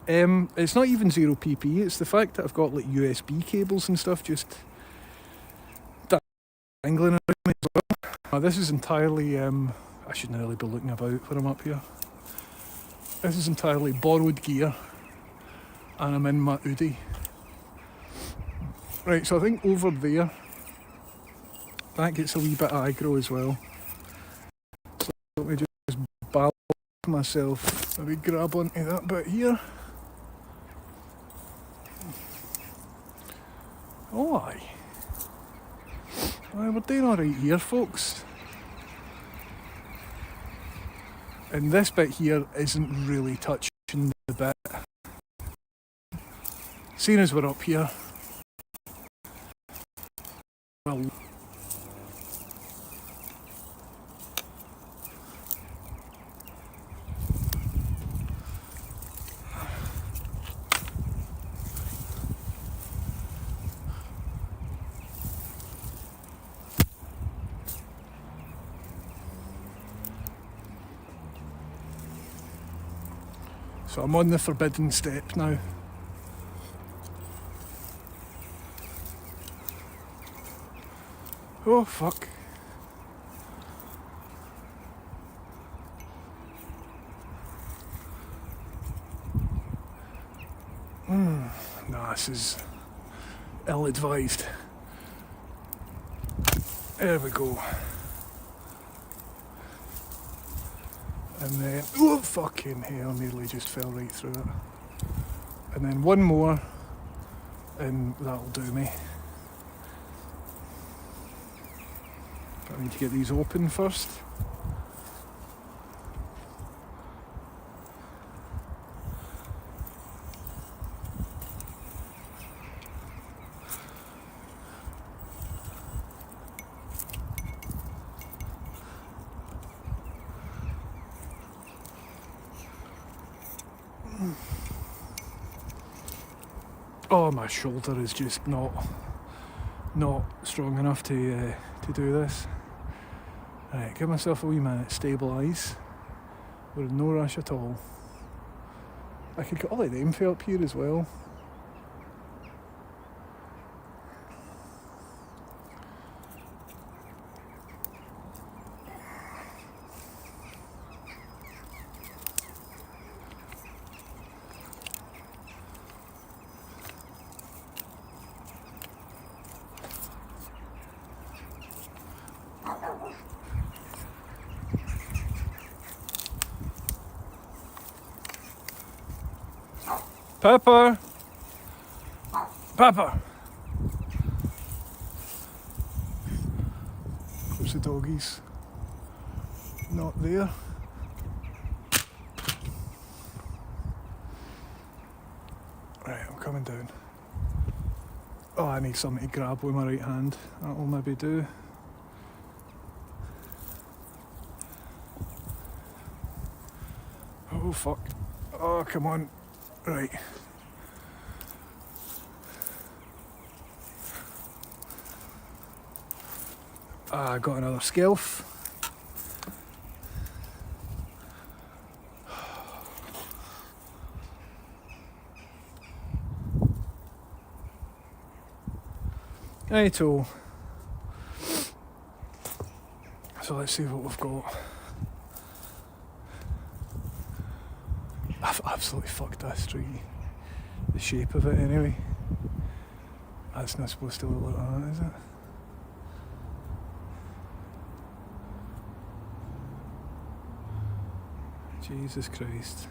It's not even zero PPE, it's the fact that I've got like USB cables and stuff just dangling around me as well. This is entirely, I shouldn't really be looking about when I'm up here. This is entirely borrowed gear. and I'm in my hoodie. Right, so I think over there, that gets a wee bit aggro as well. So let me just balance myself. Maybe grab onto that bit here. Oh aye. Aye, we're doing alright here, folks. And this bit here isn't really touching the bit. Seeing as we're up here, well, so I'm on the forbidden step now. Oh fuck. Nah, this is ill-advised. There we go. And then, oh fucking hell, nearly just fell right through it. And then one more, and that'll do me. But I need to get these open first. Oh, my shoulder is just not strong enough to do this. Right, give myself a wee minute, stabilise. We're in no rush at all. I could get all of them for up here as well. Pepper! Pepper! Where's the doggies? Not there. Right, I'm coming down. Oh, I need something to grab with my right hand. That'll maybe do. Oh fuck. Oh, come on. Right. I got another skelf. Righto. So let's see what we've got. I've absolutely fucked this tree. The shape of it anyway. That's not supposed to look like that, is it? Jesus Christ.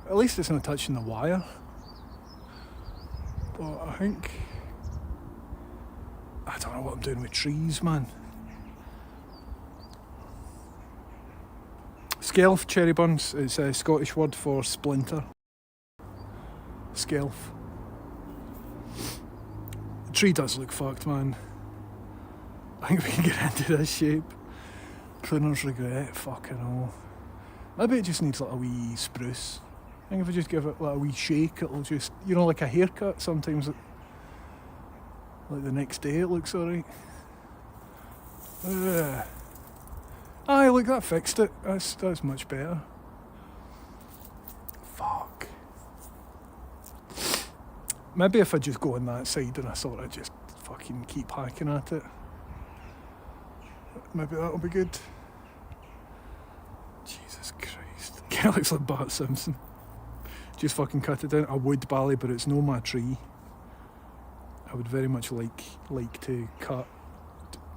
At least it's not touching the wire. But I think... I don't know what I'm doing with trees, man. Skelf, cherry buns, it's a Scottish word for splinter. Skelf. The tree does look fucked, man. I think we can get into this shape. Pruner's regret, fucking hell. Maybe it just needs like a wee spruce. I think if I just give it like a wee shake, it'll just, you know, like a haircut, sometimes it, like the next day it looks alright. Aye, look, that fixed it. That's much better. Fuck. Maybe if I just go on that side and I sort of just fucking keep hacking at it. Maybe that'll be good. Jesus Christ. It looks like Bart Simpson. Just fucking cut it down. A wood bally, but it's no my tree. I would very much like to cut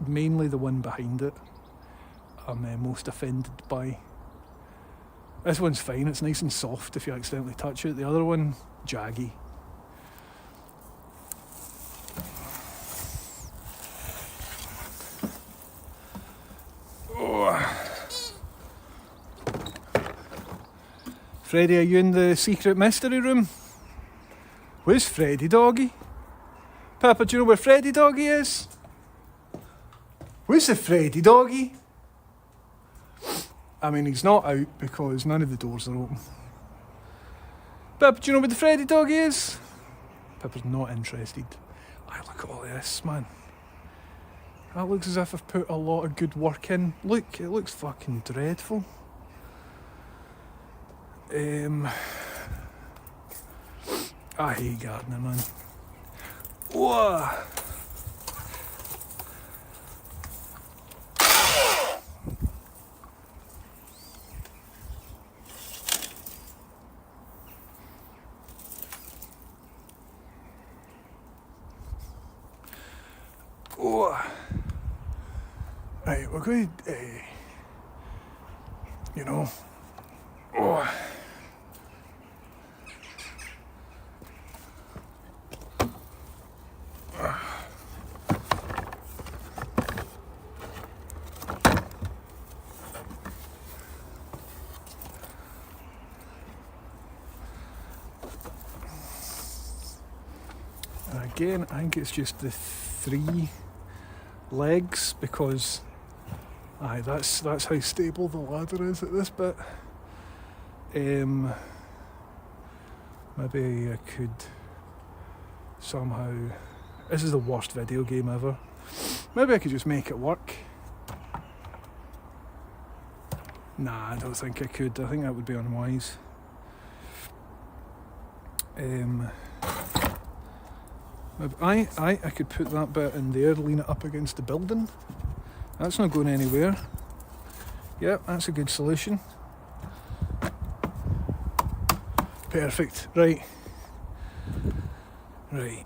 mainly the one behind it. I'm most offended by. This one's fine, it's nice and soft if you accidentally touch it. The other one, jaggy. Freddy, are you in the secret mystery room? Where's Freddy Doggy? Papa, do you know where Freddy Doggy is? Where's the Freddy Doggy? I mean, he's not out because none of the doors are open. Papa, do you know where the Freddy Doggy is? Papa's not interested. I look at all this, man. That looks as if I've put a lot of good work in. Look, it looks fucking dreadful. I hate gardening, man. Whoa! Oh. Right, we're going to, you know, oh. And again, I think it's just the 3 legs because that's how stable the ladder is at this bit. Maybe I could somehow, this is the worst video game ever, maybe I could just make it work. Nah, I don't think I could. I think that would be unwise. I could put that bit in there, lean it up against the building. That's not going anywhere. Yep, that's a good solution. Perfect. Right. Right.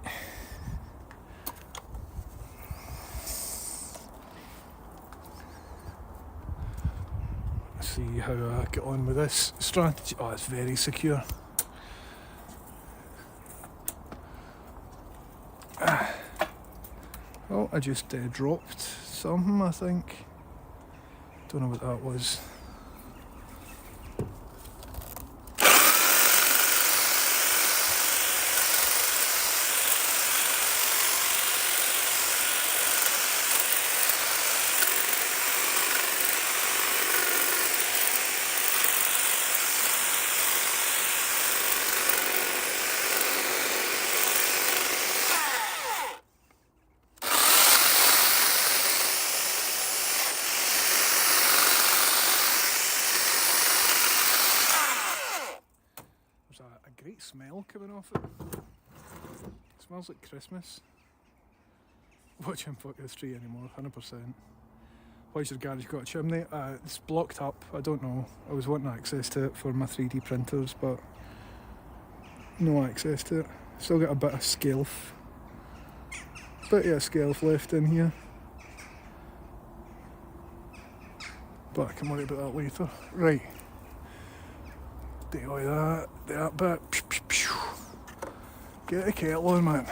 Let's see how I get on with this strategy. Oh, it's very secure. Oh, I just dropped something, I think. Don't know what that was. Great smell coming off it. It smells like Christmas. Watch him fuck this tree anymore, 100%. Why's your garage got a chimney? It's blocked up, I don't know. I was wanting access to it for my 3D printers, but no access to it. Still got a bit of skelf. Bit of skelf left in here. But I can worry about that later. Right. DIY that bit. Get the kettle on, man.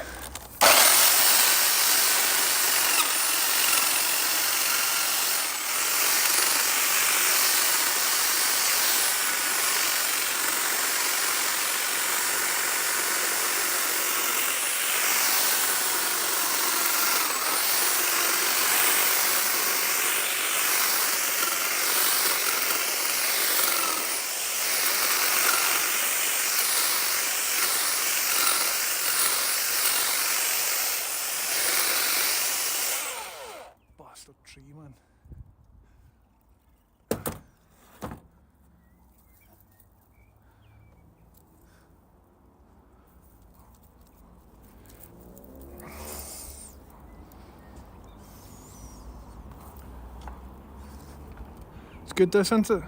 It's good, this, isn't it?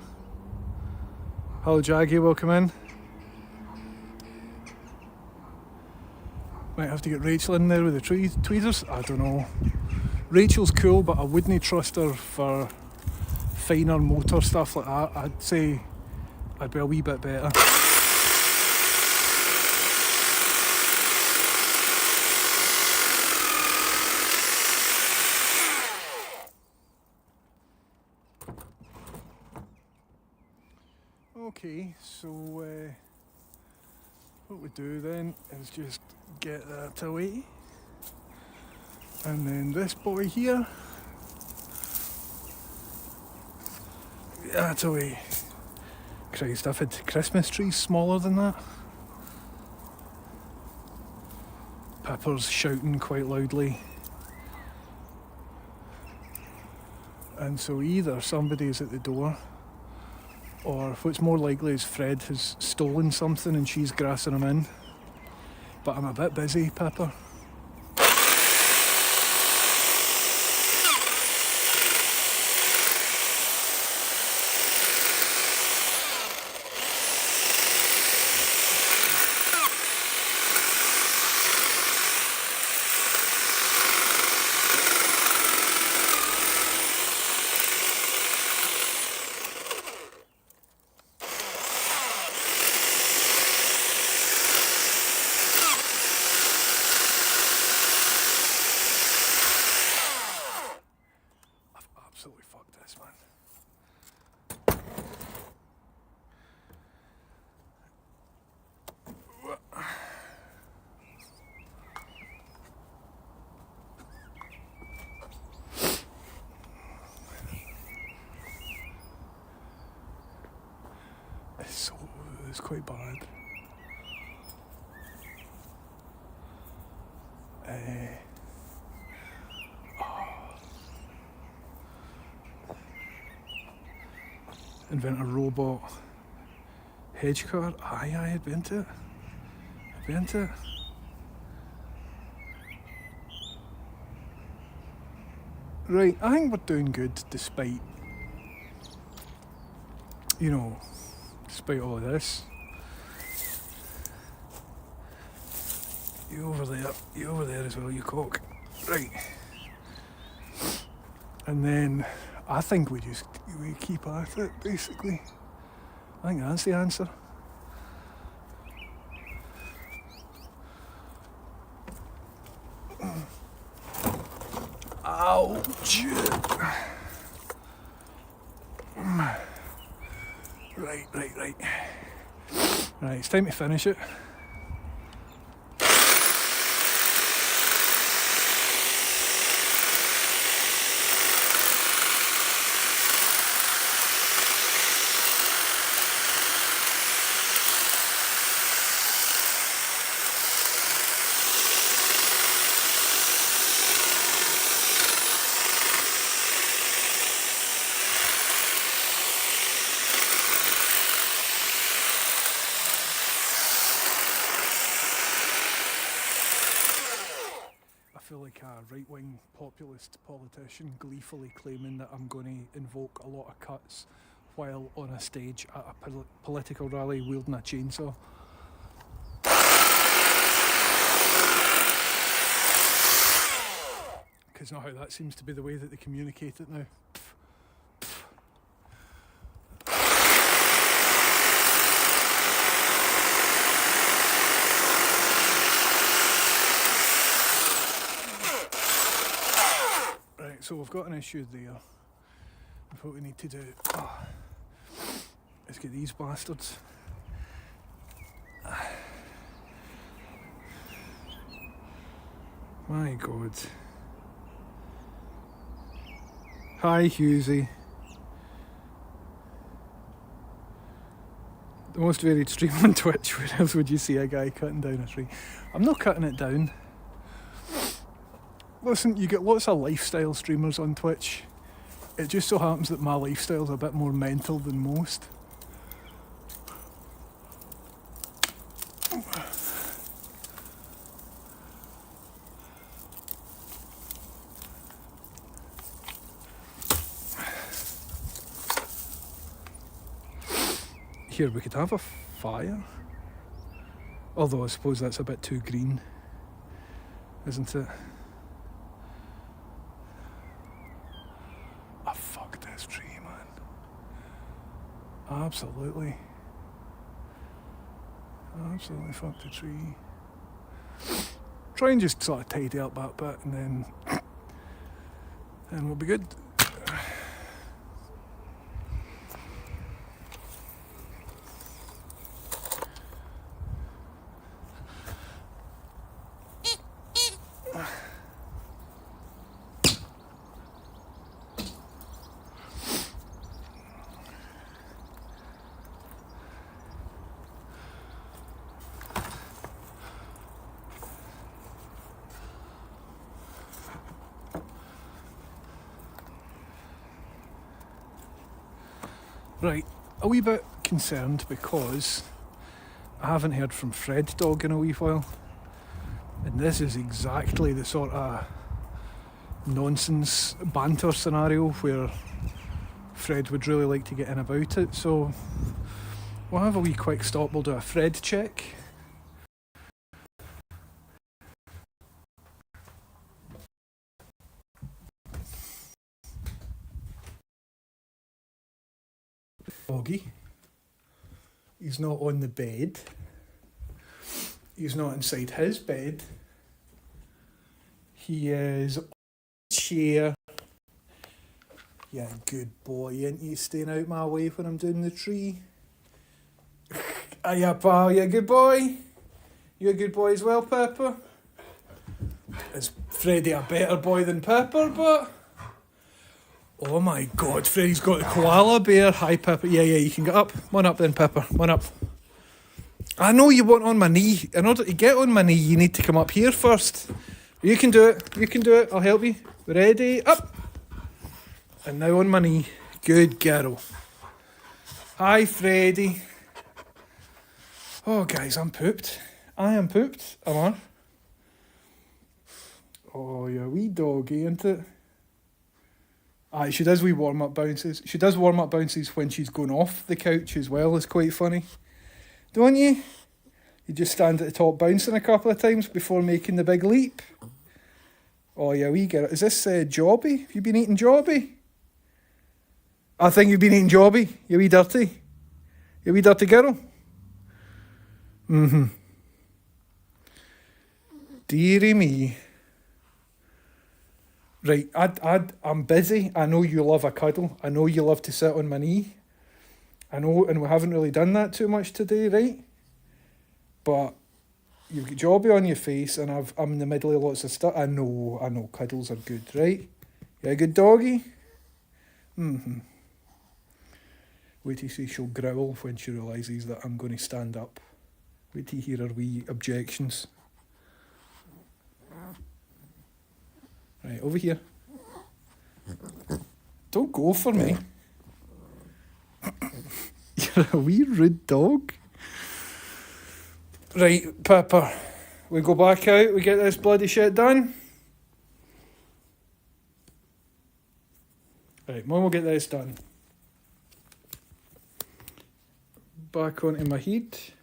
Hello, Jaggy, welcome in. Might have to get Rachel in there with the tweezers. I don't know. Rachel's cool, but I wouldn't trust her for finer motor stuff like that. I'd say I'd be a wee bit better. Okay, so what we do then is just get that away, and then this boy here, that's away. Christ, I've had Christmas trees smaller than that. Pippa's shouting quite loudly, and so either somebody's at the door, or what's more likely is Fred has stolen something and she's grassing him in. But I'm a bit busy, Pippa. Absolutely fucked this, man. It's quite bad. Invent a robot hedge car. Aye, I'd be into it. I'd be into it. Right, I think we're doing good despite, you know, despite all of this. You over there as well, you cock. Right. And then I think we keep at it, basically. I think that's the answer. Ouch! Right. Right, it's time to finish it. I feel like a right-wing populist politician gleefully claiming that I'm going to invoke a lot of cuts while on a stage at a political rally wielding a chainsaw. Because not how that seems to be the way that they communicate it now. So we've got an issue there. What we need to do is get these bastards. My God. Hi, Husey. The most varied stream on Twitch. Where else would you see a guy cutting down a tree? I'm not cutting it down. Listen, you get lots of lifestyle streamers on Twitch. It just so happens that my lifestyle's a bit more mental than most. Here, we could have a fire. Although I suppose that's a bit too green, isn't it? Ah, fuck this tree, man. Absolutely. Absolutely fuck the tree. Try and just sort of tidy up that bit and then we'll be good. Right, a wee bit concerned because I haven't heard from Fred Dog in a wee while, and this is exactly the sort of nonsense banter scenario where Fred would really like to get in about it, so we'll have a wee quick stop, we'll do a Fred check. Doggy. He's not on the bed. He's not inside his bed. He is on the chair. Yeah, good boy, ain't you? Staying out my way when I'm doing the tree. Hiya, pal, you a good boy? You a good boy as well, Pepper? Is Freddy a better boy than Pepper, but... Oh my god, Freddy's got the koala bear. Hi, Pepper. Yeah, you can get up. Come on up then, Pepper. Come on up. I know you want on my knee. In order to get on my knee, you need to come up here first. You can do it. You can do it. I'll help you. Ready? Up. And now on my knee. Good girl. Hi, Freddy. Oh, guys, I'm pooped. I am pooped. Am I? Oh, you're a wee doggy, ain't it? Aye, she does wee warm-up bounces. She does warm-up bounces when she's going off the couch as well. It's quite funny. Don't you? You just stand at the top bouncing a couple of times before making the big leap. Oh, yeah, wee girl. Is this Jobby? Have you been eating Jobby? I think you've been eating Jobby. You wee dirty. You wee dirty girl. Mm-hmm. Dearie me. Right, I'm busy. I know you love a cuddle. I know you love to sit on my knee. I know, and we haven't really done that too much today, right? But you've got Jobby on your face, and I'm in the middle of lots of stuff. I know, cuddles are good, right? You a good doggy? Mm-hmm. Wait till you see she'll growl when she realises that I'm going to stand up. Wait till you hear her wee objections. Right, over here. Don't go for me. You're a wee rude dog. Right, Pepper. We go back out, we get this bloody shit done. Right, Mum will get this done. Back onto my heat.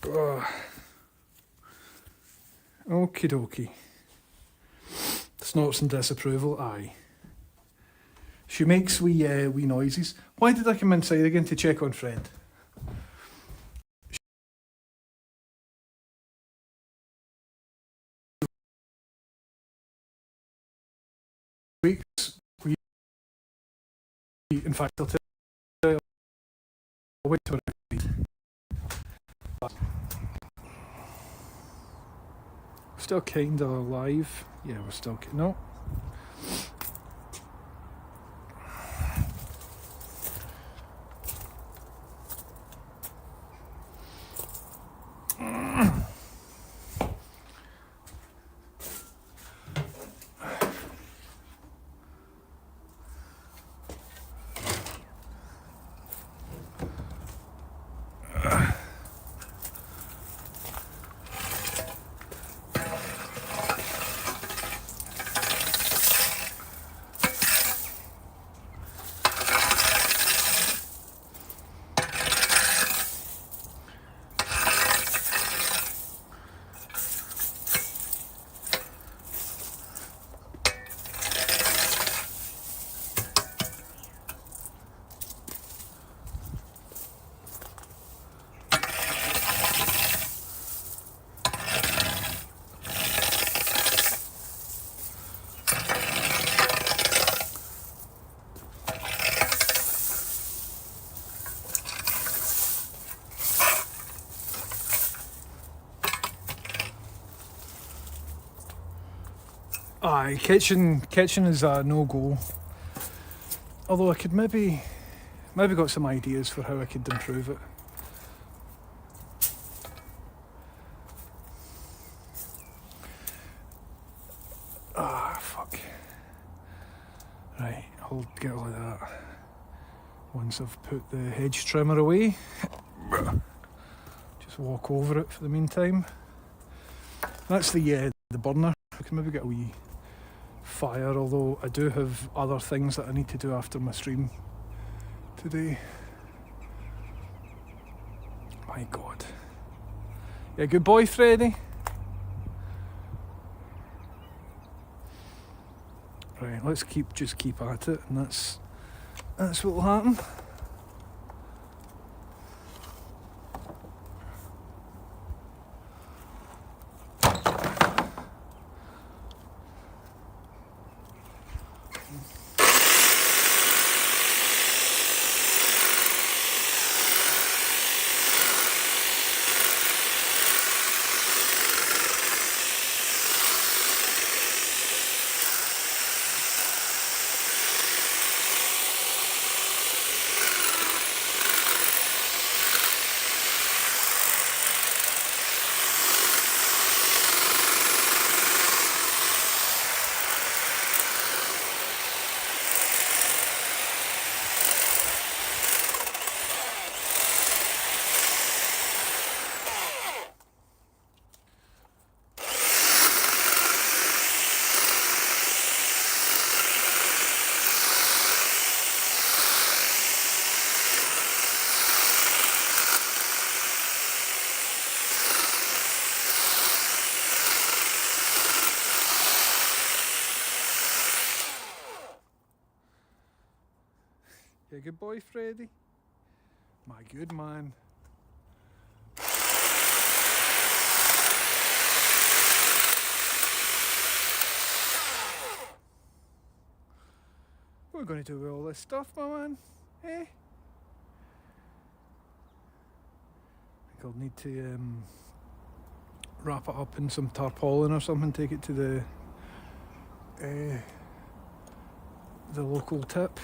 Ugh. Okie dokie. Snorts and disapproval, aye. She makes wee noises. Why did I come inside again to check on Fred? Weeks, in fact, I'll tell you, I'll wait till I read. Still kinda alive. Yeah, we're still... No. Aye, kitchen is a no-go. Although I could maybe got some ideas for how I could improve it. Ah, fuck. Right, I'll get all of that once I've put the hedge trimmer away. Just walk over it for the meantime. That's the burner. I can maybe get a wee fire, although I do have other things that I need to do after my stream today. My God. Yeah, good boy, Freddy. Right, let's just keep at it, and that's what will happen. Yeah, good boy, Freddy. My good man. What are we going to do with all this stuff, my man? Eh? I think I'll need to wrap it up in some tarpaulin or something, take it to the local tip.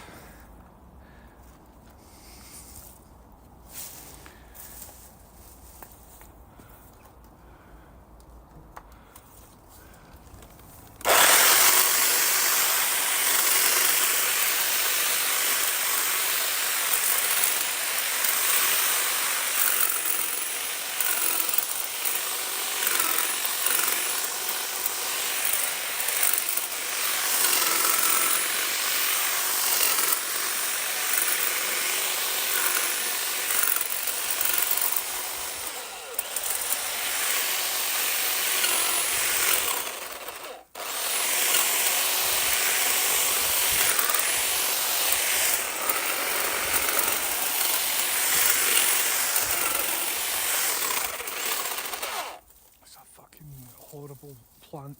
Horrible plant.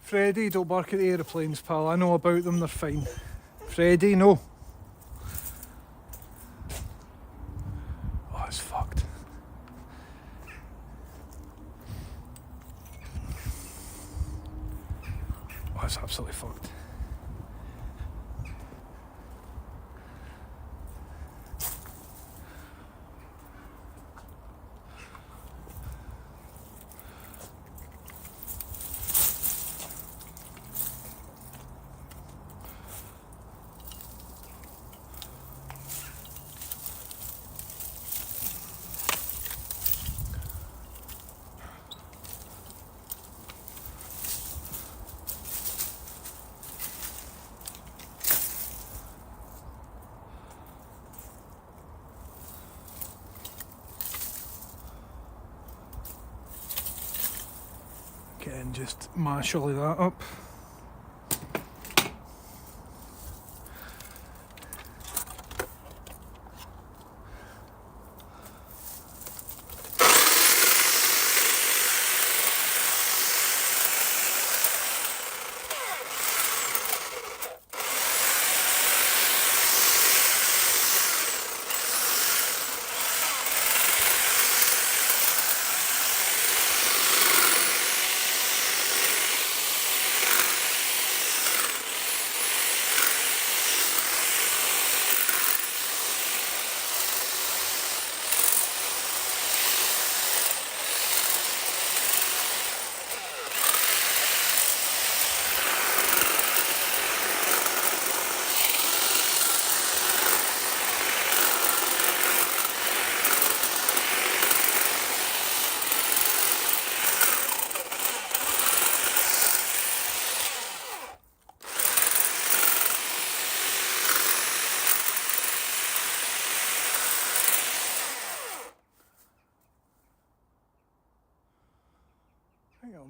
Freddy, don't bark at the aeroplanes, pal. I know about them, they're fine. Freddy, no. Oh, it's fucked. Oh, it's absolutely fucked. And just mash all of that up.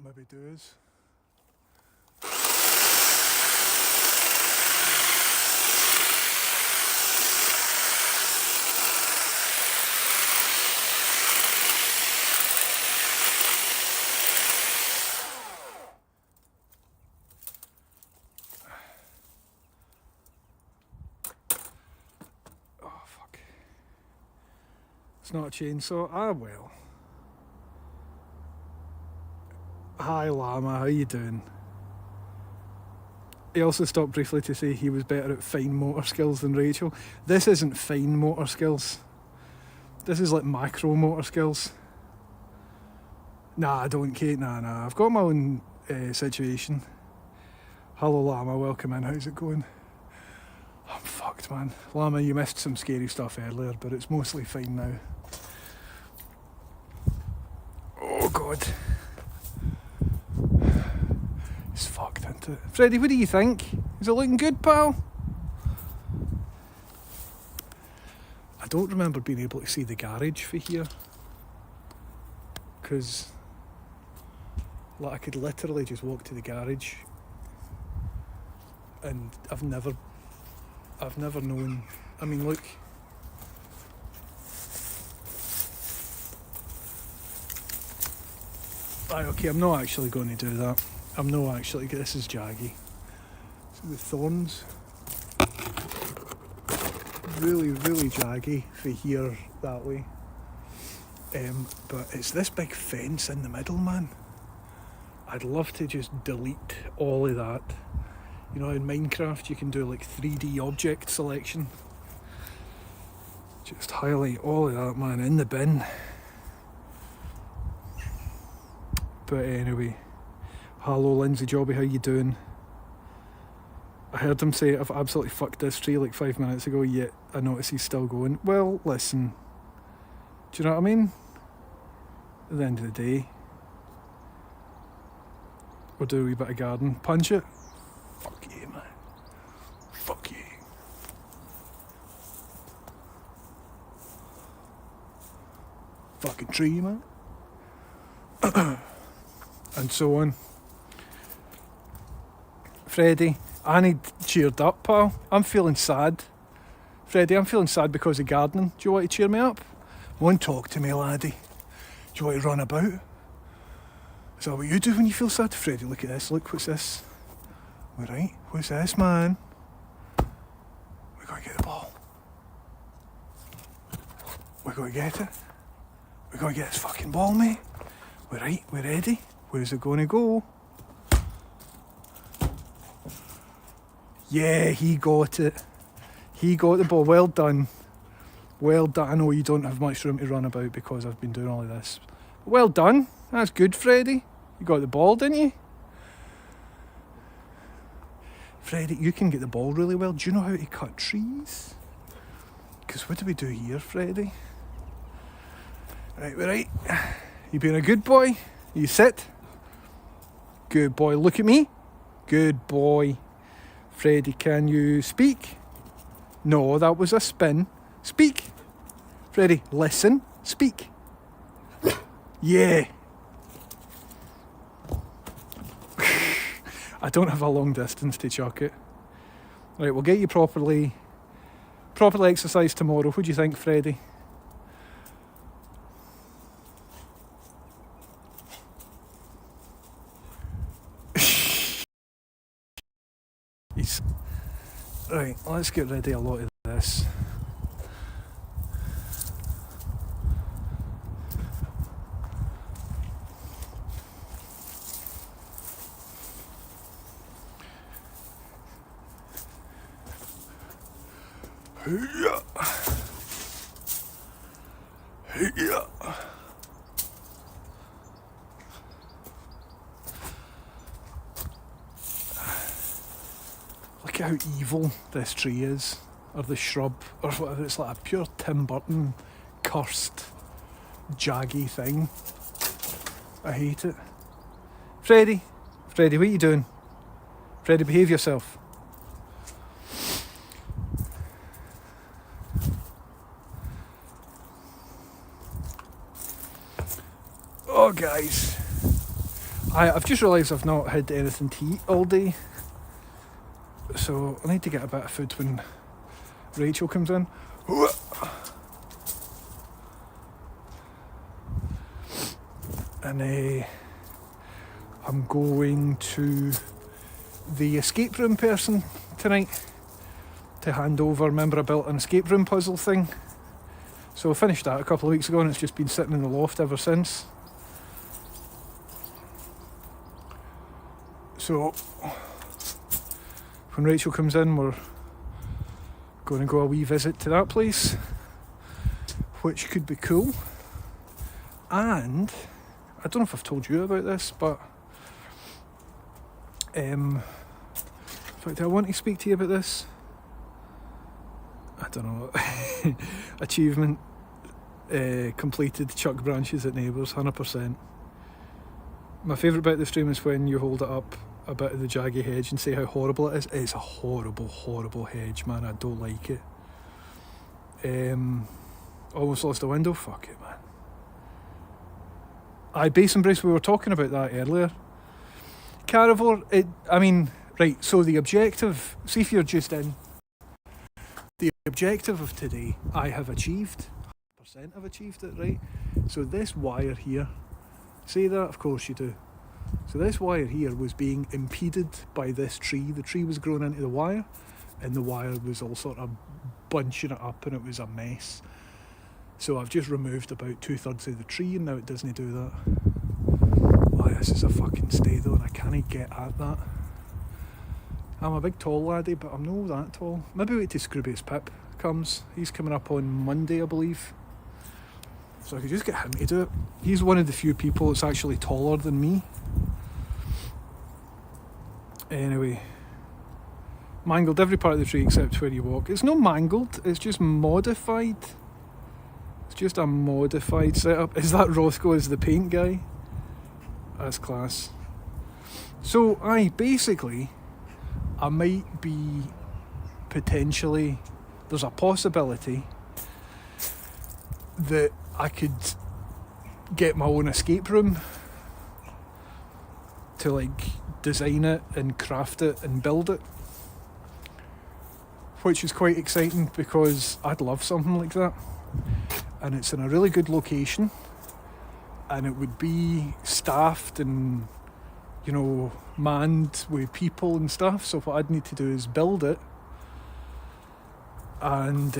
that'll maybe do us. Oh fuck. It's not a chainsaw. Ah well. Hi Llama, how you doing? He also stopped briefly to say he was better at fine motor skills than Rachel. This isn't fine motor skills. This is like macro motor skills. Nah, I don't, Kate. Nah. I've got my own situation. Hello Llama, welcome in. How's it going? I'm fucked, man. Llama, you missed some scary stuff earlier, but it's mostly fine now. Oh god. It's fucked, isn't it? Freddie, what do you think? Is it looking good, pal? I don't remember being able to see the garage for here. Because like I could literally just walk to the garage and I've never known. I mean, look. Right, okay, I'm not actually going to do that. I'm not actually, this is jaggy. So the thorns, really jaggy for here that way. But it's this big fence in the middle, man. I'd love to just delete all of that. You know, in Minecraft you can do like 3D object selection. Just highlight all of that, man, in the bin. But anyway, hello Lindsay Jobby, how you doing? I heard him say I've absolutely fucked this tree like 5 minutes ago, yet I notice he's still going. Well, listen, do you know what I mean? At the end of the day, we'll do a wee bit of garden. Punch it? Fuck you, man. Fuck you. Fucking tree, man. And so on. Freddie, I need cheered up, pal. I'm feeling sad. Freddie, I'm feeling sad because of gardening. Do you want to cheer me up? Won't talk to me, laddie. Do you want to run about? Is that what you do when you feel sad? Freddie, look at this. Look, what's this? Alright, what's this, man? We gotta get the ball. We gotta get it. We gotta get this fucking ball, mate. We're right, we're ready. Where's it gonna go? Yeah, he got it. He got the ball. Well done. Well done. I know you don't have much room to run about because I've been doing all of this. Well done. That's good, Freddie. You got the ball, didn't you? Freddie, you can get the ball really well. Do you know how to cut trees? Because what do we do here, Freddie? Right, we're right. You being a good boy? You sit. Good boy. Look at me. Good boy. Freddie, can you speak? No, that was a spin. Speak. Freddie, listen. Speak. Yeah. I don't have a long distance to chuck it. Right, we'll get you properly exercised tomorrow. What do you think, Freddie? Right, let's get rid of a lot of this. Look at how evil this tree is, or the shrub, or whatever. It's like a pure Tim Burton cursed jaggy thing. I hate it. Freddie, what are you doing? Freddie, behave yourself. Oh guys, I've just realised I've not had anything to eat all day, so I need to get a bit of food when Rachel comes in. And I'm going to the escape room person tonight to hand over. Remember, I built an escape room puzzle thing, so I finished that a couple of weeks ago and it's just been sitting in the loft ever since. So when Rachel comes in, we're going to go a wee visit to that place, which could be cool. And I don't know if I've told you about this, but in fact, I want to speak to you about this. I don't know. Achievement completed. Chuck branches at neighbours, 100%. My favourite bit of the stream is when you hold it up a bit of the jaggy hedge and say how horrible it is. It's a horrible, horrible hedge, man. I don't like it. Almost lost a window. Fuck it, man. Basin brace, we were talking about that earlier. Carnivore, right, so the objective, see if you're just in, the objective of today, I have achieved, 100% I've achieved it, right? So this wire here, say that, of course you do. So this wire here was being impeded by this tree. The tree was growing into the wire, and the wire was all sort of bunching it up, and it was a mess. So I've just removed about 2/3 of the tree, and now it doesn't do that. Oh, this is a fucking stay though, and I can't get at that. I'm a big tall laddie, but I'm not that tall. Maybe wait till Scroobius Pip comes. He's coming up on Monday, I believe. So I could just get him to do it. He's one of the few people that's actually taller than me. Anyway, mangled every part of the tree except where you walk. It's not mangled, it's just modified. It's just a modified setup. Is that Roscoe as the paint guy? That's class. So basically, I might be potentially, there's a possibility that I could get my own escape room to like design it and craft it and build it, which is quite exciting because I'd love something like that, and it's in a really good location, and it would be staffed and, you know, manned with people and stuff. So what I'd need to do is build it and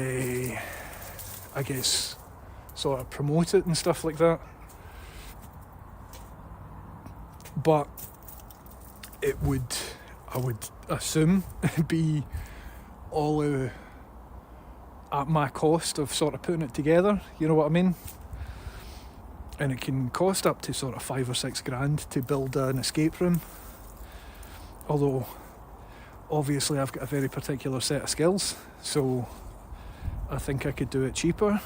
I guess sort of promote it and stuff like that. But it would, I would assume, be all at my cost of sort of putting it together, you know what I mean? And it can cost up to sort of 5 or 6 grand to build an escape room. Although, obviously I've got a very particular set of skills, so I think I could do it cheaper.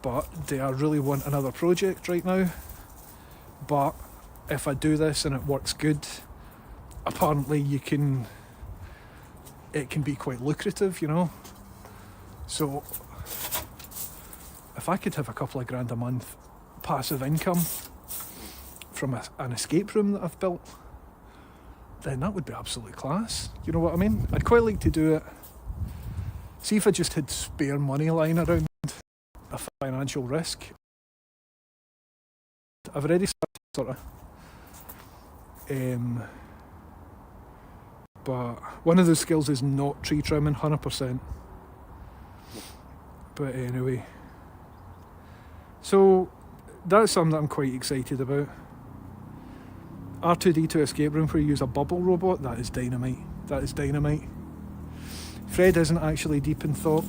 But do I really want another project right now? But if I do this and it works good, apparently it can be quite lucrative, you know? So if I could have a couple of grand a month passive income from an escape room that I've built, then that would be absolutely class. You know what I mean? I'd quite like to do it. See if I just had spare money lying around, a financial risk. I've already started sort of. But one of those skills is not tree trimming, 100%. But anyway. So that's something that I'm quite excited about. R2D2 escape room where you use a bubble robot, that is dynamite. That is dynamite. Fred isn't actually deep in thought.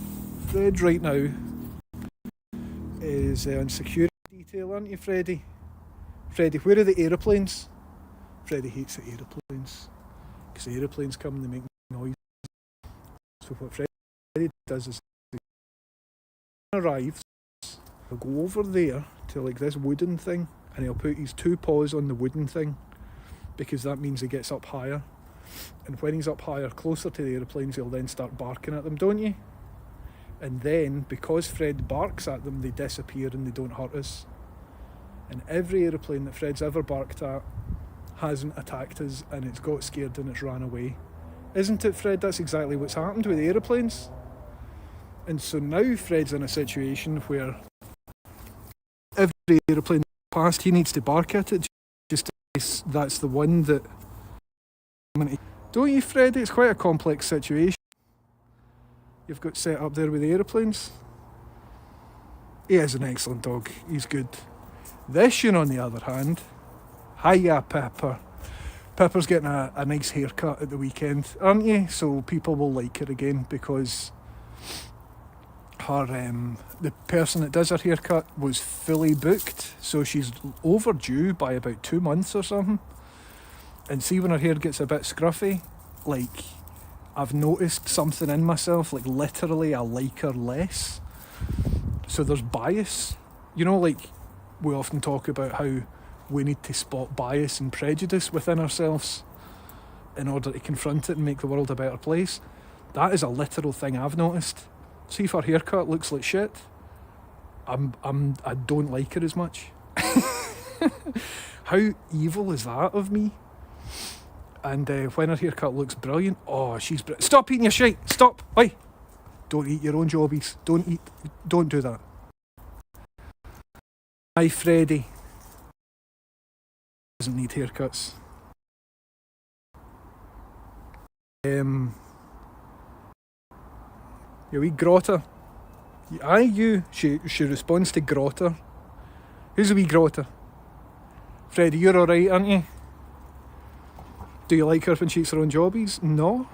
Fred right now is on security detail, aren't you, Freddy? Freddy, where are the aeroplanes? Freddy hates the aeroplanes because the aeroplanes come and they make noise. So what Freddy does is he arrives, he'll go over there to like this wooden thing and he'll put his 2 paws on the wooden thing because that means he gets up higher. And when he's up higher, closer to the aeroplanes, he'll then start barking at them, don't you? And then, because Fred barks at them, they disappear and they don't hurt us. And every aeroplane that Fred's ever barked at hasn't attacked us, and it's got scared and it's ran away. Isn't it, Fred? That's exactly what's happened with the aeroplanes. And so now Fred's in a situation where every aeroplane past, he needs to bark at it just in case that's the one that... Don't you, Fred? It's quite a complex situation you've got set up there with the aeroplanes. He is an excellent dog. He's good. This one, on the other hand, hiya, Pepper. Pepper's getting a nice haircut at the weekend, aren't you? So people will like her again because her the person that does her haircut was fully booked, so she's overdue by about 2 months or something. And see, when her hair gets a bit scruffy, like, I've noticed something in myself, like literally I like her less. So there's bias. You know, like, we often talk about how we need to spot bias and prejudice within ourselves in order to confront it and make the world a better place. That is a literal thing I've noticed. See, if her haircut looks like shit, I don't like her as much. How evil is that of me? And when her haircut looks brilliant, oh, she's stop eating your shit! Stop! Oi! Don't eat your own jobbies. Don't do that. Hi, Freddie. Doesn't need haircuts. Your wee Grotter. Aye, you. She responds to Grotter. Who's the wee Grotter? Freddie, you're alright, aren't you? Do you like her when she eats her own jobbies? No.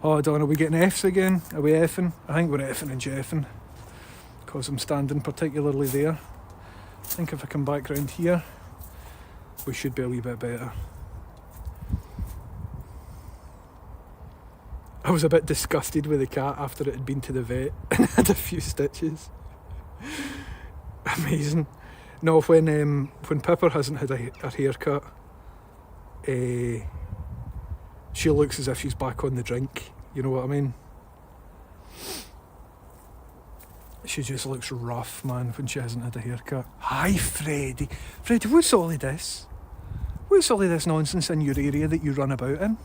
Oh, I don't know, are we getting Fs again? Are we effing? I think we're effing and jeffing. Because I'm standing particularly there. I think if I come back round here, we should be a wee bit better. I was a bit disgusted with the cat after it had been to the vet and had a few stitches. Amazing. No, when Pepper hasn't had her haircut, she looks as if she's back on the drink. You know what I mean? She just looks rough, man, when she hasn't had a haircut. Hi, Freddie. Freddie, what's all of this? What's all of this nonsense in your area that you run about in?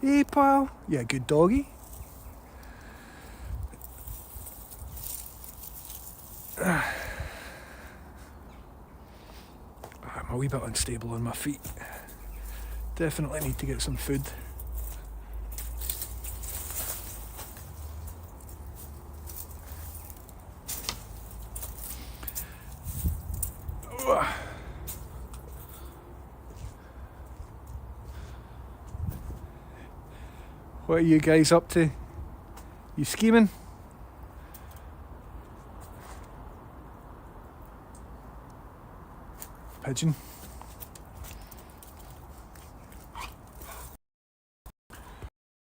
Hey, pal. Yeah, good doggy. I'm a wee bit unstable on my feet. Definitely need to get some food. What are you guys up to? You scheming? Pigeon.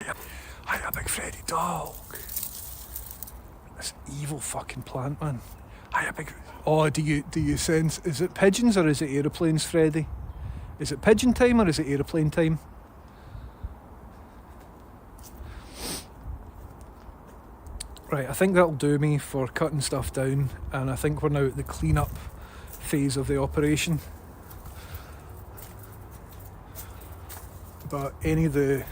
Hiya, big Freddy dog. This evil fucking plant, man. Hiya, big. Oh, do you sense? Is it pigeons or is it aeroplanes, Freddy? Is it pigeon time or is it aeroplane time? Right, I think that'll do me for cutting stuff down, and I think we're now at the clean-up phase of the operation. But any of the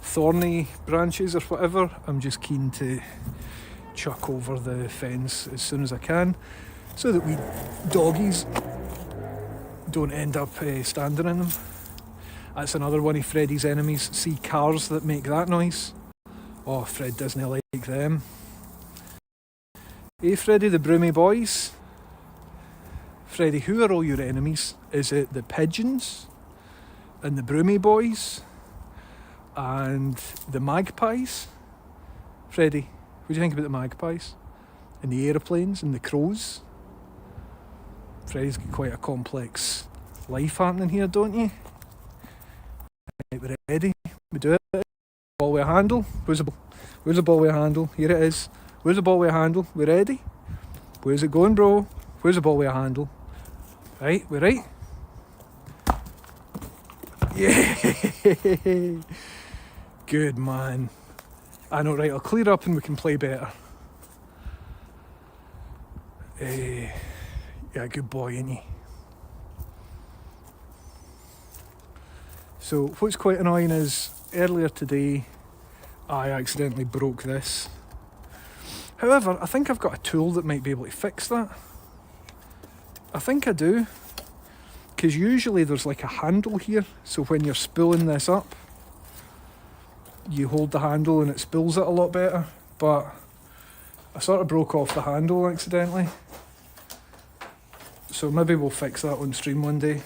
thorny branches or whatever, I'm just keen to chuck over the fence as soon as I can, so that we doggies don't end up standing in them. That's another one of Freddy's enemies. See cars that make that noise? Oh, Fred doesn't like them. Hey, Freddy, the broomy boys. Freddy, who are all your enemies? Is it the pigeons and the broomy boys and the magpies? Freddy, what do you think about the magpies and the aeroplanes and the crows? Freddy's got quite a complex life happening here, don't you? Right, we're ready. We do it. Ball with a handle. Where's the ball with a handle? Here it is. Where's the ball with a handle? We ready? Where's it going, bro? Where's the ball with a handle? Right, we're right. Yeah. Good man. I know, right, I'll clear up and we can play better. Yeah, good boy, ain't he? So what's quite annoying is earlier today I accidentally broke this. However, I think I've got a tool that might be able to fix that. I think I do. Because usually there's like a handle here, so when you're spooling this up, you hold the handle and it spools it a lot better. But I sort of broke off the handle accidentally. So maybe we'll fix that on stream one day.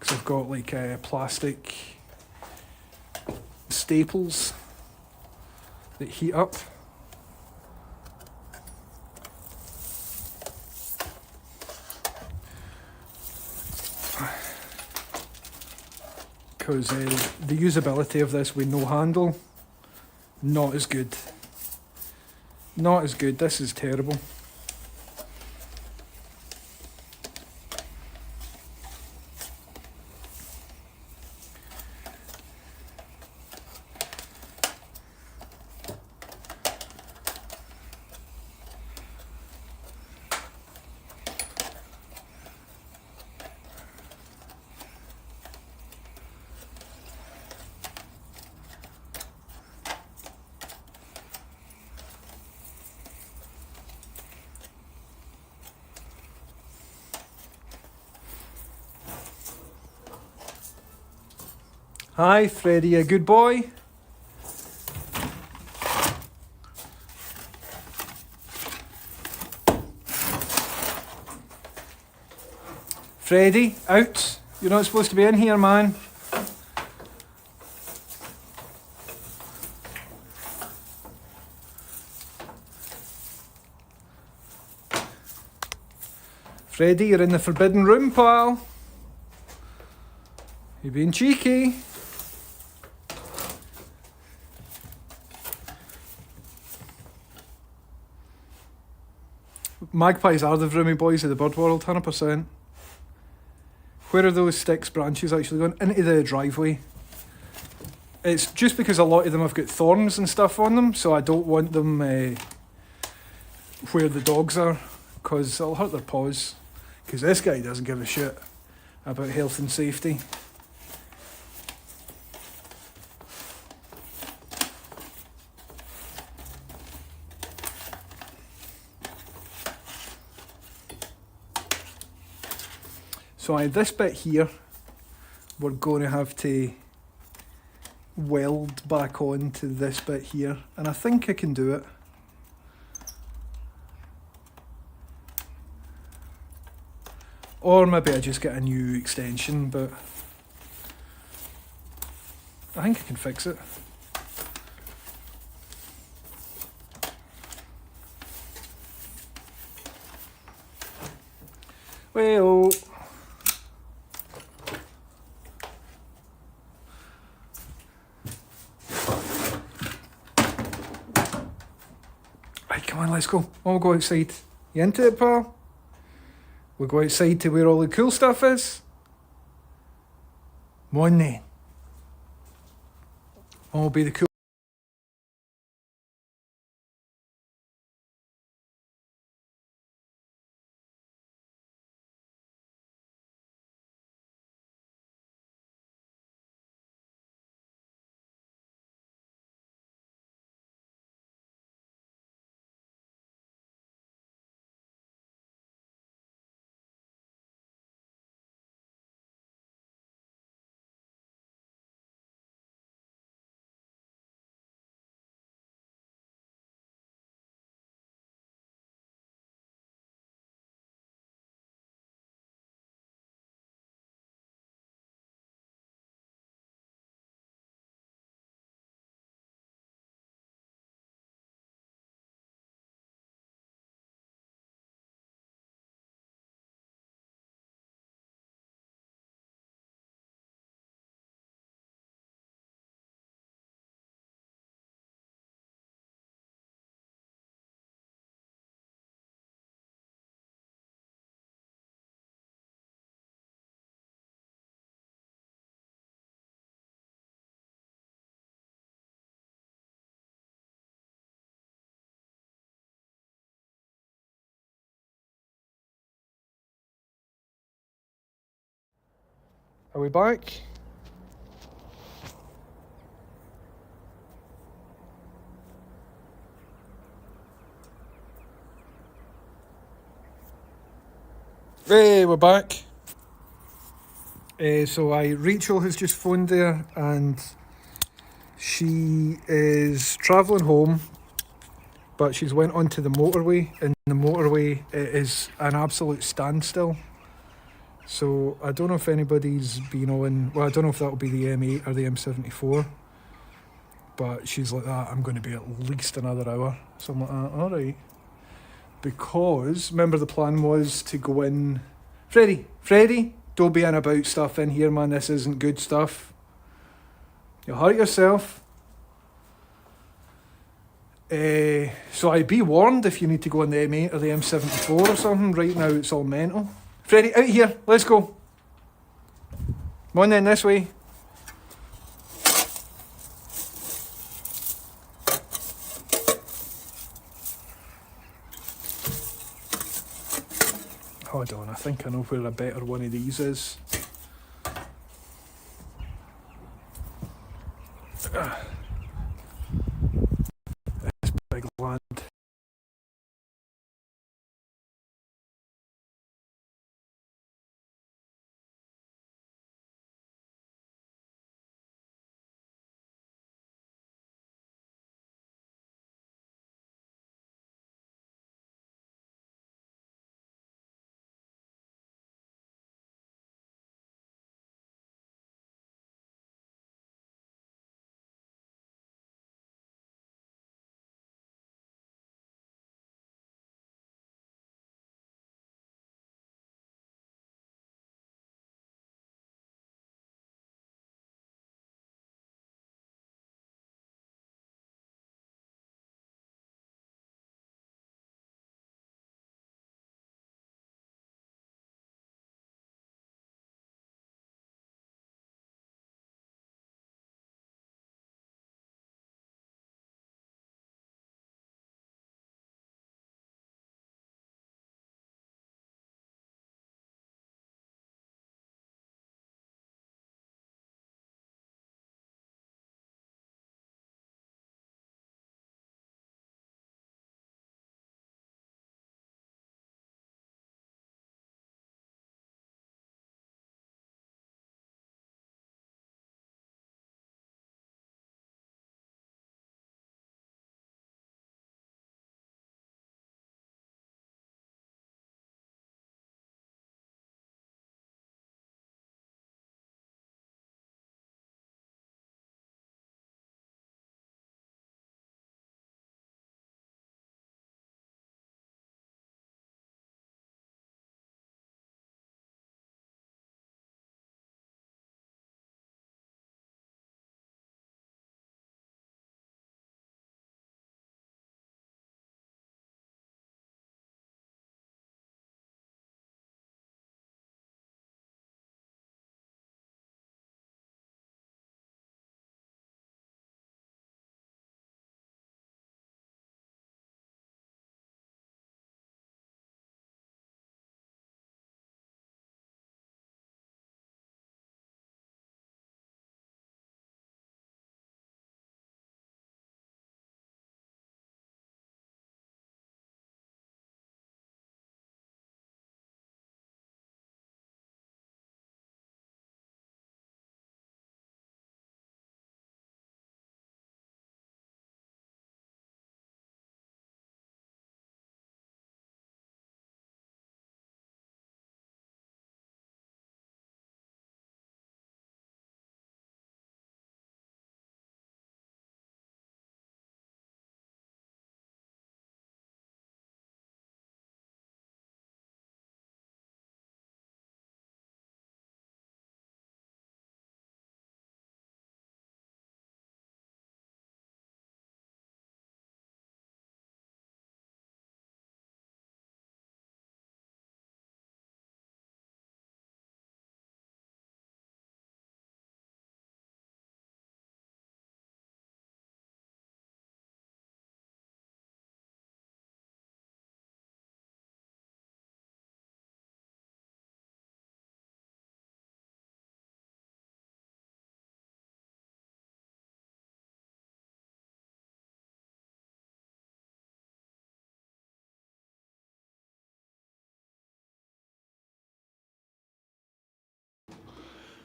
Because I've got like plastic staples that heat up. Because the usability of this with no handle, not as good. Not as good, this is terrible. Hi Freddie, a good boy? Freddie, out. You're not supposed to be in here, man. Freddie, you're in the forbidden room, pal. You're being cheeky. Magpies are the vroomy boys of the bird world, 100%. Where are those sticks branches actually going? Into the driveway. It's just because a lot of them have got thorns and stuff on them, so I don't want them where the dogs are, because it'll hurt their paws. Because this guy doesn't give a shit about health and safety. So this bit here, we're going to have to weld back on to this bit here, and I think I can do it. Or maybe I just get a new extension, but I think I can fix it. Well, right, come on, let's go. I'll go outside. You into it, pal? We'll go outside to where all the cool stuff is. Come on then. I'll be the cool. Are we back? Hey, we're back. Rachel has just phoned there and she is travelling home, but she's went onto the motorway, and the motorway it is an absolute standstill. So I don't know if anybody's been on, well, I don't know if that'll be the M8 or the M74, but she's like that, I'm going to be at least another hour. So I'm like, alright. Because, remember the plan was to go in, Freddie, don't be in about stuff in here, man, this isn't good stuff. You'll hurt yourself. So I'd be warned if you need to go on the M8 or the M74 or something. Right now it's all mental. Freddie, out here, let's go. Come on then, this way. Hold on, I think I know where a better one of these is. This big land.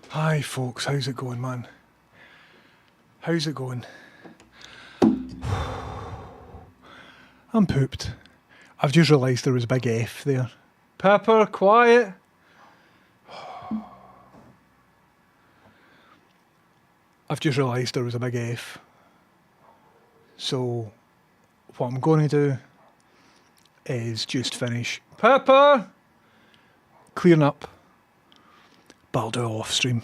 Hi folks, how's it going, man? How's it going? I'm pooped. I've just realised there was a big F there. Pepper, quiet. I've just realised there was a big F. So what I'm going to do is just finish Pepper clearing up, but I'll do it off stream.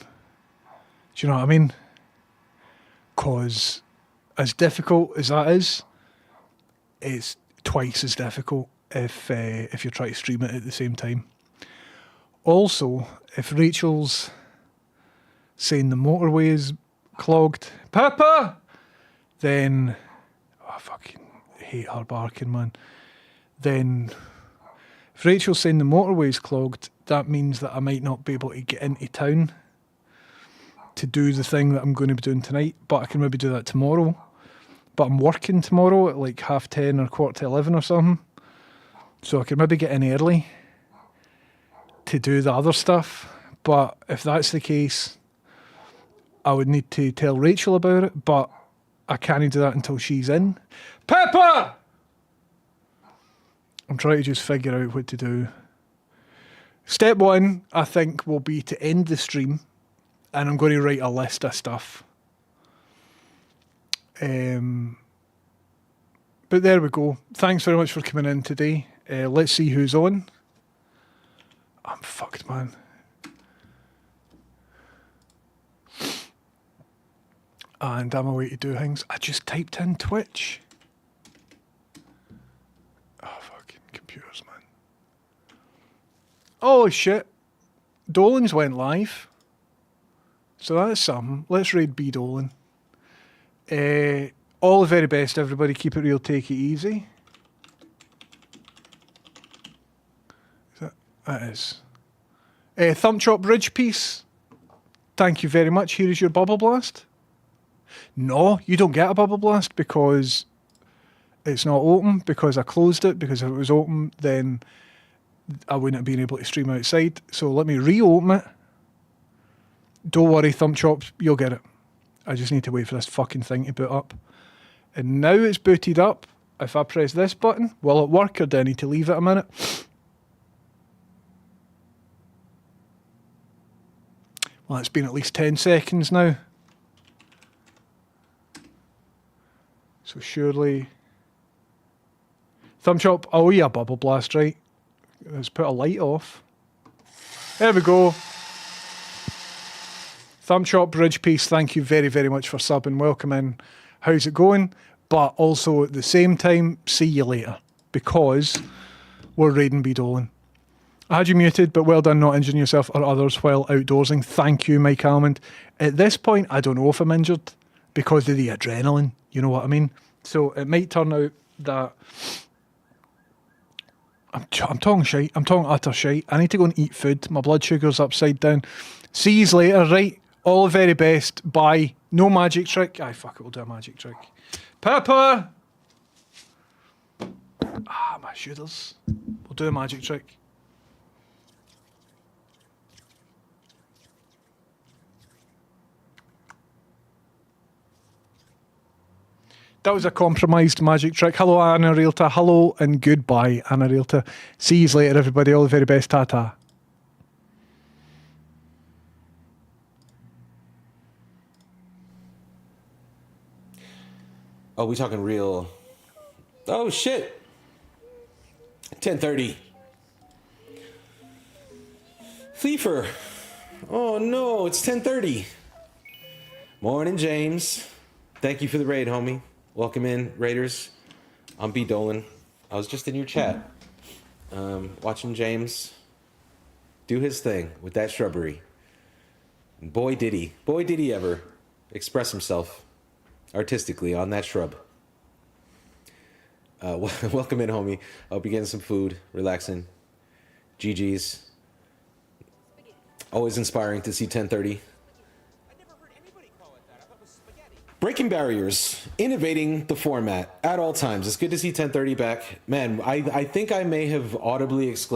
Do you know what I mean? Because as difficult as that is, it's twice as difficult if you're trying to stream it at the same time. Also, if Rachel's saying the motorway is clogged, Peppa, then I fucking hate her barking, man. Then if Rachel's saying the motorway is clogged, that means that I might not be able to get into town to do the thing that I'm going to be doing tonight, but I can maybe do that tomorrow. But I'm working tomorrow at like 10:30 or 11:15 or something, so I can maybe get in early to do the other stuff. But if that's the case, I would need to tell Rachel about it, but I can't do that until she's in. Peppa! I'm trying to just figure out what to do. Step one, I think, will be to end the stream, and I'm going to write a list of stuff. But there we go. Thanks very much for coming in today. Let's see who's on. I'm fucked, man. And I'm away to do things. I just typed in Twitch. Oh, fucking computers, man. Oh, shit. Dolan's went live. So that's something. Let's raid B Dolan. All the very best, everybody. Keep it real, take it easy. That is. Thumb Chop Bridge piece. Thank you very much. Here is your bubble blast. No, you don't get a bubble blast because it's not open, because I closed it, because if it was open, then I wouldn't have been able to stream outside. So let me reopen it. Don't worry, Thumb Chop, you'll get it. I just need to wait for this fucking thing to boot up. And now it's booted up. If I press this button, will it work, or do I need to leave it a minute? Well, it's been at least 10 seconds now. So surely... Thumb Chop, oh yeah, bubble blast, right? Let's put a light off. There we go. Thumb Chop Bridge piece, thank you very, very much for subbing. Welcome in. How's it going? But also at the same time, see you later. Because we're raiding B Dolan. I had you muted, but well done not injuring yourself or others while outdoorsing. Thank you, Mike Almond. At this point, I don't know if I'm injured because of the adrenaline. You know what I mean? So it might turn out that I'm talking shite. I'm talking utter shite. I need to go and eat food. My blood sugar's upside down. See yous later, right? All the very best. Bye. No magic trick. Aye, fuck it. We'll do a magic trick. Pepper! Ah, my shooters. We'll do a magic trick. That was a compromised magic trick. Hello, Anna Realta. Hello and goodbye, Anna Realta. See you later, everybody. All the very best. Ta-ta. Oh, we talking real... Oh, shit. 10:30. Thiefer. Oh, no, it's 10:30. Morning, James. Thank you for the raid, homie. Welcome in, Raiders. I'm B Dolan. I was just in your chat, watching James do his thing with that shrubbery. And boy, did he ever express himself artistically on that shrub. Welcome in, homie. I hope you're getting some food, relaxing. GG's. Always inspiring to see 10:30. Breaking barriers, innovating the format at all times. It's good to see 10:30 back. Man, I think I may have audibly exclaimed